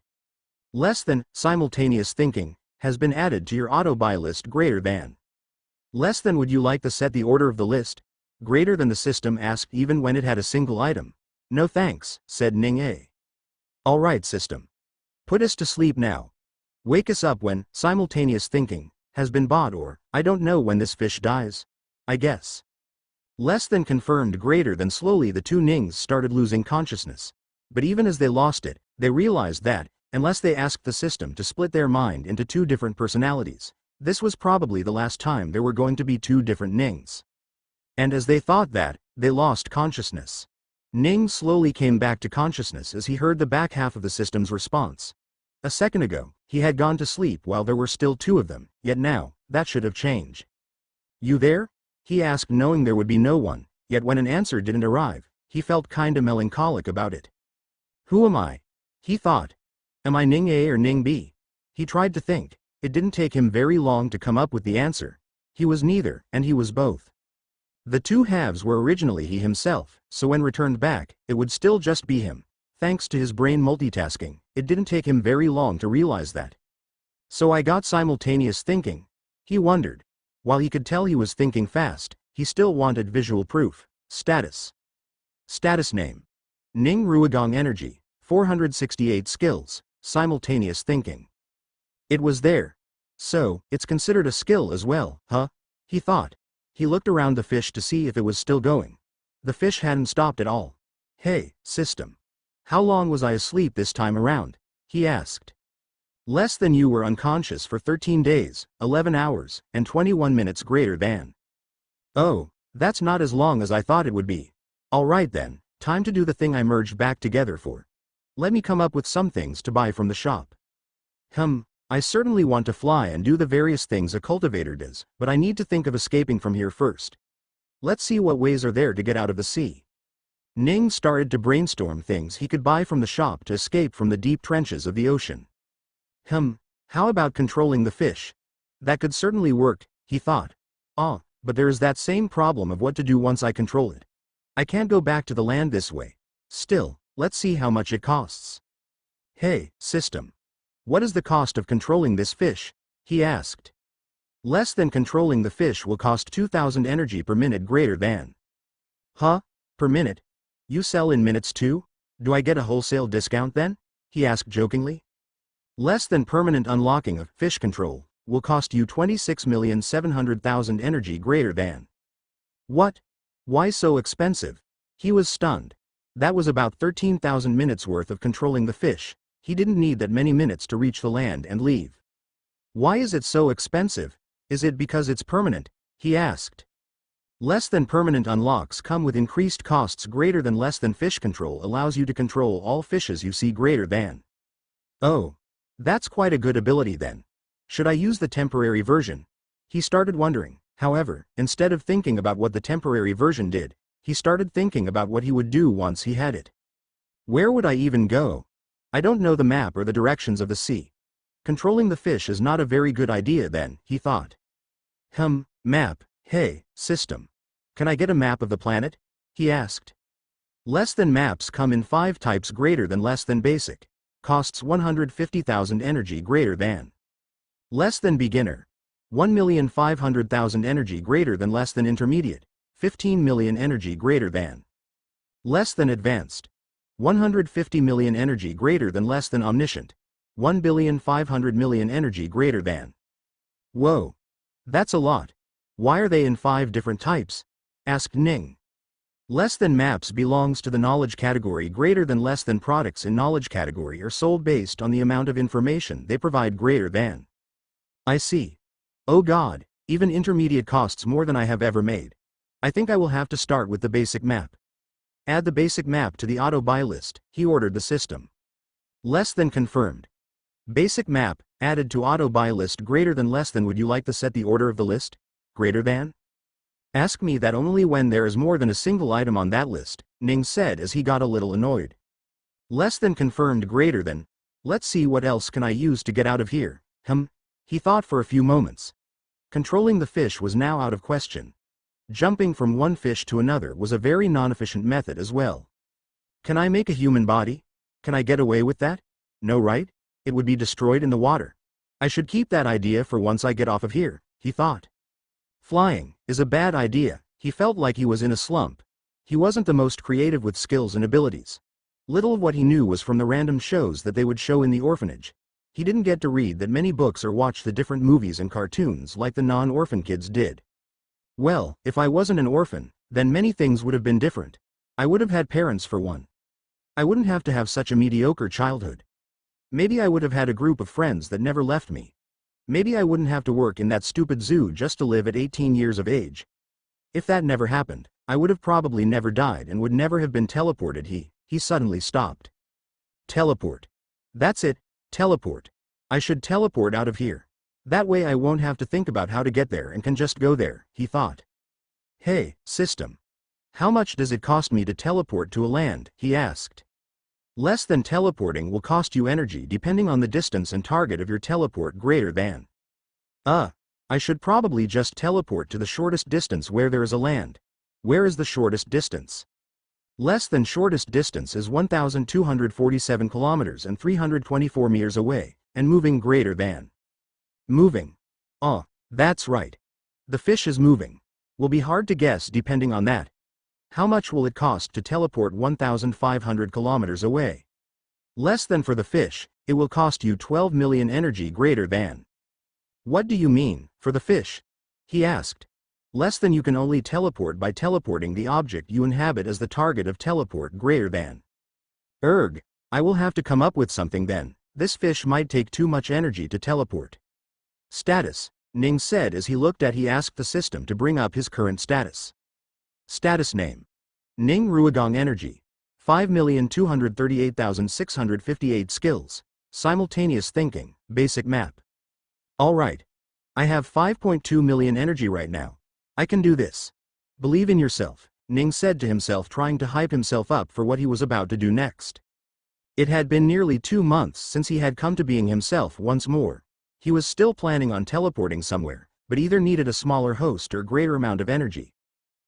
Less than, simultaneous thinking, has been added to your auto-buy list greater than. Less than would you like to set the order of the list? Greater than the system asked even when it had a single item. No thanks, said Ning. Alright system. Put us to sleep now. Wake us up when, simultaneous thinking, has been bought or, I don't know when this fish dies. I guess. Less than confirmed greater than slowly the two Nings started losing consciousness. But even as they lost it, they realized that, unless they asked the system to split their mind into two different personalities, this was probably the last time there were going to be two different Nings. And as they thought that, they lost consciousness. Ning slowly came back to consciousness as he heard the back half of the system's response. A second ago, he had gone to sleep while there were still two of them, yet now, that should have changed. You there? He asked knowing there would be no one, yet when an answer didn't arrive, he felt kinda melancholic about it. Who am I? He thought. Am I Ning A or Ning B? He tried to think. It didn't take him very long to come up with the answer. He was neither, and he was both. The two halves were originally he himself, so when returned back, it would still just be him. Thanks to his brain multitasking, it didn't take him very long to realize that. So I got simultaneous thinking. He wondered. While he could tell he was thinking fast, he still wanted visual proof. Status. Status name. Ning Ruigong Energy, 468 skills, simultaneous thinking. It was there. So, it's considered a skill as well, huh? He thought. He looked around the fish to see if it was still going. The fish hadn't stopped at all. Hey, system. How long was I asleep this time around? He asked. Less than you were unconscious for 13 days, 11 hours, and 21 minutes greater than. Oh, that's not as long as I thought it would be. Alright then, time to do the thing I merged back together for. Let me come up with some things to buy from the shop. I certainly want to fly and do the various things a cultivator does, but I need to think of escaping from here first. Let's see what ways are there to get out of the sea. Ning started to brainstorm things he could buy from the shop to escape from the deep trenches of the ocean. How about controlling the fish? That could certainly work, he thought. But there is that same problem of what to do once I control it. I can't go back to the land this way. Still, let's see how much it costs. Hey, system. What is the cost of controlling this fish? He asked. Less than controlling the fish will cost 2000 energy per minute greater than. Huh? Per minute? You sell in minutes too? Do I get a wholesale discount then? He asked jokingly. Less than permanent unlocking of fish control will cost you 26,700,000 energy greater than. What? Why so expensive? He was stunned. That was about 13,000 minutes worth of controlling the fish. He didn't need that many minutes to reach the land and leave. Why is it so expensive? Is it because it's permanent? He asked. Less than permanent unlocks come with increased costs greater than. Less than fish control allows you to control all fishes you see greater than. Oh. That's quite a good ability then. Should I use the temporary version? He started wondering. However, instead of thinking about what the temporary version did, he started thinking about what he would do once he had it. Where would I even go? I don't know the map or the directions of the sea. Controlling the fish is not a very good idea then, he thought. Map. Hey, system. Can I get a map of the planet? He asked. Less than maps come in 5 types greater than. Less than basic. Costs 150,000 energy greater than. Less than beginner. 1,500,000 energy greater than. Less than intermediate. 15 million energy greater than. Less than advanced. 150 million energy greater than. Less than omniscient. 1,500,000,000 energy greater than. Whoa. That's a lot. Why are they in 5 different types? Asked Ning. Less than maps belongs to the knowledge category greater than. Less than products in knowledge category are sold based on the amount of information they provide greater than. I see. Oh God, even intermediate costs more than I have ever made. I think I will have to start with the basic map. Add the basic map to the auto-buy list, he ordered the system. Less than confirmed. Basic map, added to auto-buy list greater than. Less than would you like to set the order of the list? Greater than? Ask me that only when there is more than a single item on that list, Ning said as he got a little annoyed. Less than confirmed greater than. Let's see what else can I use to get out of here. He thought for a few moments. Controlling the fish was now out of question. Jumping from one fish to another was a very non-efficient method as well. Can I make a human body? Can I get away with that? No, right? It would be destroyed in the water. I should keep that idea for once I get off of here, he thought. Flying is a bad idea. He felt like he was in a slump. He wasn't the most creative with skills and abilities. Little of what he knew was from the random shows that they would show in the orphanage. He didn't get to read that many books or watch the different movies and cartoons like the non-orphan kids did. Well, if I wasn't an orphan, then many things would have been different. I would have had parents for one. I wouldn't have to have such a mediocre childhood. Maybe I would have had a group of friends that never left me. Maybe I wouldn't have to work in that stupid zoo just to live at 18 years of age. If that never happened, I would have probably never died and would never have been teleported. He suddenly stopped. Teleport. That's it, teleport. I should teleport out of here. That way I won't have to think about how to get there and can just go there, he thought. Hey, system. How much does it cost me to teleport to a land, he asked. Less than teleporting will cost you energy depending on the distance and target of your teleport greater than. I should probably just teleport to the shortest distance where there is a land. Where is the shortest distance? Less than shortest distance is 1,247 kilometers and 324 meters away, and moving greater than. Moving. That's right. The fish is moving. Will be hard to guess depending on that. How much will it cost to teleport 1,500 kilometers away? Less than for the fish, it will cost you 12 million energy greater than. What do you mean, for the fish? He asked. Less than you can only teleport by teleporting the object you inhabit as the target of teleport greater than. I will have to come up with something then. This fish might take too much energy to teleport. Status, Ning said as he asked the system to bring up his current status. Status name. Ning Ruigong Energy. 5,238,658 skills. Simultaneous thinking, basic map. Alright. I have 5.2 million energy right now. I can do this. Believe in yourself, Ning said to himself, trying to hype himself up for what he was about to do next. It had been nearly 2 months since he had come to being himself once more. He was still planning on teleporting somewhere, but either needed a smaller host or greater amount of energy.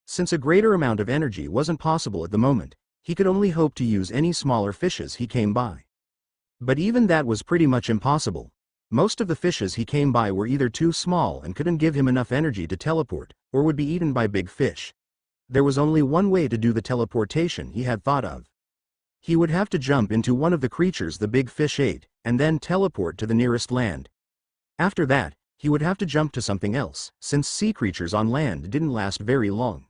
Since a greater amount of energy wasn't possible at the moment, he could only hope to use any smaller fishes he came by. But even that was pretty much impossible. Most of the fishes he came by were either too small and couldn't give him enough energy to teleport, or would be eaten by big fish. There was only one way to do the teleportation he had thought of. He would have to jump into one of the creatures the big fish ate, and then teleport to the nearest land. After that, he would have to jump to something else, since sea creatures on land didn't last very long.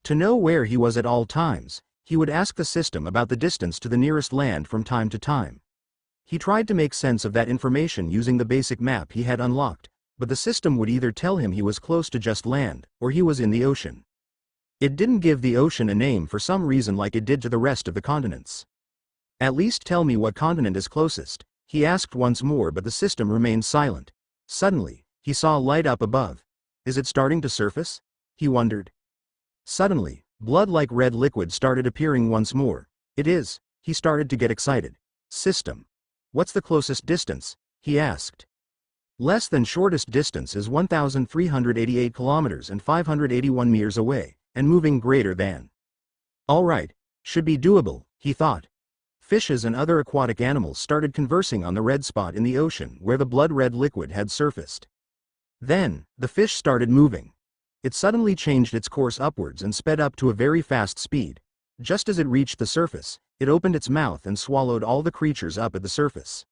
To know where he was at all times, he would ask the system about the distance to the nearest land from time to time. He tried to make sense of that information using the basic map he had unlocked, but the system would either tell him he was close to just land, or he was in the ocean. It didn't give the ocean a name for some reason like it did to the rest of the continents. At least tell me what continent is closest, he asked once more, but the system remained silent. Suddenly, he saw a light up above. Is it starting to surface? He wondered. Suddenly, blood-like red liquid started appearing once more. It is. He started to get excited. System. What's the closest distance? He asked. Less than shortest distance is 1,388 kilometers and 581 meters away, and moving greater than. Alright, should be doable, he thought. Fishes and other aquatic animals started conversing on the red spot in the ocean where the blood-red liquid had surfaced. Then, the fish started moving. It suddenly changed its course upwards and sped up to a very fast speed. Just as it reached the surface, it opened its mouth and swallowed all the creatures up at the surface.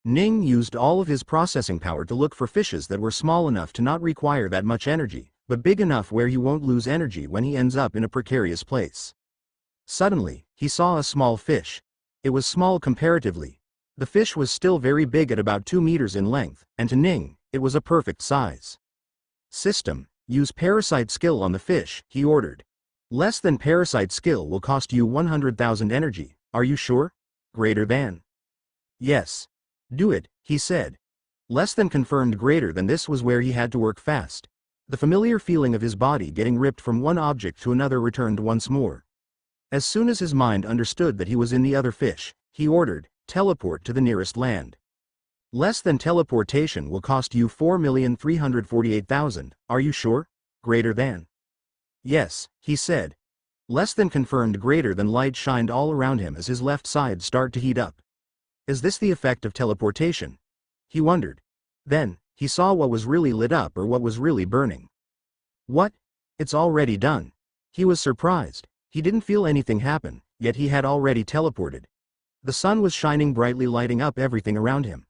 Ning used all of his processing power to look for fishes that were small enough to not require that much energy, but big enough where he won't lose energy when he ends up in a precarious place. Suddenly, he saw a small fish. It was small comparatively. The fish was still very big at about 2 meters in length, and to Ning, it was a perfect size. System. Use Parasite skill on the fish, he ordered. Less than Parasite skill will cost you 100,000 energy, are you sure? Greater than. Yes. Do it, he said. Less than confirmed greater than this was where he had to work fast. The familiar feeling of his body getting ripped from one object to another returned once more. As soon as his mind understood that he was in the other fish, he ordered, Teleport to the nearest land. Less than teleportation will cost you 4,348,000, are you sure? Greater than. Yes, he said. Less than confirmed. Greater than. Light shined all around him as his left side started to heat up. Is this the effect of teleportation? He wondered. Then, he saw what was really lit up or what was really burning. What? It's already done. He was surprised. He didn't feel anything happen, yet he had already teleported. The sun was shining brightly, lighting up everything around him.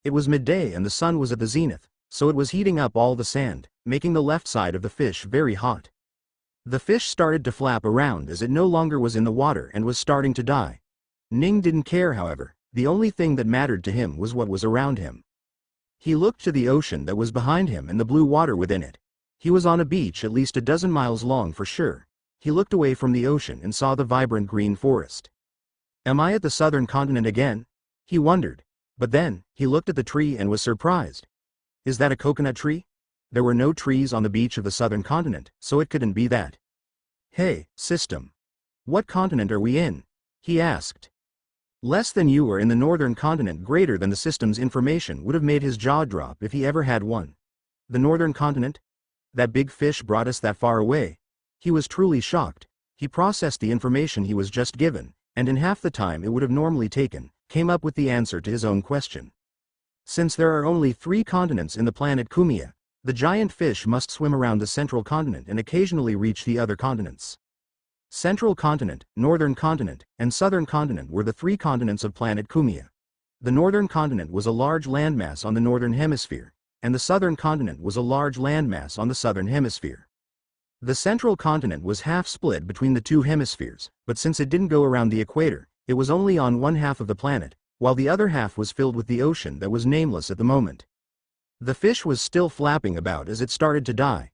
It was midday and the sun was at the zenith, so it was heating up all the sand, making the left side of the fish very hot. The fish started to flap around as it no longer was in the water and was starting to die. Ning didn't care, however. The only thing that mattered to him was what was around him. He looked to the ocean that was behind him and the blue water within it. He was on a beach at least a dozen miles long for sure. He looked away from the ocean and saw the vibrant green forest. Am I at the southern continent again? He wondered. But then, he looked at the tree and was surprised. Is that a coconut tree? There were no trees on the beach of the southern continent, so it couldn't be that. Hey, system. What continent are we in? He asked. Less than. You are in the northern continent. Greater than. The system's information would have made his jaw drop if he ever had one. The northern continent? That big fish brought us that far away. He was truly shocked. He processed the information he was just given, and in half the time it would have normally taken, came up with the answer to his own question. Since there are only 3 continents in the planet Kumia, the giant fish must swim around the central continent and occasionally reach the other continents. Central continent, northern continent, and southern continent were the 3 continents of planet Kumia. The northern continent was a large landmass on the northern hemisphere, and the southern continent was a large landmass on the southern hemisphere. The central continent was half split between the 2 hemispheres, but since it didn't go around the equator, it was only on one half of the planet, while the other half was filled with the ocean that was nameless at the moment. The fish was still flapping about as it started to die.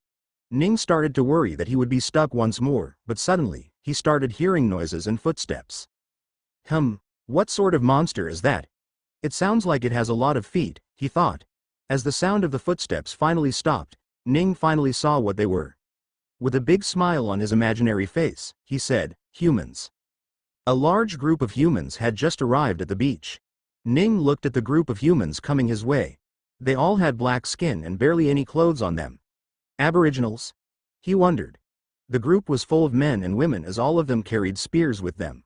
Ning started to worry that he would be stuck once more, but suddenly, he started hearing noises and footsteps. What sort of monster is that? It sounds like it has a lot of feet, he thought. As the sound of the footsteps finally stopped, Ning finally saw what they were. With a big smile on his imaginary face, he said, humans. A large group of humans had just arrived at the beach. Ning looked at the group of humans coming his way. They all had black skin and barely any clothes on them. Aboriginals? He wondered. The group was full of men and women as all of them carried spears with them.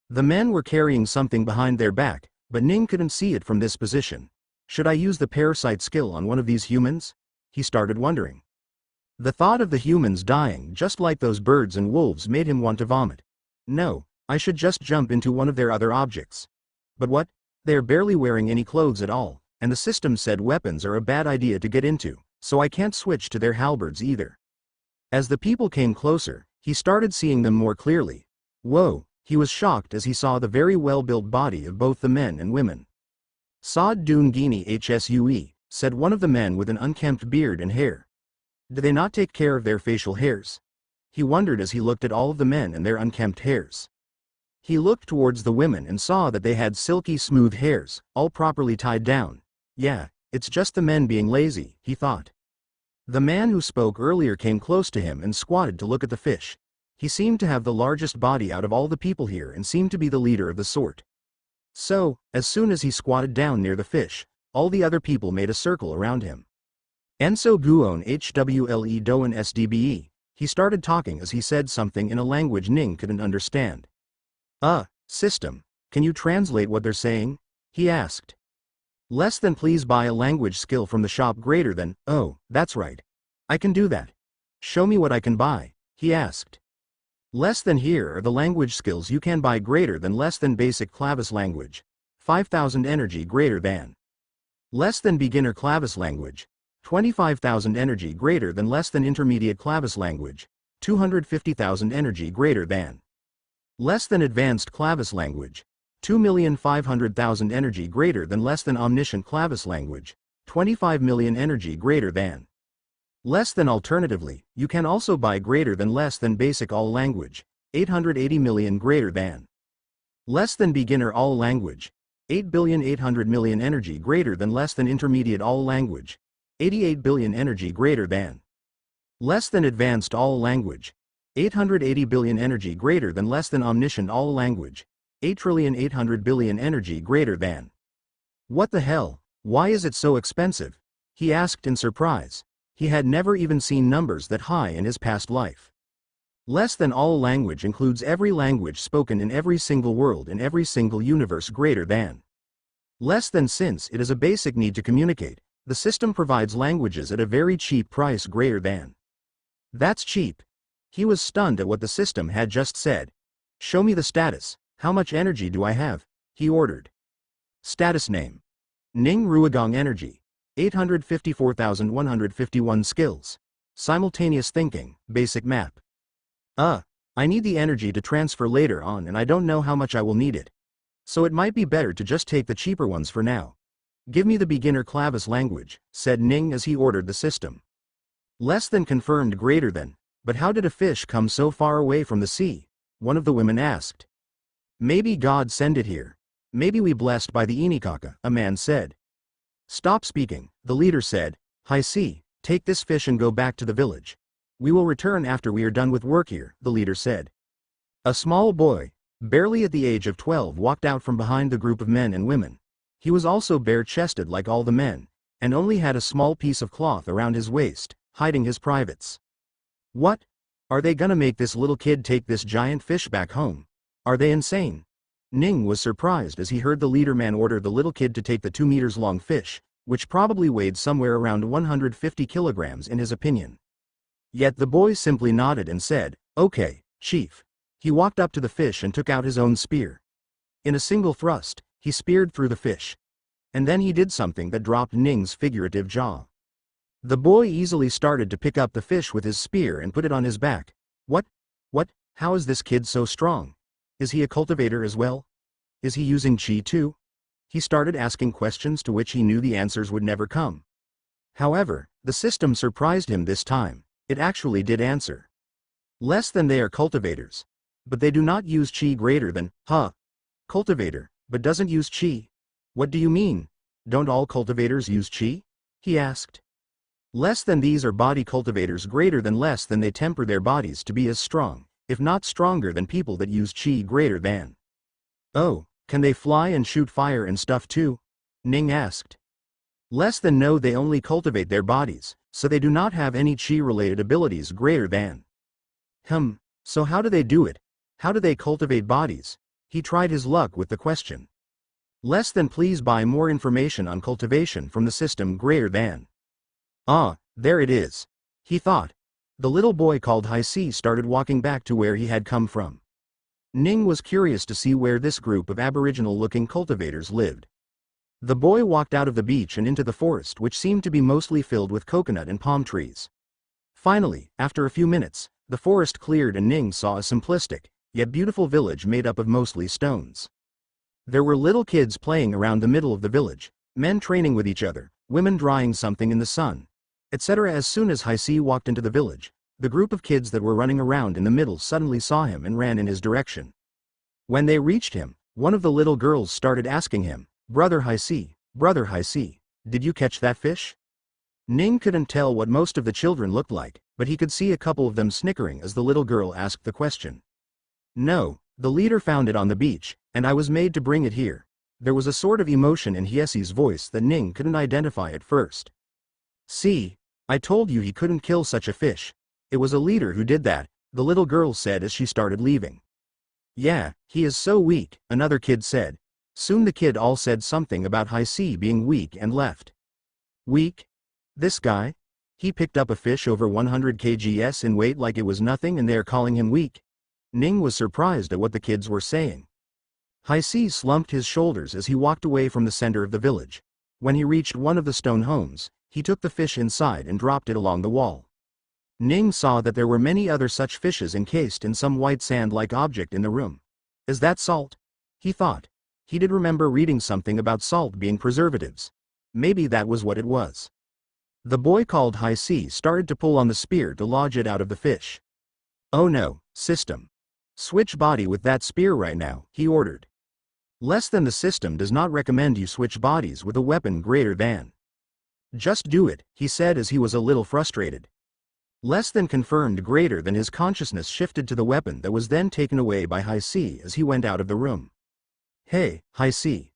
The men were carrying something behind their back, but Ning couldn't see it from this position. Should I use the parasite skill on one of these humans? He started wondering. The thought of the humans dying just like those birds and wolves made him want to vomit. No, I should just jump into one of their other objects. But what? They are barely wearing any clothes at all, and the system said weapons are a bad idea to get into, so I can't switch to their halberds either. As the people came closer, he started seeing them more clearly. Whoa, he was shocked as he saw the very well-built body of both the men and women. Sod Dun Gini Hsue, said one of the men with an unkempt beard and hair. Do they not take care of their facial hairs? He wondered as he looked at all of the men and their unkempt hairs. He looked towards the women and saw that they had silky smooth hairs, all properly tied down. Yeah, it's just the men being lazy, he thought. The man who spoke earlier came close to him and squatted to look at the fish. He seemed to have the largest body out of all the people here and seemed to be the leader of the sort. So, as soon as he squatted down near the fish, all the other people made a circle around him. Enso Guon Hwle Doan Sdbe, he started talking as he said something in a language Ning couldn't understand. System, can you translate what they're saying? He asked. Less than. Please buy a language skill from the shop. Greater than. Oh, that's right. I can do that. Show me what I can buy, he asked. Less than. Here are the language skills you can buy. Greater than. Less than. Basic Clavis language. 5,000 energy. Greater than. Less than. Beginner Clavis language. 25,000 energy. Greater than. Less than. Intermediate Clavis language. 250,000 energy. Greater than. Less than. Advanced Clavis language. 2,500,000 energy. Greater than. Less than. Omniscient Clavis language. 25 million energy. Greater than. Less than. Alternatively, you can also buy greater than. Less than. Basic All language. 880 million. Greater than. Less than. Beginner All language. 8,800,000,000 energy. Greater than. Less than. Intermediate All language. 88 billion energy. Greater than. Less than. Advanced All language. 880 billion energy. Greater than. Less than. Omniscient All language. 8,800,000,000,000 energy greater than. What the hell? Why is it so expensive? He asked in surprise. He had never even seen numbers that high in his past life. Less than all language includes every language spoken in every single world in every single universe greater than. Less than since it is a basic need to communicate, the system provides languages at a very cheap price greater than. That's cheap. He was stunned at what the system had just said. Show me the status. How much energy do I have? He ordered. Status name. Ning Ruigong energy. 854,151 skills. Simultaneous thinking, basic map. I need the energy to transfer later on and I don't know how much I will need it. So it might be better to just take the cheaper ones for now. Give me the beginner Clavis language, said Ning as he ordered the system. Less than confirmed greater than, but how did a fish come so far away from the sea? One of the women asked. Maybe God sent it here. Maybe we blessed by the Inikaka, a man said. Stop speaking, the leader said. High sea, take this fish and go back to the village. We will return after we are done with work here, the leader said. A small boy, barely at the age of 12, walked out from behind the group of men and women. He was also bare-chested like all the men, and only had a small piece of cloth around his waist, hiding his privates. What? Are they gonna make this little kid take this giant fish back home? Are they insane? Ning was surprised as he heard the leader man order the little kid to take the 2 meters long fish, which probably weighed somewhere around 150 kilograms in his opinion. Yet the boy simply nodded and said, okay, chief. He walked up to the fish and took out his own spear. In a single thrust, he speared through the fish. And then he did something that dropped Ning's figurative jaw. The boy easily started to pick up the fish with his spear and put it on his back. What? How is this kid so strong? Is he a cultivator as well? Is he using chi too? He started asking questions to which he knew the answers would never come. However, the system surprised him this time. It actually did answer. Less than they are cultivators. But they do not use chi greater than, cultivator, but doesn't use chi. What do you mean? Don't all cultivators use chi? He asked. Less than these are body cultivators greater than less than they temper their bodies to be as strong, if not stronger than people that use chi greater than. Oh, can they fly and shoot fire and stuff too? Ning asked. Less than no, they only cultivate their bodies, so they do not have any chi-related abilities greater than. So how do they do it? How do they cultivate bodies? He tried his luck with the question. Less than please buy more information on cultivation from the system greater than. There it is. He thought. The little boy called High C started walking back to where he had come from. Ning was curious to see where this group of aboriginal-looking cultivators lived. The boy walked out of the beach and into the forest, which seemed to be mostly filled with coconut and palm trees. Finally, after a few minutes, the forest cleared and Ning saw a simplistic, yet beautiful village made up of mostly stones. There were little kids playing around the middle of the village, men training with each other, women drying something in the sun, etc. As soon as Haisi walked into the village, the group of kids that were running around in the middle suddenly saw him and ran in his direction. When they reached him, one of the little girls started asking him, Brother Haisi, did you catch that fish? Ning couldn't tell what most of the children looked like, but he could see a couple of them snickering as the little girl asked the question. No, the leader found it on the beach, and I was made to bring it here. There was a sort of emotion in Hiesi's voice that Ning couldn't identify at first. See, I told you he couldn't kill such a fish. It was a leader who did that, the little girl said as she started leaving. Yeah, he is so weak, another kid said. Soon the kid all said something about Haisi being weak and left. Weak? This guy? He picked up a fish over 100 kgs in weight like it was nothing and they're calling him weak? Ning was surprised at what the kids were saying. Haisi slumped his shoulders as he walked away from the center of the village. When he reached one of the stone homes, he took the fish inside and dropped it along the wall. Ning saw that there were many other such fishes encased in some white sand-like object in the room. Is that salt? He thought. He did remember reading something about salt being preservatives. Maybe that was what it was. The boy called Haisi started to pull on the spear to lodge it out of the fish. Oh no, system. Switch body with that spear right now, he ordered. Less than the system does not recommend you switch bodies with a weapon greater than. Just do it, he said as he was a little frustrated. Less than confirmed greater than his consciousness shifted to the weapon that was then taken away by Haisi as he went out of the room. Hey, High C.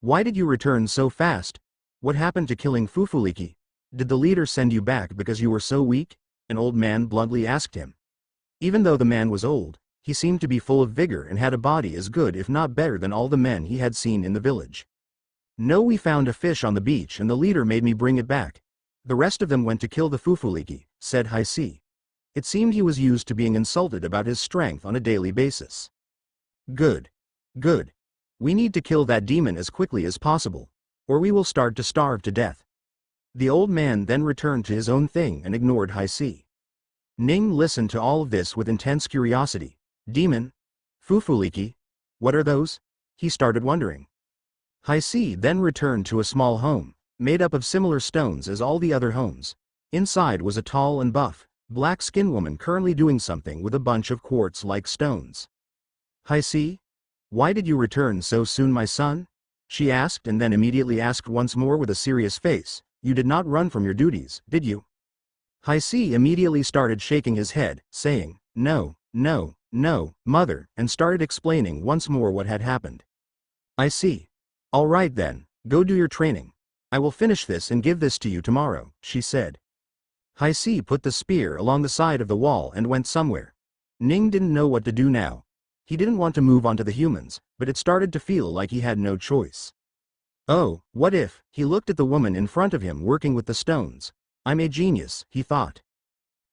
Why did you return so fast? What happened to killing Fufuliki? Did the leader send you back because you were so weak? An old man bluntly asked him. Even though the man was old, he seemed to be full of vigor and had a body as good if not better than all the men he had seen in the village. No, we found a fish on the beach and the leader made me bring it back. The rest of them went to kill the Fufuliki, said High C. It seemed he was used to being insulted about his strength on a daily basis. Good. Good. We need to kill that demon as quickly as possible, or we will start to starve to death. The old man then returned to his own thing and ignored High C. Ning listened to all of this with intense curiosity. Demon? Fufuliki? What are those? He started wondering. High C then returned to a small home, made up of similar stones as all the other homes. Inside was a tall and buff, black-skinned woman currently doing something with a bunch of quartz-like stones. High C? Why did you return so soon, my son? She asked and then immediately asked once more with a serious face. You did not run from your duties, did you? High C immediately started shaking his head, saying, No, no, no, mother, and started explaining once more what had happened. I see. All right then, go do your training. I will finish this and give this to you tomorrow, she said. High C put the spear along the side of the wall and went somewhere. Ning didn't know what to do now. He didn't want to move on to the humans, but it started to feel like he had no choice. Oh, what if? He looked at the woman in front of him working with the stones. I'm a genius, he thought.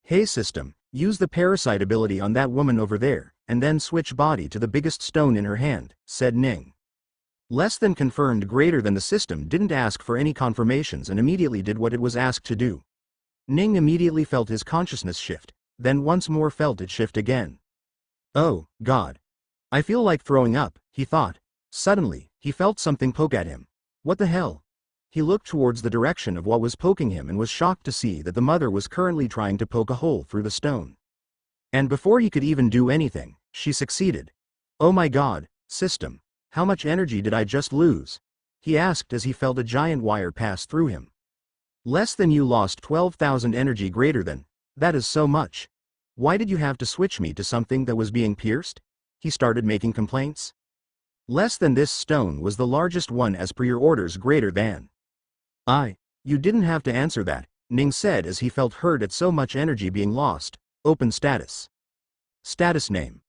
Hey system, use the parasite ability on that woman over there, and then switch body to the biggest stone in her hand, said Ning. Less than confirmed greater than the system didn't ask for any confirmations and immediately did what it was asked to do. Ning immediately felt his consciousness shift, then once more felt it shift again. Oh, God. I feel like throwing up, he thought. Suddenly, he felt something poke at him. What the hell? He looked towards the direction of what was poking him and was shocked to see that the mother was currently trying to poke a hole through the stone. And before he could even do anything, she succeeded. Oh my God, system, how much energy did I just lose? He asked as he felt a giant wire pass through him. Less than you lost 12,000 energy greater than. That is so much. Why did you have to switch me to something that was being pierced? He started making complaints. Less than this stone was the largest one as per your orders greater than. You didn't have to answer that, Ning said as he felt hurt at so much energy being lost. Open status. Status name.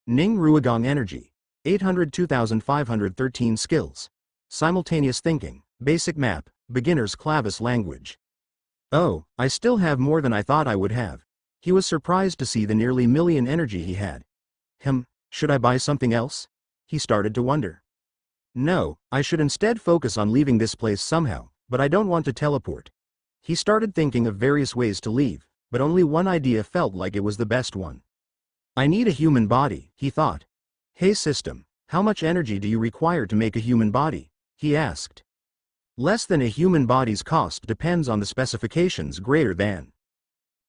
Ning Ruigong Energy. 802,513 skills. Simultaneous thinking, basic map, beginner's clavis language. Oh, I still have more than I thought I would have. He was surprised to see the nearly million energy he had. Should I buy something else? He started to wonder. No, I should instead focus on leaving this place somehow, but I don't want to teleport. He started thinking of various ways to leave, but only one idea felt like it was the best one. I need a human body, he thought. Hey system, how much energy do you require to make a human body? He asked. Less than a human body's cost depends on the specifications greater than.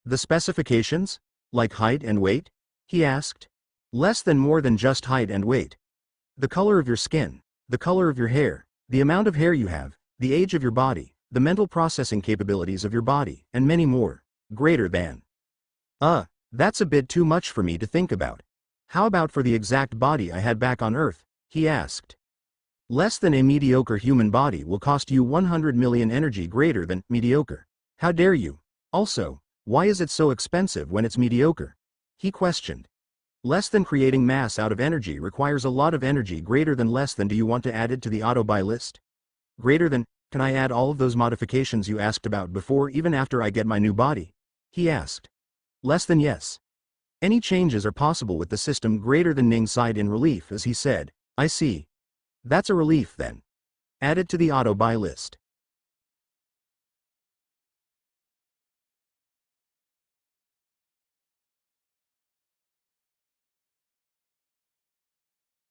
The specifications? Like height and weight? He asked. Less than more than just height and weight. The color of your skin, the color of your hair, the amount of hair you have, the age of your body, the mental processing capabilities of your body, and many more, greater than. That's a bit too much for me to think about. How about for the exact body I had back on Earth? He asked. Less than a mediocre human body will cost you 100 million energy greater than mediocre. How dare you? Also, why is it so expensive when it's mediocre? He questioned. Less than creating mass out of energy requires a lot of energy greater than less than. Do you want to add it to the auto buy list? Greater than, can I add all of those modifications you asked about before even after I get my new body? He asked. Less than yes. Any changes are possible with the system greater than. Ning sighed in relief as he said, I see. That's a relief then. Add it to the auto buy list.